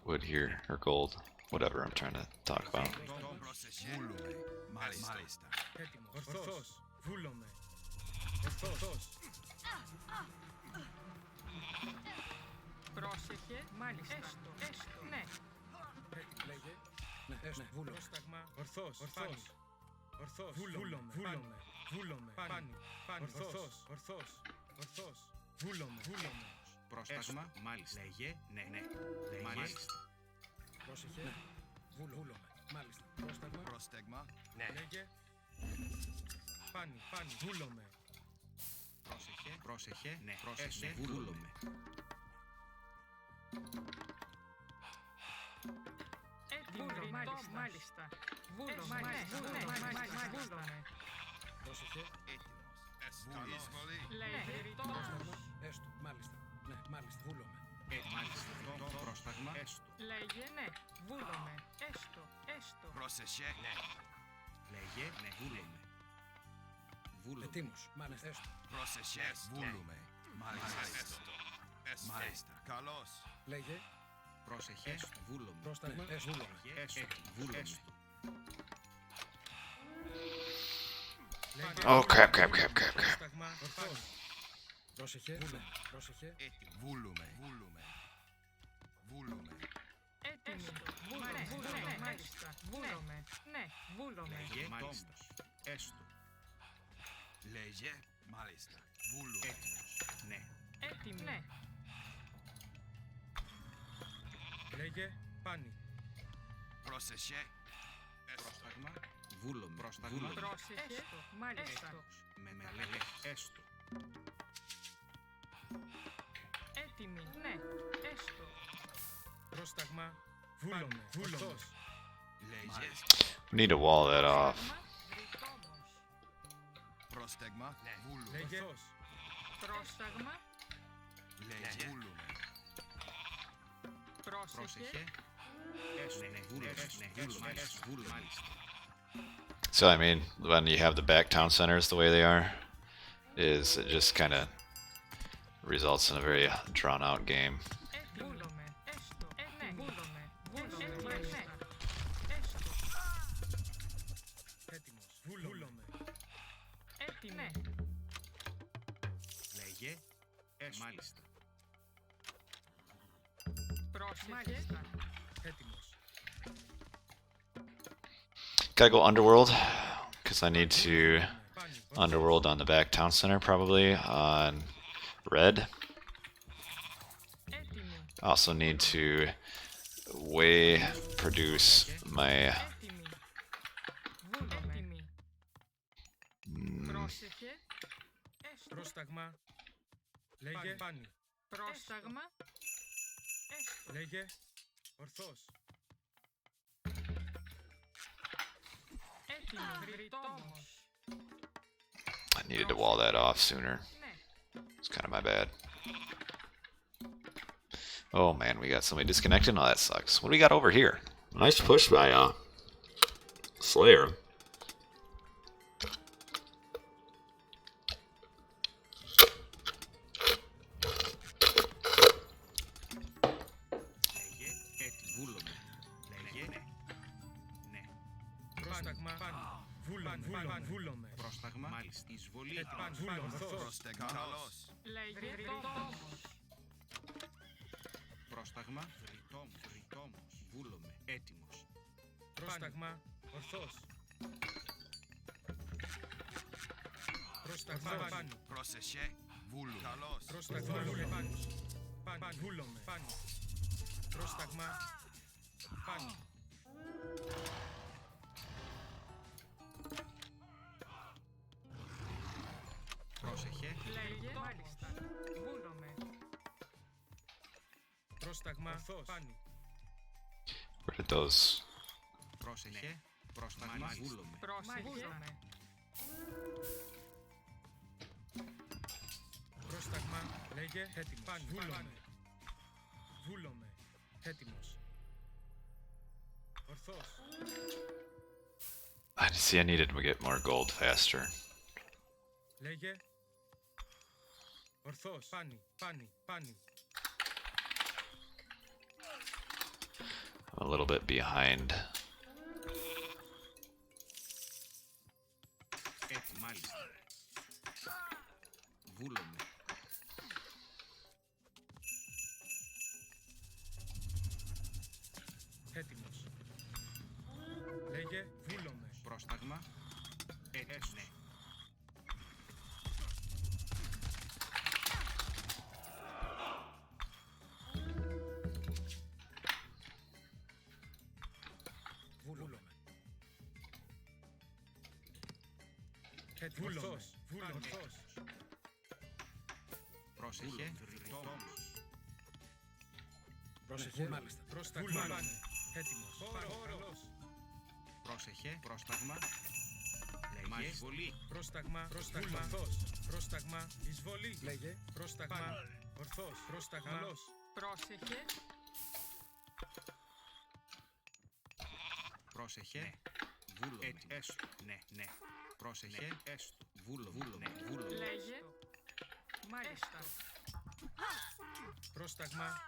wood here, or gold, whatever I'm trying to talk about. Έτοιμος. Ορθώς. Βούλομαι. Ορθώς. Πρόσεχε. Μάλιστα. Έστω. Ναι. Λέγε. Ναι. Βούλομαι. Πρόσταγμα. Ορθώς. Βούλομαι. Πάνι. Ορθώς. Βούλομαι. Πρόσταγμα. Μάλιστα. Λέγε. Ναι. Μάλιστα. Πρόσεχε. Βούλομαι. Μάλιστα. Πρόσταγμα. Λέγε. Πάνι. Βούλομαι. Πρόσεχε. Ναι. Πρόσεχε. Βούλομαι. Έτοιμη. Μάλιστα. Βούλομαι. Βούλομαι. Πρόσεχε. Λέγε. Έστω. Μάλιστα. Ναι. Μάλιστα. Βούλομαι. Μάλιστα. Πρόσταγμα. Λέγε. Ναι. Βούλομαι. Έστω. Πρόσεχε. Ναι. Λέγε, ναι. Βούλομαι. Βούλομαι. Ετοίμος. Μάλιστα. Έστω. Πρόσεχε. Βούλομαι. Μάλιστα. Μάλιστα. Καλώς. Λέγε. Πρόσεχε. Βούλομαι. Πρόσταγμα. Έστω. Έστω. Βούλομαι. Oh crap, crap, crap, crap, crap. Πρόσταγμα. Ορθώς. Πρόσεχε. Πρόσεχε. Έτοιμο. Βούλομαι. Βούλομαι. Βούλομαι. Έτοιμη. Βούλομαι. Μάλιστα. Βούλομαι. Ναι. Βούλομαι. Λέγε. Μάλιστα. Έστω. Λέγε. Μάλιστα. Βούλομαι. Έτοιμος. Ναι. Έτοιμη. Ναι. Λέγε. Πάνι. Πρόσεχε. Πρόσταγμα. Βούλομαι. Πρόσταγμα. Πρόσεχε. Μάλιστα. Με λέγε. Έστω. Έτοιμη. Ναι. Έστω. Πρόσταγμα. Βούλομαι. Ορθώς. Λέγε. We need to wall that off. Ρητόμος. Πρόσταγμα. Βούλομαι. Λέγε. Ορθώς. Πρόσταγμα. Λέγε. Βούλομαι. Πρόσεχε. Πρόσεχε. Έστω. Βούλομαι. Βούλομαι. Μάλιστα. So I mean, when you have the back town centers the way they are, is it just kind of results in a very drawn out game. Βούλομαι. Έστω. Ναι. Βούλομαι. Βούλομαι. Μάλιστα. Έστω. Έτοιμος. Βούλομαι. Έτοιμη. Λέγε. Έστω. Μάλιστα. Πρόσεχε. Έτοιμος. Gotta go underworld, because I need to Πάνι. underworld on the back town center, probably on red. Έτοιμη. I also need to way produce my Έτοιμη. Βούλομαι. Έτοιμη. Πρόσεχε. Έστω. Πρόσταγμα. Λέγε. Πάνι. Πρόσταγμα. Έστω. Λέγε. Ορθώς. Έτοιμη. Ρητόμος. I needed to wall that off sooner. Ναι. It's kind of my bad. Oh man, we got somebody disconnected. Oh, that sucks. What do we got over here? Nice push by Slayer. Λέγε. Βούλομαι. Λέγε. Ναι. Ναι. Πρόσταγμα. Πάνι. Βούλομαι. Βούλομαι. Πρόσταγμα. Μάλιστα. Εισβολή. Πάνι. Ορθώς. Πρόσταγμα. Καλώς. Λέγε. Ρητόμος. Πρόσταγμα. Ρητόμος. Ρητόμος. Βούλομαι. Έτοιμος. Πρόσταγμα. Ορθώς. Πρόσταγμα. Πάνι. Πρόσεχε. Βούλομαι. Καλώς. Πρόσταγμα. Πάνι. Πάνι. Βούλομαι. Πάνι. Πρόσταγμα. Πάνι. Πρόσεχε. Λέγε. Μάλιστα. Βούλομαι. Πρόσταγμα. Ορθώς. Πάνι. Where did those? Πρόσεχε. Πρόσταγμα. Βούλομαι. Πρόσεχε. Βούλομαι. Πρόσταγμα. Λέγε. Έτοιμος. Πάνι. Βούλομαι. Βούλομαι. Έτοιμος. Ορθώς. I see. I needed to get more gold faster. Λέγε. Ορθώς. Πάνι. Πάνι. Πάνι. I'm a little bit behind. Έτσι, μάλιστα. Βούλομαι. Έτοιμος. Λέγε. Βούλομαι. Πρόσταγμα. Έτσι, ναι. Βούλομαι. Έτοιμος. Ορθώς. Βούλομαι. Ορθώς. Πρόσεχε. Ρητόμος. Πρόσεχε. Μάλιστα. Πρόσταγμα. Πάνι. Έτοιμος. Καλώς. Πρόσεχε. Πρόσταγμα. Λέγε. Εισβολή. Πρόσταγμα. Πρόσταγμα. Ορθώς. Πρόσταγμα. Εισβολή. Λέγε. Πρόσταγμα. Ορθώς. Πρόσταγμα. Καλώς. Πρόσεχε. Πρόσεχε. Βούλο. Έστω. Ναι, ναι. Πρόσεχε. Έστω. Βούλο. Βούλο. Ναι. Βούλο. Λέγε. Μάλιστα. Πρόσταγμα.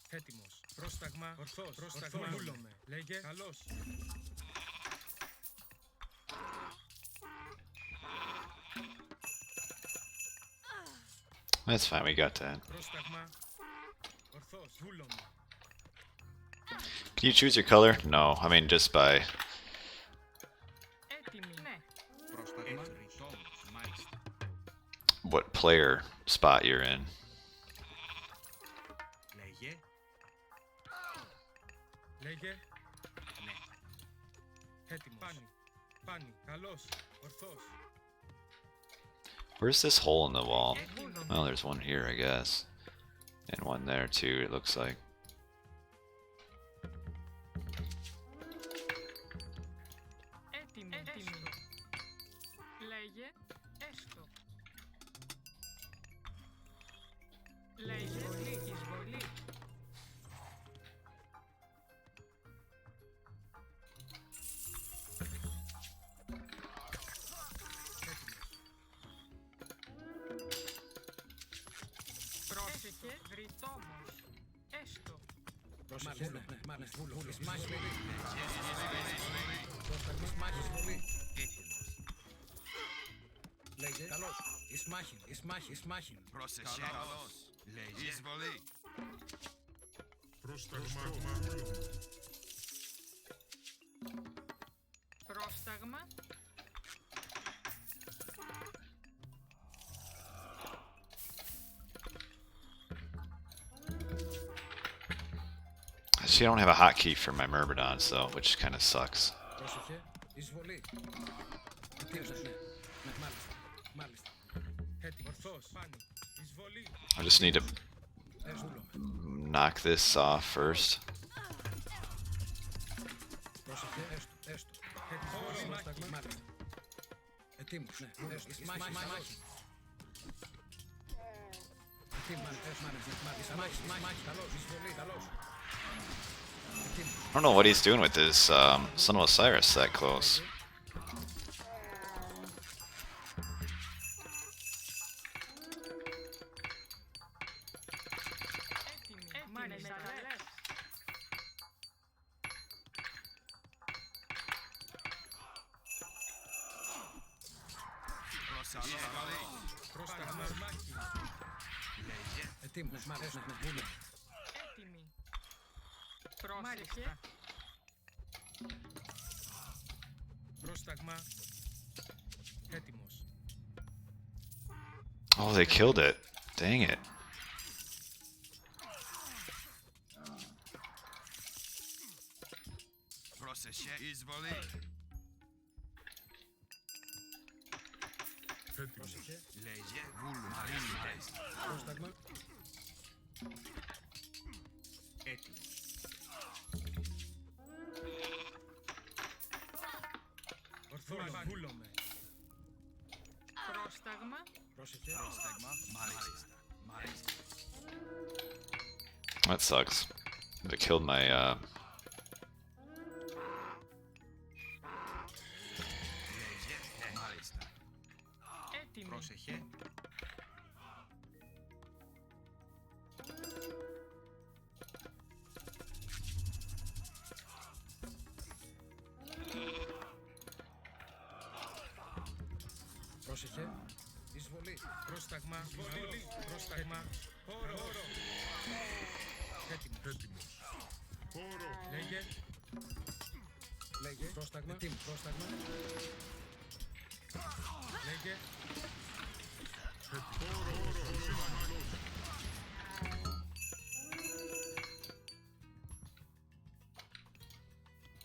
Έτοιμος. Πρόσταγμα. Ορθός. Πρόσταγμα. Βούλομαι. Λέγε. Καλός. That's fine, we got that. Πρόσταγμα. Ορθός. Βούλομαι. Can you choose your color? No, I mean just by Έτοιμη. Ναι. Πρόσταγμα. Ρητόμος. Μάλιστα. what player spot you're in. Λέγε. Λέγε. Ναι. Έτοιμος. Πάνι. Πάνι. Καλός. Ορθός. Where's this hole in the wall? Βούλομαι. Well, there's one here, I guess. And one there too, it looks like. Έτοιμη. Έτοιμη. Λέγε. Έστω. Λέγε. Εισβολή. Εισβολή. Πρόσεχε. Βρυτόμος. Έστω. Πρόσεχε. Μάλιστα. Βούλο. Σμάχη. Λέγε. Καλός. Ισμάχιν. Ισμάχιν. Ισμάχιν. Πρόσεχε. Καλός. Λέγε. Εισβολή. Πρόσταγμα. Actually, I don't have a hotkey for my Myrmidon, so which kind of sucks. Πρόσεχε. Εισβολή. Ετοίμος. Ναι. Ναι. Μάλιστα. Μάλιστα. Έτοιμος. Ορθός. Πάνι. Εισβολή. I just need to Βούλομαι. knock this off first. Πρόσεχε. Έστω. Έστω. Έτοιμος. Πρόσταγμα. Μάλιστα. Ετοίμος. Ναι. Έστω. Ισμάχιν. Ισμάχιν. Ετοίμος. Έστω. Μάλιστα. Ισμάχιν. Καλός. Εισβολή. Καλός. I don't know what he's doing with his Son of Osiris that close. Έτοιμη. Μάλιστα. Λες. Πρόσεχε. Πρόσταγμα. Λέγε. Ετοίμος. Μάλιστα. Βούλο. Έτοιμη. Πρόσεχε. Πρόσταγμα. Έτοιμος. Oh, they killed it. Dang it. Πρόσεχε. Εισβολή. Πρόσεχε. Λέγε. Βούλο. Πρόσταγμα. Έτοιμος. Ορθός. Βούλομαι. Πρόσταγμα. Πρόσεχε. Πρόσταγμα. Μάλιστα. Μάλιστα. That sucks. They killed my Λέγε. Μάλιστα. Έτοιμη. Πρόσεχε. Πρόσεχε. Εισβολή. Πρόσταγμα. Εισβολή. Πρόσταγμα. Χώρο. Έτοιμος. Λέγε. Λέγε. Πρόσταγμα. Ετοίμος. Πρόσταγμα. Λέγε.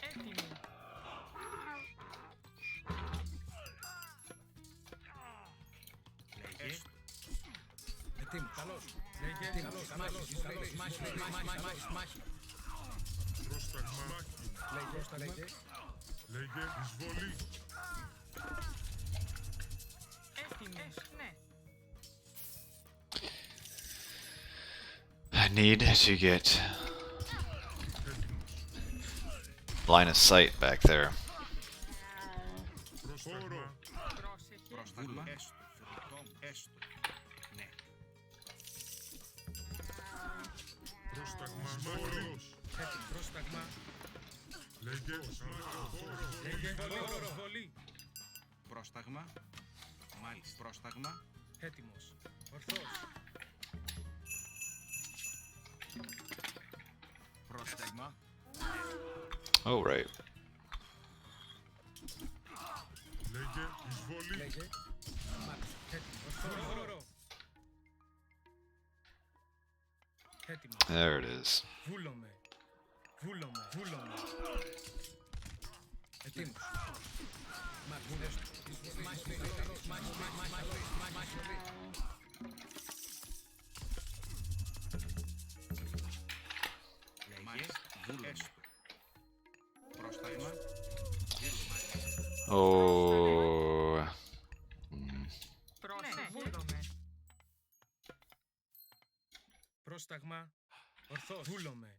Έτοιμη. Λέγε. Ετοίμος. Καλός. Λέγε. Καλός. Μάχη. Καλός. Μάχη. Μάχη. Λέγε. Πρόσταγμα. Έτοιμη. Ναι. I need to get line of sight back there. Πρόσταγμα. Πρόσεχε. Πρόσταγμα. Έστω. Φρικτό. Έστω. Ναι. Πρόσταγμα. Φόρος. Έτοιμο. Πρόσταγμα. Λέγε. Λέγε. Βολή. Βολή. Πρόσταγμα. Μάλιστα. Πρόσταγμα. Έτοιμος. Ορθός. Πρόσταγμα. Oh, right. Λέγε. Εισβολή. Λέγε. Μάλιστα. Έτοιμο. Ορθό. Έτοιμο. There it is. Βούλομαι. Βούλομαι. Βούλομαι. Έτοιμος. Μάλιστα. Μάχη. Λέγε. Βούλο. Έστω. Πρόσταγμα. Oh. Πρόσεχε. Βούλομαι. Πρόσταγμα. Ορθός. Βούλομαι.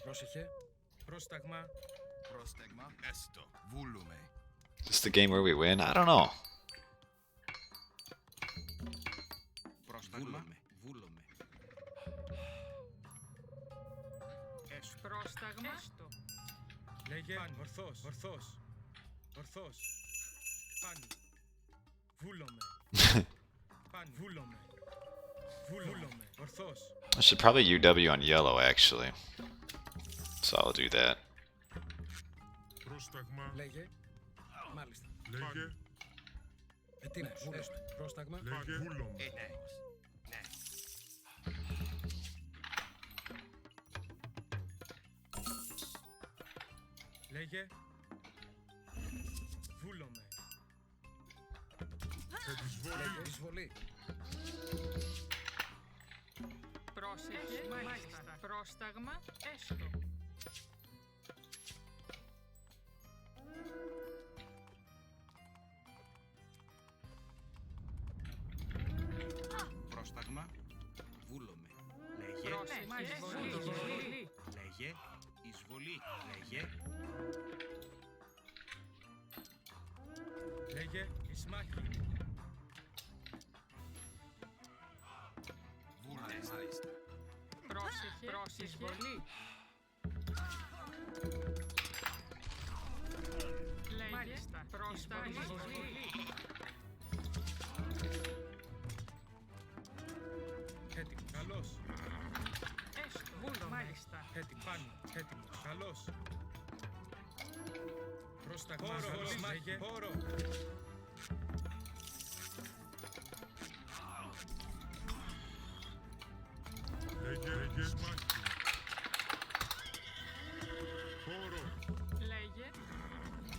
Πρόσεχε. Πρόσταγμα. Πρόσταγμα. Έστω. Βούλουμε. Is this the game where we win? I don't know. Πρόσταγμα. Βούλουμε. Έστω. Πρόσταγμα. Έστω. Λέγε. Ορθός. Ορθός. Ορθός. Πάνι. Βούλομαι. Πάνι. Βούλομαι. Βούλομαι. Ορθός. I should probably UW on yellow, actually. So I'll do that. Πρόσταγμα. Λέγε. Μάλιστα. Λέγε. Έτοιμος. Έστω. Πρόσταγμα. Λέγε. Βούλομαι. Ναι. Ναι. Λέγε. Βούλομαι. Λέγε. Εισβολή. Πρόσεχε. Μάλιστα. Πρόσταγμα. Έστω. Πρόσταγμα. Βούλομαι. Λέγε. Πρόσεχε. Εισβολή. Λέγε. Εισβολή. Λέγε. Λέγε. Ισμάχη. Βούλε. Μάλιστα. Πρόσεχε. Εισβολή. Μάλιστα. Πρόσταγμα. Εισβολή. Έτοιμο. Καλός. Έστω. Βούλομαι. Μάλιστα. Έτοιμο. Πάνι. Έτοιμο. Καλός. Πρόσταγμα. Λέγε. Χώρο. Λέγε. Λέγε. Χώρο. Λέγε.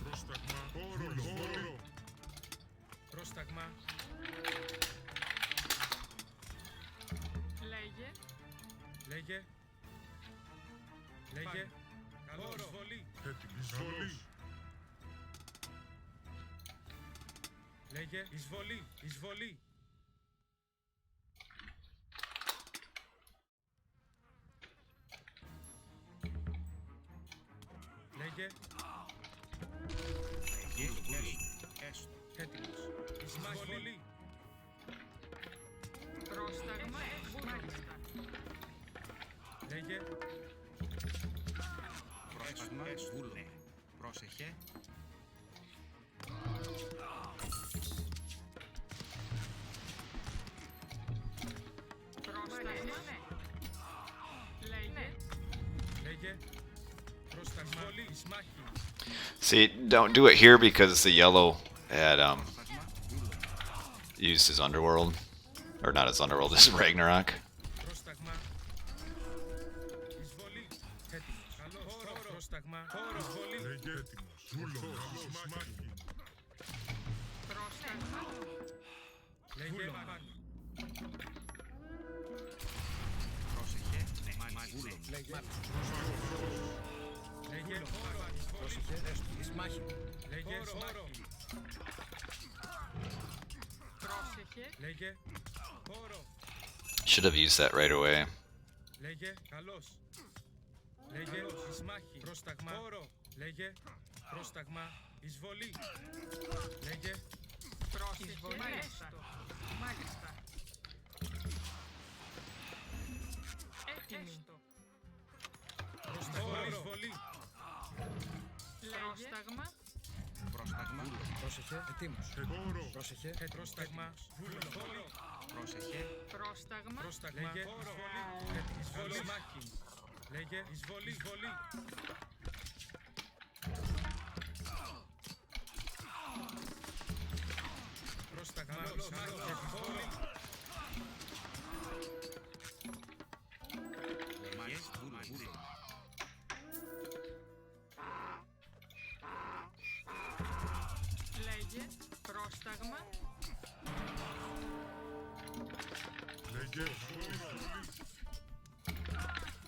Πρόσταγμα. Χώρο. Χώρο. Πρόσταγμα. Λέγε. Λέγε. Λέγε. Καλός. Εισβολή. Έτοιμη. Εισβολή. Λέγε. Εισβολή. Εισβολή. Λέγε. Λέγε. Έστω. Έτοιμος. Εισβολή. Πρόσταγμα. Μάλιστα. Λέγε. Πρόσταγμα. Βούλουμε. Πρόσεχε. Πρόσταγμα. Λέγε. Λέγε. Πρόσταγμα. Εισβολή. Ισμάχη. See, don't do it here because the yellow had Πρόσταγμα. Βούλουμε. used his underworld, or not his underworld, his Ragnarok. Πρόσταγμα. Εισβολή. Έτοιμος. Καλός. Χώρο. Πρόσταγμα. Χώρο. Εισβολή. Λέγε. Έτοιμος. Βούλομαι. Ισμάχη. Πρόσταγμα. Λέγε. Πάνι. Πρόσεχε. Ναι. Βούλουμε. Λέγε. Λέγε. Χώρο. Πρόσεχε. Έστω. Ισμάχη. Λέγε. Χώρο. Πρόσεχε. Λέγε. Χώρο. Should have used that right away. Λέγε. Καλός. Λέγε. Ισμάχη. Πρόσταγμα. Χώρο. Λέγε. Πρόσταγμα. Εισβολή. Λέγε. Πρόσεχε. Μάλιστα. Μάλιστα. Έτοιμη. Πρόσταγμα. Εισβολή. Πρόσταγμα. Πρόσταγμα. Πρόσεχε. Ετοίμος. Πρόσεχε. Πρόσταγμα. Βούλο. Πρόσεχε. Πρόσταγμα. Πρόσταγμα. Λέγε. Εισβολή. Μάχη. Λέγε. Εισβολή. Εισβολή. Πρόσταγμα. Εισβολή. Μάλιστα. Βούλο. Λέγε. Πρόσταγμα.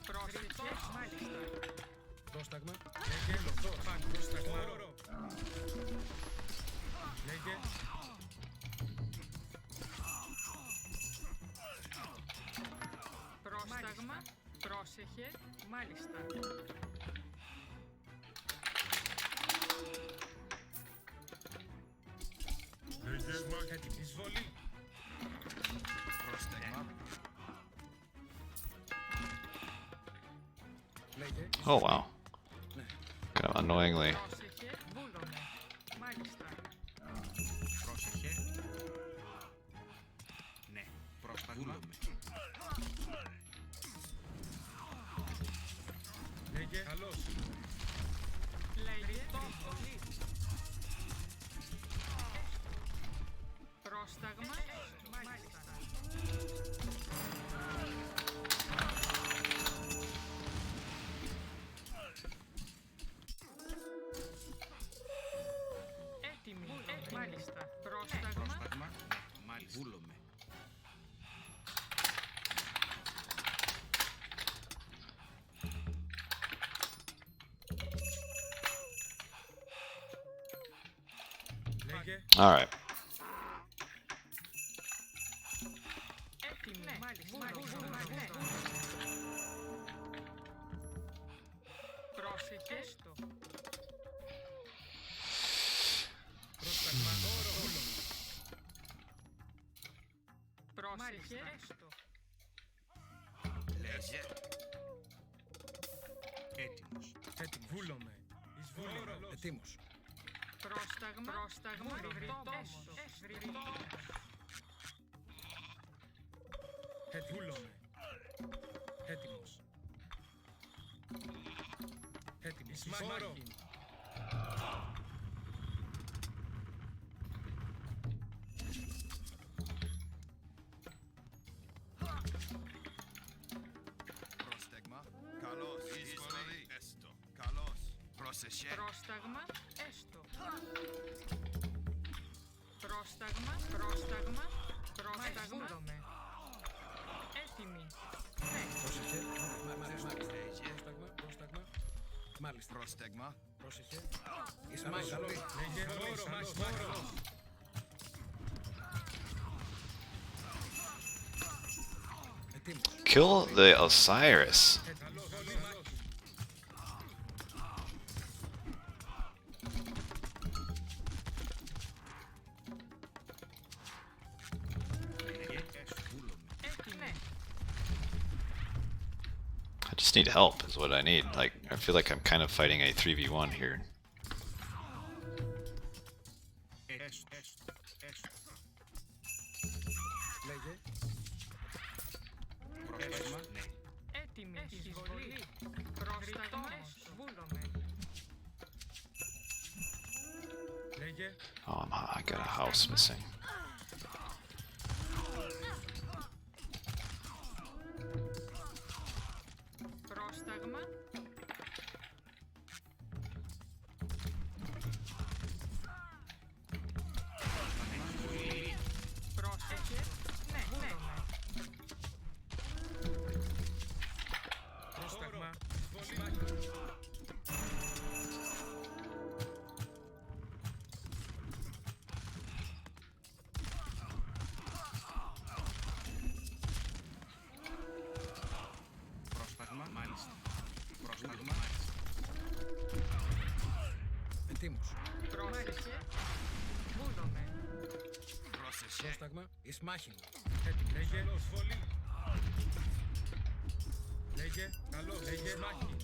Πρόσεχε. Μάλιστα. Πρόσταγμα. Λέγε. Πρόσταγμα. Λέγε. Πρόσταγμα. Πρόσεχε. Μάλιστα. Έτοιμη. Εισβολή. Πρόσταγμα. Λέγε. Oh wow. Kind of annoyingly. Πρόσεχε. Βούλομε. Μάλιστα. Πρόσεχε. Ναι. Πρόσταγμα. Λέγε. Καλώς. Λέγε. Βούλη. Πρόσταγμα. Μάλιστα. Έτοιμη. Μάλιστα. Πρόσταγμα. Πρόσταγμα. Ναι. Μάλιστα. Βούλομε. Λέγε. All right. Έτοιμη. Μάλιστα. Πρόσεχε. Έστω. Πρόσταγμα. Πρόσεχε. Έστω. Λέγε. Έτοιμος. Έτοιμος. Βούλομε. Εισβολή. Ετοίμος. Πρόσταγμα. Πρόσταγμα. Έστω. Βούλομε. Έτοιμος. Έτοιμος. Μάχη. Πρόσταγμα. Καλώς. Εισβολή. Έστω. Καλώς. Πρόσεχε. Πρόσταγμα. Έστω. Πρόσταγμα. Πρόσταγμα. Πρόσταγμα. Έτοιμη. Ναι. Πρόσεχε. Μάλιστα. Λέγε. Πρόσταγμα. Πρόσταγμα. Μάλιστα. Πρόσταγμα. Πρόσεχε. Εισβολή. Λέγε. Καλώς. Ετοίμος. Kill the Osiris. Λέγε. Έστω. Βούλομε. Έτοιμη. I just need help is what I need. Like, I feel like I'm kind of fighting a 3v1 here. Έστω. Έστω. Έστω. Λέγε. Πρόσταγμα. Ναι. Έτοιμη. Εισβολή. Πρόσταγμα. Βούλομε. Λέγε. Oh, I got a house missing. Πρόσταγμα. Πρόσεχε. Ναι. Βούλομε. Πρόσταγμα. Εισβολή. Ετοίμος. Πρόσεχε. Βούλομαι. Πρόσταγμα εις μάχη. Λέγε, βολή. Λέγε, καλώς, λέγε, μάχη.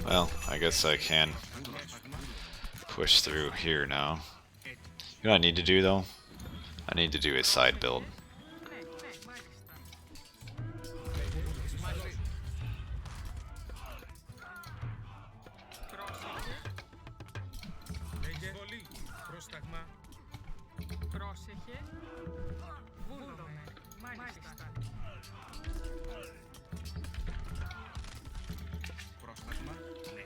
Well, I guess I can push through here now. You know what I need to do though? I need to do a side build. Ναι, μάλιστα. Πρόσεχε. Λέγε, βολή. Πρόσταγμα. Πρόσεχε. Βούλομαι. Μάλιστα. Πρόσταγμα, ναι.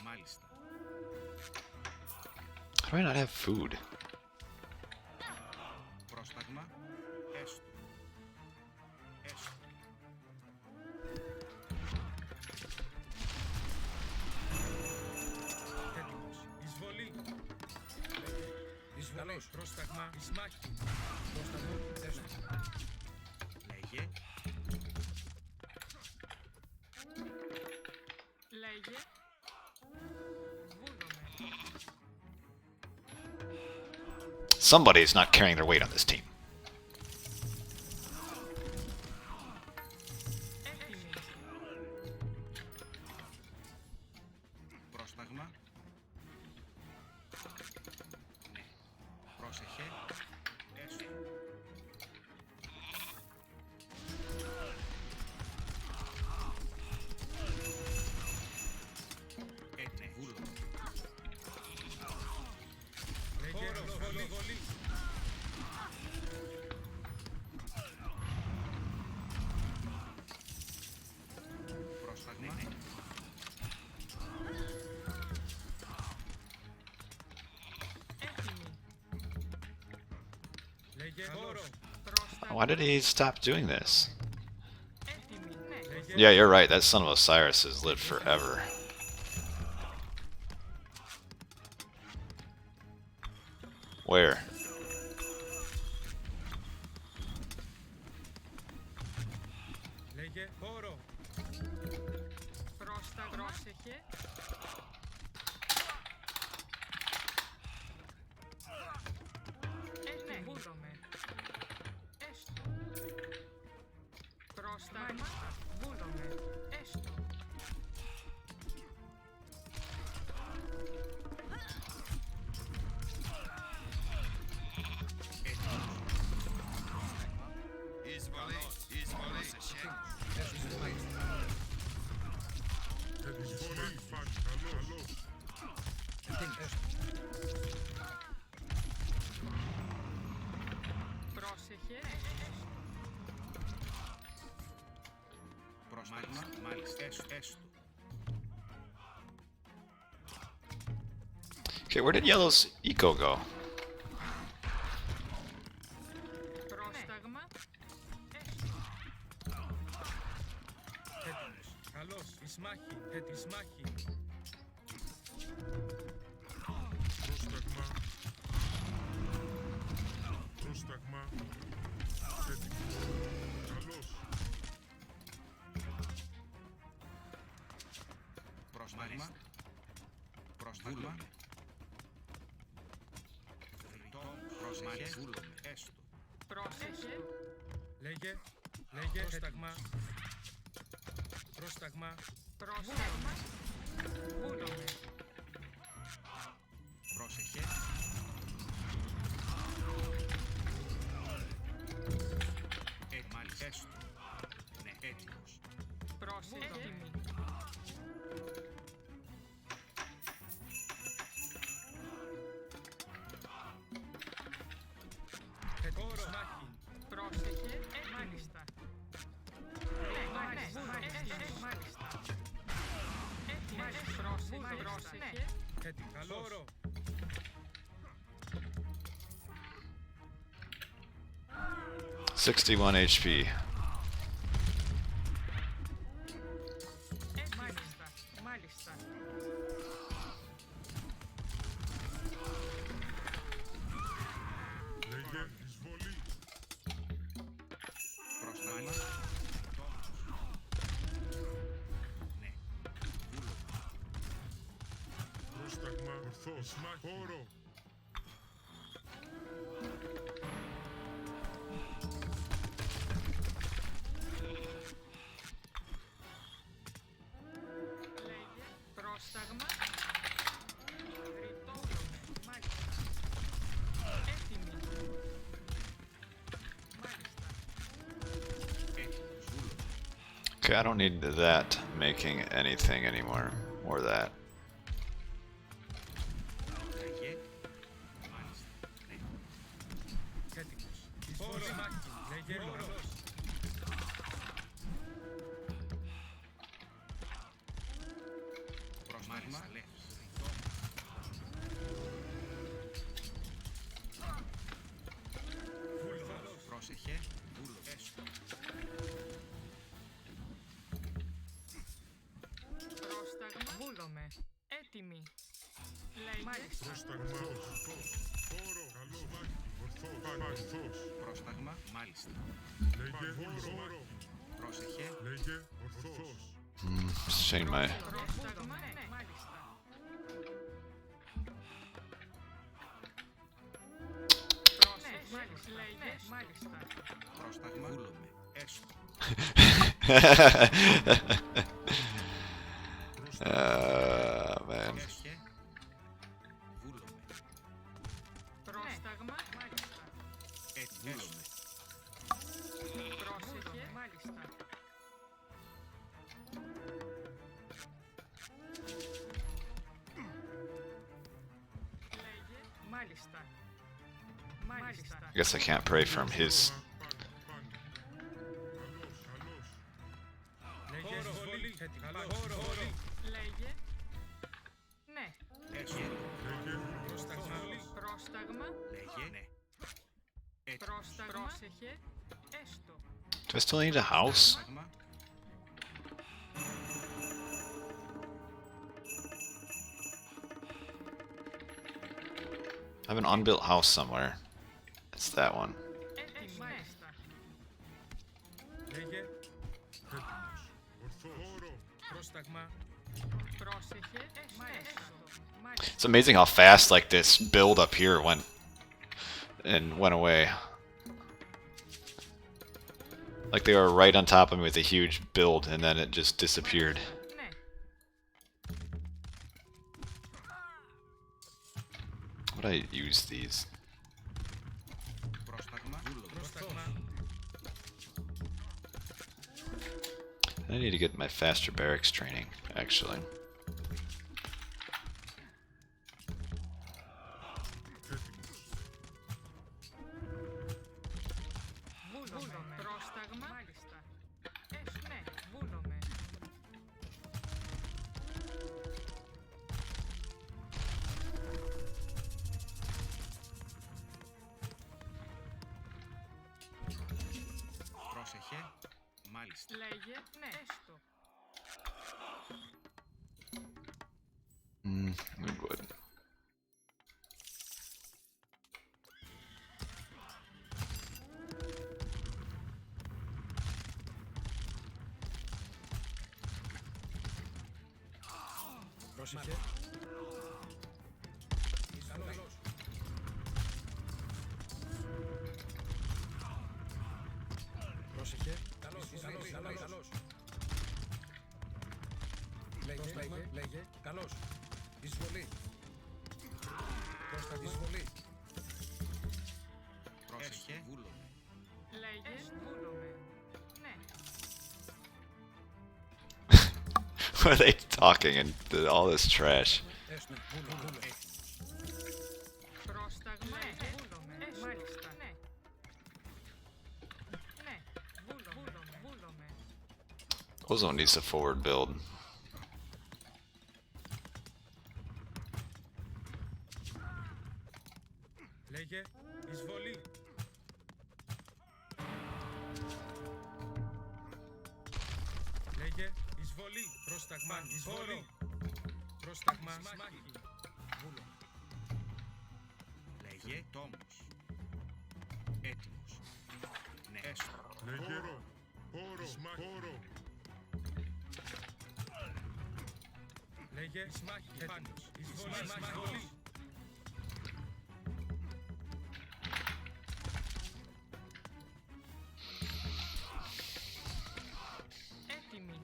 Μάλιστα. How do I not have food? Πρόσταγμα, έστω. Έστω. Έτοιμος. Εισβολή. Εισβολής. Πρόσταγμα, εις μάχη. Πρόσταγμα έστω. Λέγε, Λέγε. Βούλομαι. Somebody's not carrying their weight on this team. Έτοιμη. πρόσταγμα. Ναι. Πρόσεχε, έστω. Ναι, βούλο. Λέγε, βολή, βολή. Πρόσταγμα, ναι. Έτοιμη. Λέγε, χώρο. Why did he stop doing this? Έτοιμη. Ναι. Λέγε, Yeah, you're right. That son of Osiris has lived forever. Where? λέγε, χώρο. Πρόσεχε. Ναι, βούλομαι. Έστω. Πρόσταγμα. Βούλομαι. Έστω. Πρόσεχε. Πρόσταγμα, μάλιστα, έστω. Okay, where did Yellow's eco go? Πρόσταγμα. Έτοιμος. Καλώς, εις μάχη. Εις μάχη. Πρόσταγμα. Πρόσταγμα. Έτοιμος. Καλώς. Πρόσταγμα. Πρόσταγμα. Πρόσεχε, βούλο. Έστω. Πρόσεχε. Λέγε, λέγε, πρόσταγμα. Πρόσταγμα. Πρόσταγμα. Βούλομαι. Πρόσεχε. Μάλιστα, έστω. Ναι, έτοιμος. Πρόσεχε. Έτοιμη. Χώρο, μάχη. Πρόσεχε. Μάλιστα. Ναι, μάλιστα. Μάλιστα. Έτοιμη. Πρόσεχε. Έτοιμος. Χώρο. 61 HP. Μάλιστα. Μάλιστα. Λέγε, εισβολή. Πρόσταγμα. Πρόσταγμα, ορθός, χώρο. Λέγε πρόσταγμα. Ρητόδομε. Μάλιστα. Έτοιμη. Μάλιστα. Okay, I don't need that making anything anymore. Or that. Λέγε. Μάλιστα. Ναι. Έτοιμος. Εισβολή. Λέγε χώρος. Πρόσταγμα. Λες. Πρόσεχε. Βούλο. Έστω. Πρόσταγμα. Βούλομε. Έτοιμη. Λέγε. Μάλιστα. Πρόσταγμα, ορθός, χώρο. Καλό μάχη, ορθός. Πρόσταγμα. Μάλιστα. Λέγε χώρο. Πρόσεχε. Λέγε ορθός. Change my. Πρόσταγμα. Ναι. Μάλιστα. Πρόσεχε. Λέγε. Μάλιστα. Πρόσταγμα. Βούλομε. Έστω. Man. Πρόσεχε. Βούλομε. Πρόσταγμα. Μάλιστα. Βούλομε. Πρόσεχε. Μάλιστα. Λέγε. Μάλιστα. Μάλιστα. I guess I can't pray from his. Λέγε εισβολή. Έτοιμος. Λέγε. Ναι. Έχε. Πρόσταγμα. Πρόσταγμα. Λέγε. Ναι. Έτοιμος. Πρόσταγμα. Πρόσεχε. Έστω. Do I still need a house? Πρόσταγμα. I have an unbuilt house somewhere. It's that one. Έτοιμη. Μάλιστα. Λέγε Ορθός, χώρο. πρόσταγμα. Πρόσεχε. Μάλιστα. Μάλιστα. It's amazing how fast like this build up here went away. Like they were right on top of me with a huge build and then it just disappeared. Ναι. Would I use these? Πρόσταγμα. Βούλομε. Πρόσταγμα. I need to get my faster barracks training, actually. Βούλομε. Πρόσταγμα. Μάλιστα. Ναι. Βούλομε. Πρόσεχε. Μάλιστα. Λέγε. Ναι. Έστω. We would. Πρόσεχε. Καλώς. Πρόσεχε. Καλώς. Λέγε. Καλώς. Εισβολή. Πρόσταγμα. Εισβολή. Πρόσεχε. Βούλομε. Λέγε. Βούλομε. Ναι. What are they talking and all this trash? Έστω. Βούλο. Πρόσταγμα. Ναι. Βούλομε. Μάλιστα. Ναι. Ναι. Βούλομε. Βούλομε. Ozone needs a forward build. Λέγε. Εισβολή. Λέγε. Εισβολή. Πρόσταγμα. Εισβολή. Πρόσταγμα. Μάχη. Βούλο. Λέγε. Τόμος. Έτοιμος. Ναι. Έστω. Λέγε χώρο. Χώρο. Λέγε. Λέγε Ισμάχη. Έτοιμος. Εισβολή. Έτοιμη.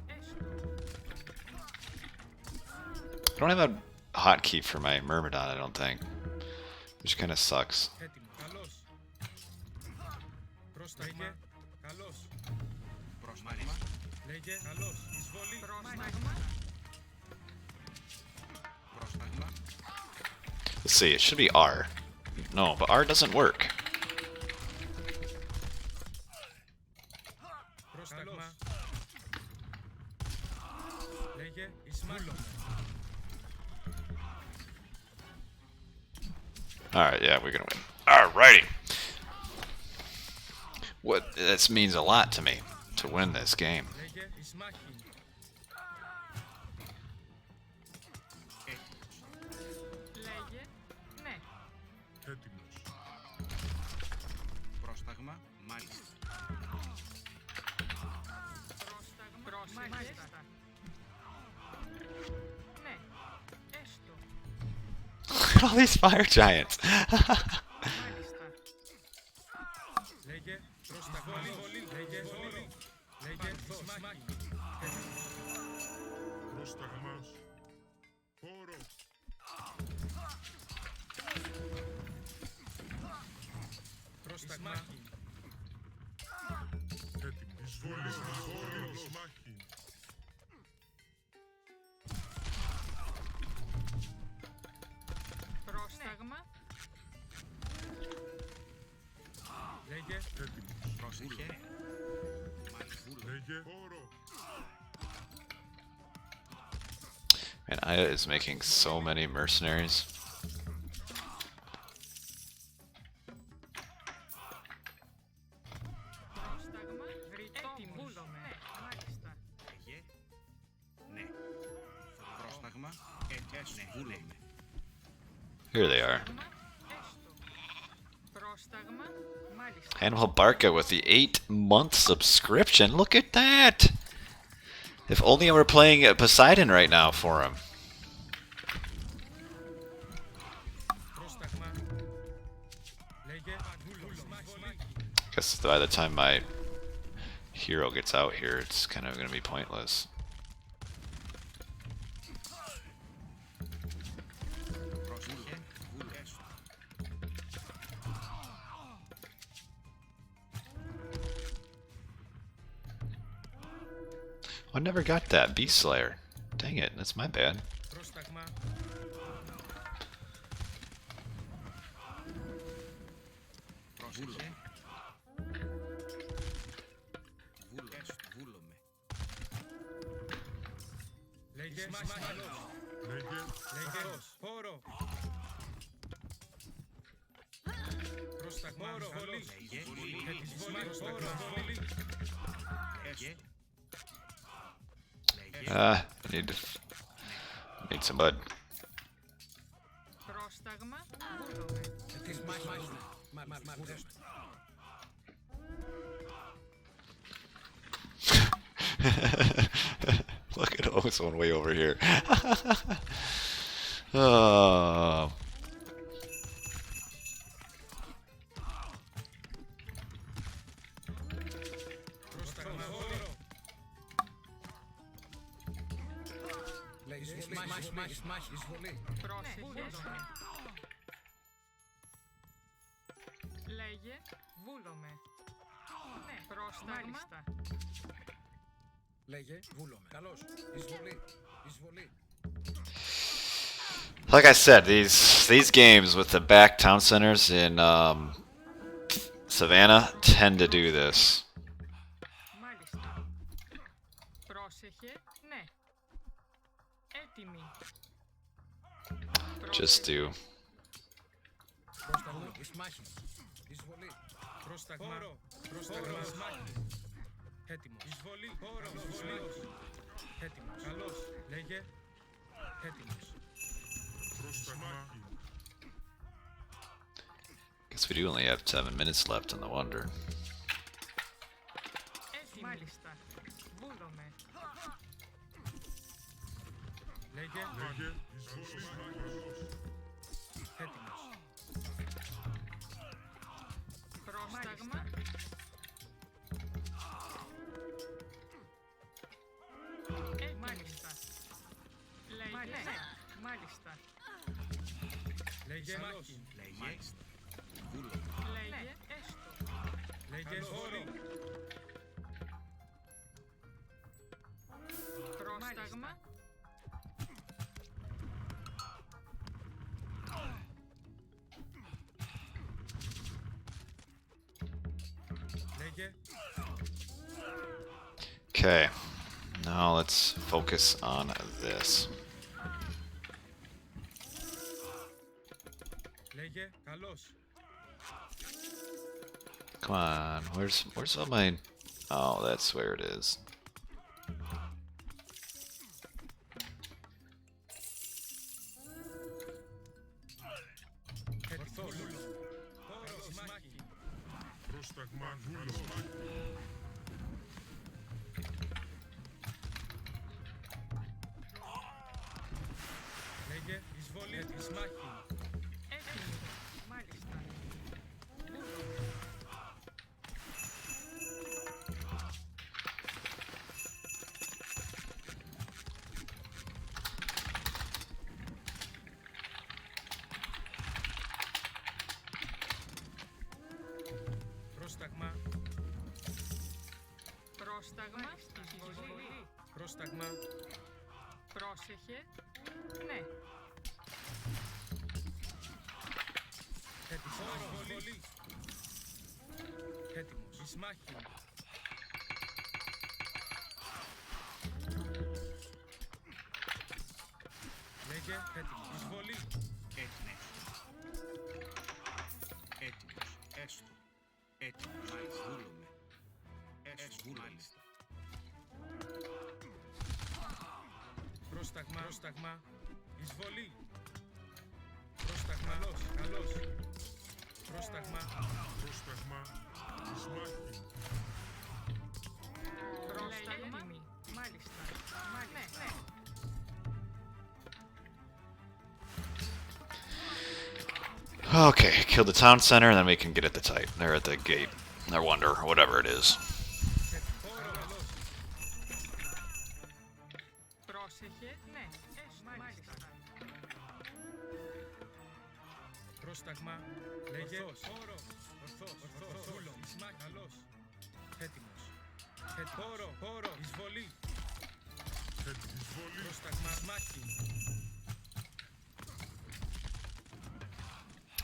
Έστω. I don't have a hotkey for my Myrmidon, I don't think. Which kind of sucks. Έτοιμο. Καλώς. Πρόσταγμα. Καλώς. Πρόσταγμα. Λέγε καλώς. Εισβολή. Πρόσταγμα. Πρόσταγμα. Let's see, it should be R. No, but R doesn't work. Πρόσταγμα. Λέγε Ισμάχη. Alright, yeah, we're gonna win. Alrighty! What this means a lot to me to win this game. Λέγε Ισμάχη. Λέγε ναι. Έτοιμος. Πρόσταγμα. Μάλιστα. Πρόσταγμα. Μάλιστα. Ναι. Έστω. Look at all these fire giants. Μάλιστα. Λέγε πρόσταγμα. Λέγε Voobly. Λέγε Ισμάχη. Πρόσταγμας. Χώρο. Πρόσταγμα. Έτοιμος. Εισβολή. Χώρο. Ισμάχη. Πρόσταγμα. Λέγε Έτοιμος. Πρόσεχε. Μάλιστα. Λέγε χώρο. Man, Aya is making so many mercenaries. Πρόσταγμα. Έτοιμος. Βούλομαι. Μάλιστα. Λέγε. Ναι. Πρόσταγμα. Ναι. Βούλομαι. Here they are. Έστω. Πρόσταγμα. Μάλιστα. Hannibal Barca with the 8-month subscription. Look at that! If only I were playing Poseidon right now for him. πρόσταγμα. Λέγε Ισμάχη. Guess by the time my hero gets out here, it's kind of going to be pointless. Πρόσεχε. Βούλεσου. I never got that Beast Slayer. Dang it, that's my bad. Πρόσταγμα. Πρόσεχε. Βούλεσου. Βούλομαι. Λέγε Ισμάχη. Λέγε Λέγε χώρο. Πρόσταγμα. Καλώς. Λέγε. Εισβολή. Πρόσταγμα. Λέγε. I need some mud. Πρόσταγμα. Βούλομαι. Look at O's one way over here. Oh. Πρόσταγμα. Χώρο. Λέγε Εισβολή. Πρόσεχε. Λέγε βούλομαι. Ναι. Πρόσταγμα. Λέγε βούλομαι. Καλώς. Εισβολή. Εισβολή. Like I said, these games with the back town centers in Savannah tend to do this. Μάλιστα. Πρόσεχε. Ναι. Έτοιμη. Just do. Πρόσταγμα. Ισμάχη. Εισβολή. Πρόσταγμα. Πρόσταγμα. Ισμάχη. Έτοιμο. Εισβολή. Χώρο. Εισβολή. Έτοιμος. Καλώς. Λέγε. Έτοιμος. πρόσταγμα. Guess we do only have 7 minutes left on the Wonder. Έτοιμη. Μάλιστα. Βούλομαι. Λέγε. Λέγε εις φως μάγος. Έτοιμος. Πρόσταγμα. Μάλιστα. Λέγε. Ναι. Μάλιστα. Λέγε. Καλώς. Λέγε. Βούλο. Λέγε. Έστω. Λέγε. Όρο. Πρόσταγμα. Λέγε. Okay, now let's focus on this. Λέγε. Καλώς. Come on, where's all my... Oh, that's where it is. Ορθός. Όρος. Μάχη. Πρόσταγμα βούλωμα. Λέγε. Εισβολή. Εις μάχη. Έτοιμη. Μάλιστα. Πρόσταγμα. Πρόσταγμα. Εισβολή. Πρόσταγμα. Πρόσεχε. Ναι. Έτοιμος. Εισβολή. Έτοιμος. Εις μάχη. Λέγε. Έτοιμος. Εισβολή. Ναι. Έτοιμος. Έστω. Έτοιμος. Μάλιστα. Βούλομαι. Έστω. Μάλιστα. Πρόσταγμα. Πρόσταγμα. Εισβολή. Πρόσταγμα. Καλώς. Καλώς. Πρόσταγμα. Πρόσταγμα εις μάχη. Πρόσταγμα. Έτοιμη. Μάλιστα. Μάλιστα. Ναι. Okay, kill the town center, and then we can get at the tight, or at the gate, or wonder, or whatever it is. Καλώς. Πρόσεχε. Ναι. Μάλιστα. Πρόσταγμα. Λέγε. Όρο. Ορθός. Ορθός. Βούλο. Εις μάχη. Καλώς. Έτοιμος. Όρο. Όρο. Εισβολή. Εισβολή. Πρόσταγμα. Εις μάχη.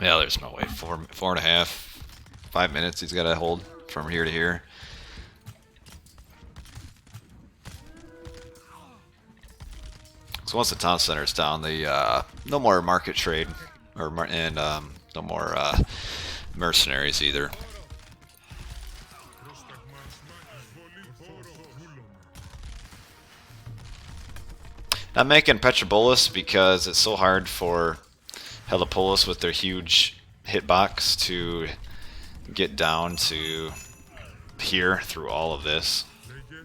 Yeah, there's no way. 4.5, 5 minutes he's got to hold from here to here. So once the town center is down, the no more market trade, or no more mercenaries either. Πρόσταγμα εισβολή. Όρο βούλωμα. I'm making Petropolis because it's so hard for Heliopolis with their huge hitbox to get down to here through all of this. Λέγε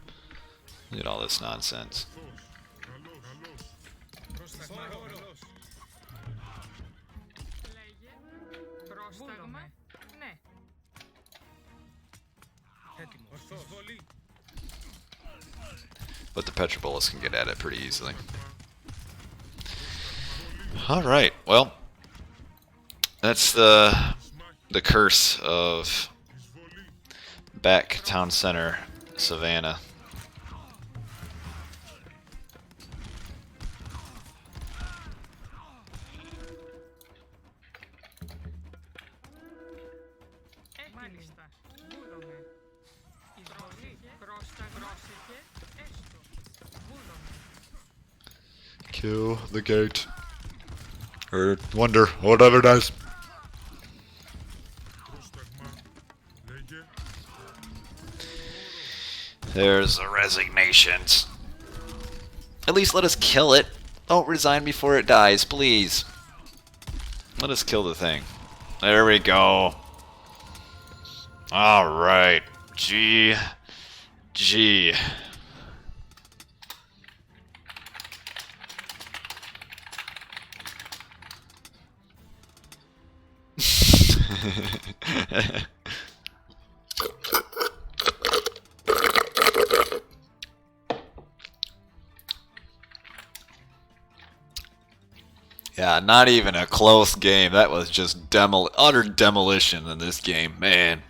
Look at all this nonsense. καλώς. Καλώς. Πρόσταγμα. Όρος. Λέγε. Πρόσταγμα. Ναι. Έτοιμος. Ορθός. Εισβολή. But the Petropolis can get at it pretty easily. Alright, well, that's the curse of back town center Savannah. Μάλιστα. Βούλομαι. Εισβολή. Πρόσεχε. Έστω. Βούλομαι. Kill the gate. Or wonder, whatever it is. Πρόσταγμα. Λέγε There's the resignations. At least let us kill it. Don't resign before it dies, please. Let us kill the thing. There we go. Alright. G. Yeah, not even a close game. That was just utter demolition in this game, man.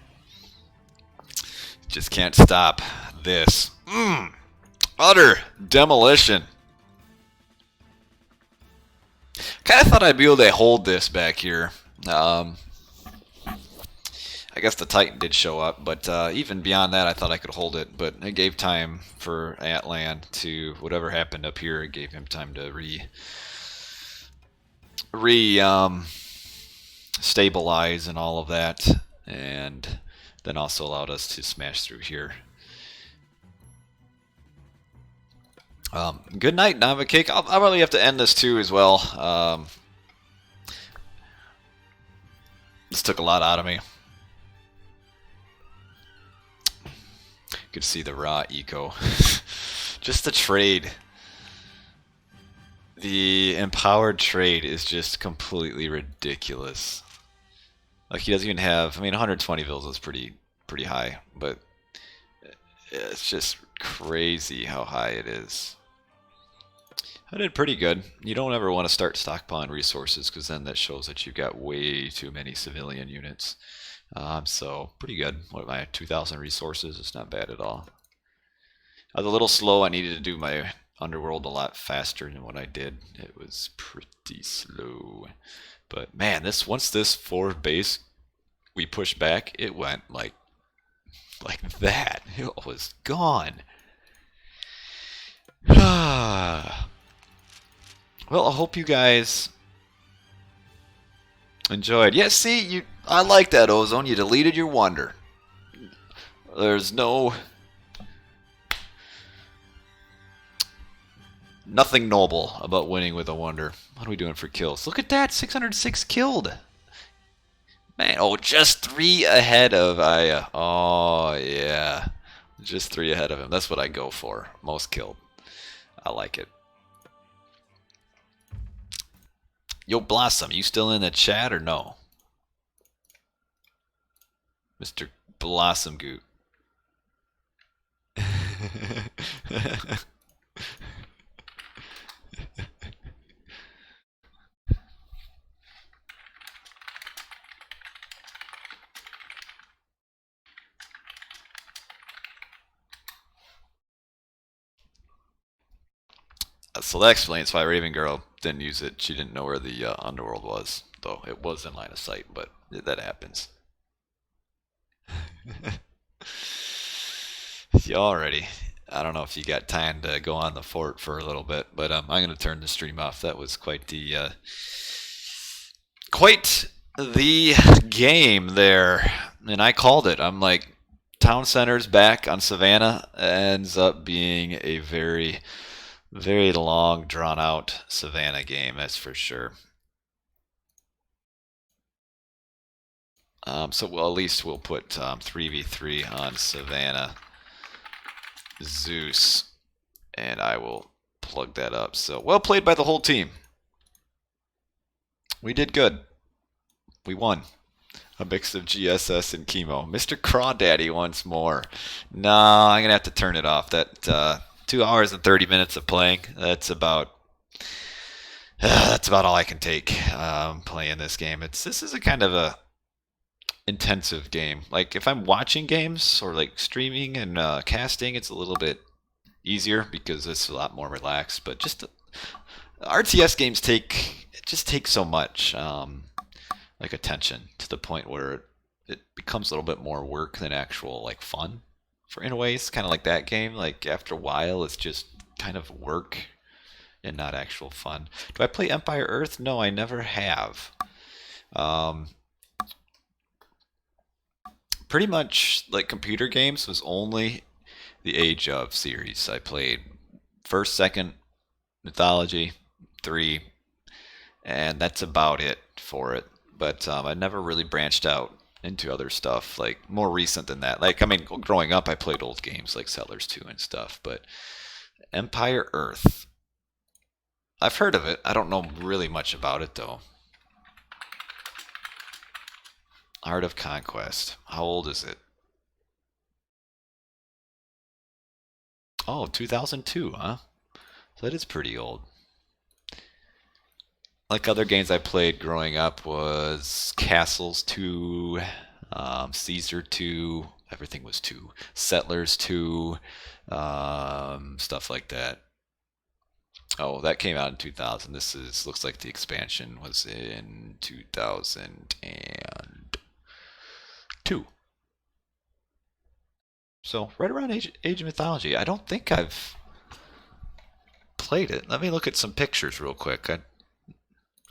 Just can't stop this. Utter demolition. Kind of thought I'd be able to hold this back here. I guess the Titan did show up, but even beyond that, I thought I could hold it. But it gave time for Atlan to whatever happened up here. It gave him time to stabilize and all of that, and then also allowed us to smash through here. Good night, Nava Cake. I'll probably have to end this too as well. This took a lot out of me. Good to see the raw eco. Just the trade. The empowered trade is just completely ridiculous. Like, he doesn't even have, I mean, 120 vils is pretty high, but it's just crazy how high it is. I did pretty good. You don't ever want to start stockpiling resources, because then that shows that you've got way too many civilian units. So pretty good. What am I, 2,000 resources? It's not bad at all. I was a little slow. I needed to do my Underworld a lot faster than what I did. It was pretty slow. But man, once this forward base we pushed back, it went like that. It was gone. Well, I hope you guys enjoyed. Yeah, see, I like that, Ozone. You deleted your wonder. There's nothing noble about winning with a wonder. What are we doing for kills? Look at that, 606 killed. Man, oh, just 3 ahead of Aya. Oh, yeah. Just 3 ahead of him. That's what I go for. Most killed. I like it. Yo, Blossom, you still in the chat or no? Mr. Blossom Goot. So that explains why Raven Girl didn't use it. She didn't know where the underworld was, though it was in line of sight, but that happens. Alrighty. I don't know if you got time to go on the fort for a little bit, but I'm going to turn the stream off. That was quite the game there, and I called it. I'm like, Town Center's back on Savannah. Ends up being a very, very long, drawn-out Savannah game, that's for sure. So at least we'll put 3v3 on Savannah. Zeus, and I will plug that up. So well played by the whole team. We did good. We won. A mix of GSS and chemo. Mr. Crawdaddy once more. No, I'm gonna have to turn it off. That 2 hours and 30 minutes of playing. That's about all I can take playing this game. This is a kind of a intensive game. Like if I'm watching games or like streaming and casting, it's a little bit easier because it's a lot more relaxed. But just RTS games take so much like attention to the point where it becomes a little bit more work than actual like fun. For in a way, it's kind of like that game. Like after a while, it's just kind of work and not actual fun. Do I play Empire Earth? No, I never have. Pretty much like computer games was only the Age of series. I played first, second, Mythology, 3, and that's about it for it. But I never really branched out into other stuff like more recent than that. Like I mean, growing up, I played old games like Settlers 2 and stuff. But Empire Earth, I've heard of it. I don't know really much about it though. Art of Conquest. How old is it? Oh, 2002, huh? So that is pretty old. Like other games I played growing up was Castles 2, Caesar 2, everything was 2, Settlers 2, stuff like that. Oh, that came out in 2000. This is looks like the expansion was in 2002. So right around Age of Mythology. I don't think I've played it. Let me look at some pictures real quick. I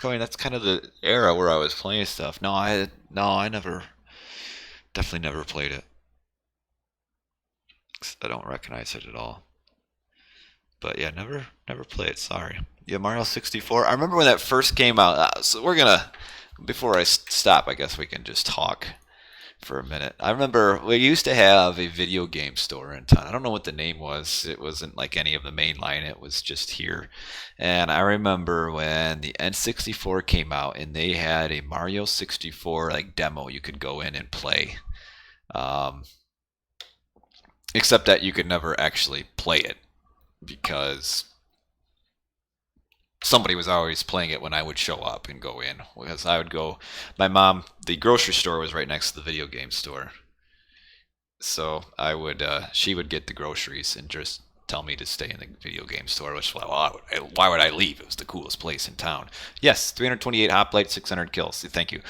mean, that's kind of the era where I was playing stuff. I never, definitely never played it. I don't recognize it at all. But yeah, never played it. Sorry. Yeah, Mario 64. I remember when that first came out. So we're gonna, before I stop, I guess we can just talk for a minute. I remember we used to have a video game store in town. I don't know what the name was. It wasn't like any of the main line. It was just here. And I remember when the N64 came out and they had a Mario 64 like demo you could go in and play. Except that you could never actually play it because somebody was always playing it when I would show up and go in. Because I would go, my mom, the grocery store was right next to the video game store. So she would get the groceries and just tell me to stay in the video game store, which, well, why would I leave? It was the coolest place in town. Yes, 328 hoplites, 600 kills. Thank you.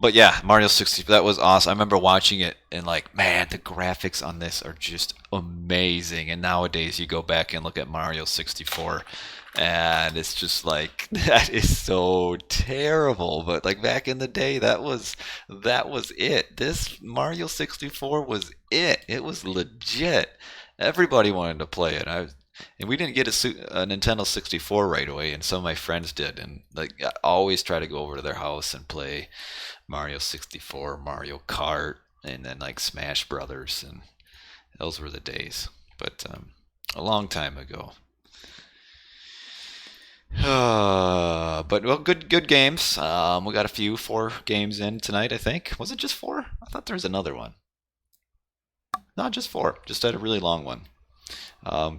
But yeah, Mario 64, that was awesome. I remember watching it and like, man, the graphics on this are just amazing. And nowadays you go back and look at Mario 64 and it's just like, that is so terrible. But like back in the day, that was it. This Mario 64 was it. It was legit. Everybody wanted to play it. And we didn't get a Nintendo 64 right away, and some of my friends did. And like, I always try to go over to their house and play Mario 64, Mario Kart, and then like Smash Brothers, and those were the days. But a long time ago. But well, good games. We got a 4 games in tonight, I think. Was it just 4? I thought there was another one. Not just 4. Just had a really long one.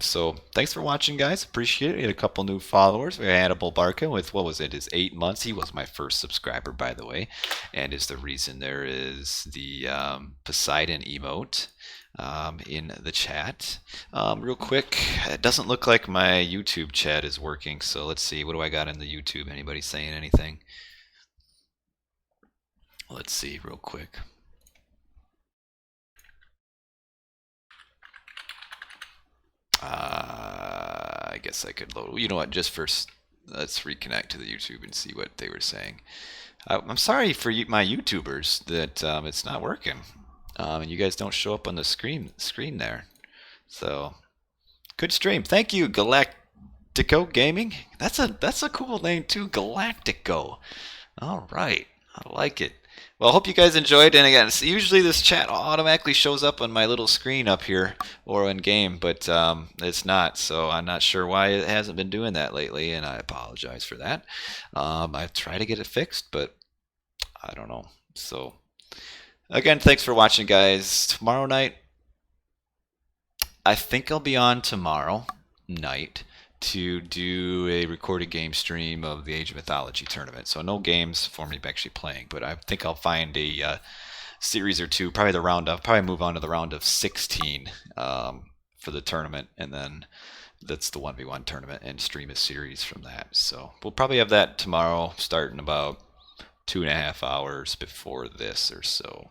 So thanks for watching, guys. Appreciate it. We had a couple new followers. We had Hannibal Barca with, what was it, his 8 months. He was my first subscriber, by the way, and is the reason there is the Poseidon emote in the chat. Real quick, it doesn't look like my YouTube chat is working, so let's see. What do I got in the YouTube? Anybody saying anything? Let's see real quick. I guess I could load. You know what? Just first, let's reconnect to the YouTube and see what they were saying. I'm sorry for my YouTubers that it's not working, and you guys don't show up on the screen there. So, good stream. Thank you, Galactico Gaming. That's a cool name too, Galactico. All right, I like it. Well, I hope you guys enjoyed. And again, usually this chat automatically shows up on my little screen up here or in game, but it's not. So I'm not sure why it hasn't been doing that lately, and I apologize for that. I try to get it fixed, but I don't know. So again, thanks for watching, guys. Tomorrow night, I think I'll be on tomorrow night to do a recorded game stream of the Age of Mythology tournament. So no games for me actually playing, but I think I'll find a series or two, probably move on to the round of 16 for the tournament, and then that's the 1v1 tournament, and stream a series from that. So we'll probably have that tomorrow, starting about 2.5 hours before this or so.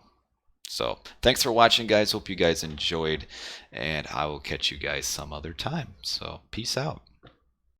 So thanks for watching, guys. Hope you guys enjoyed, and I will catch you guys some other time. So peace out.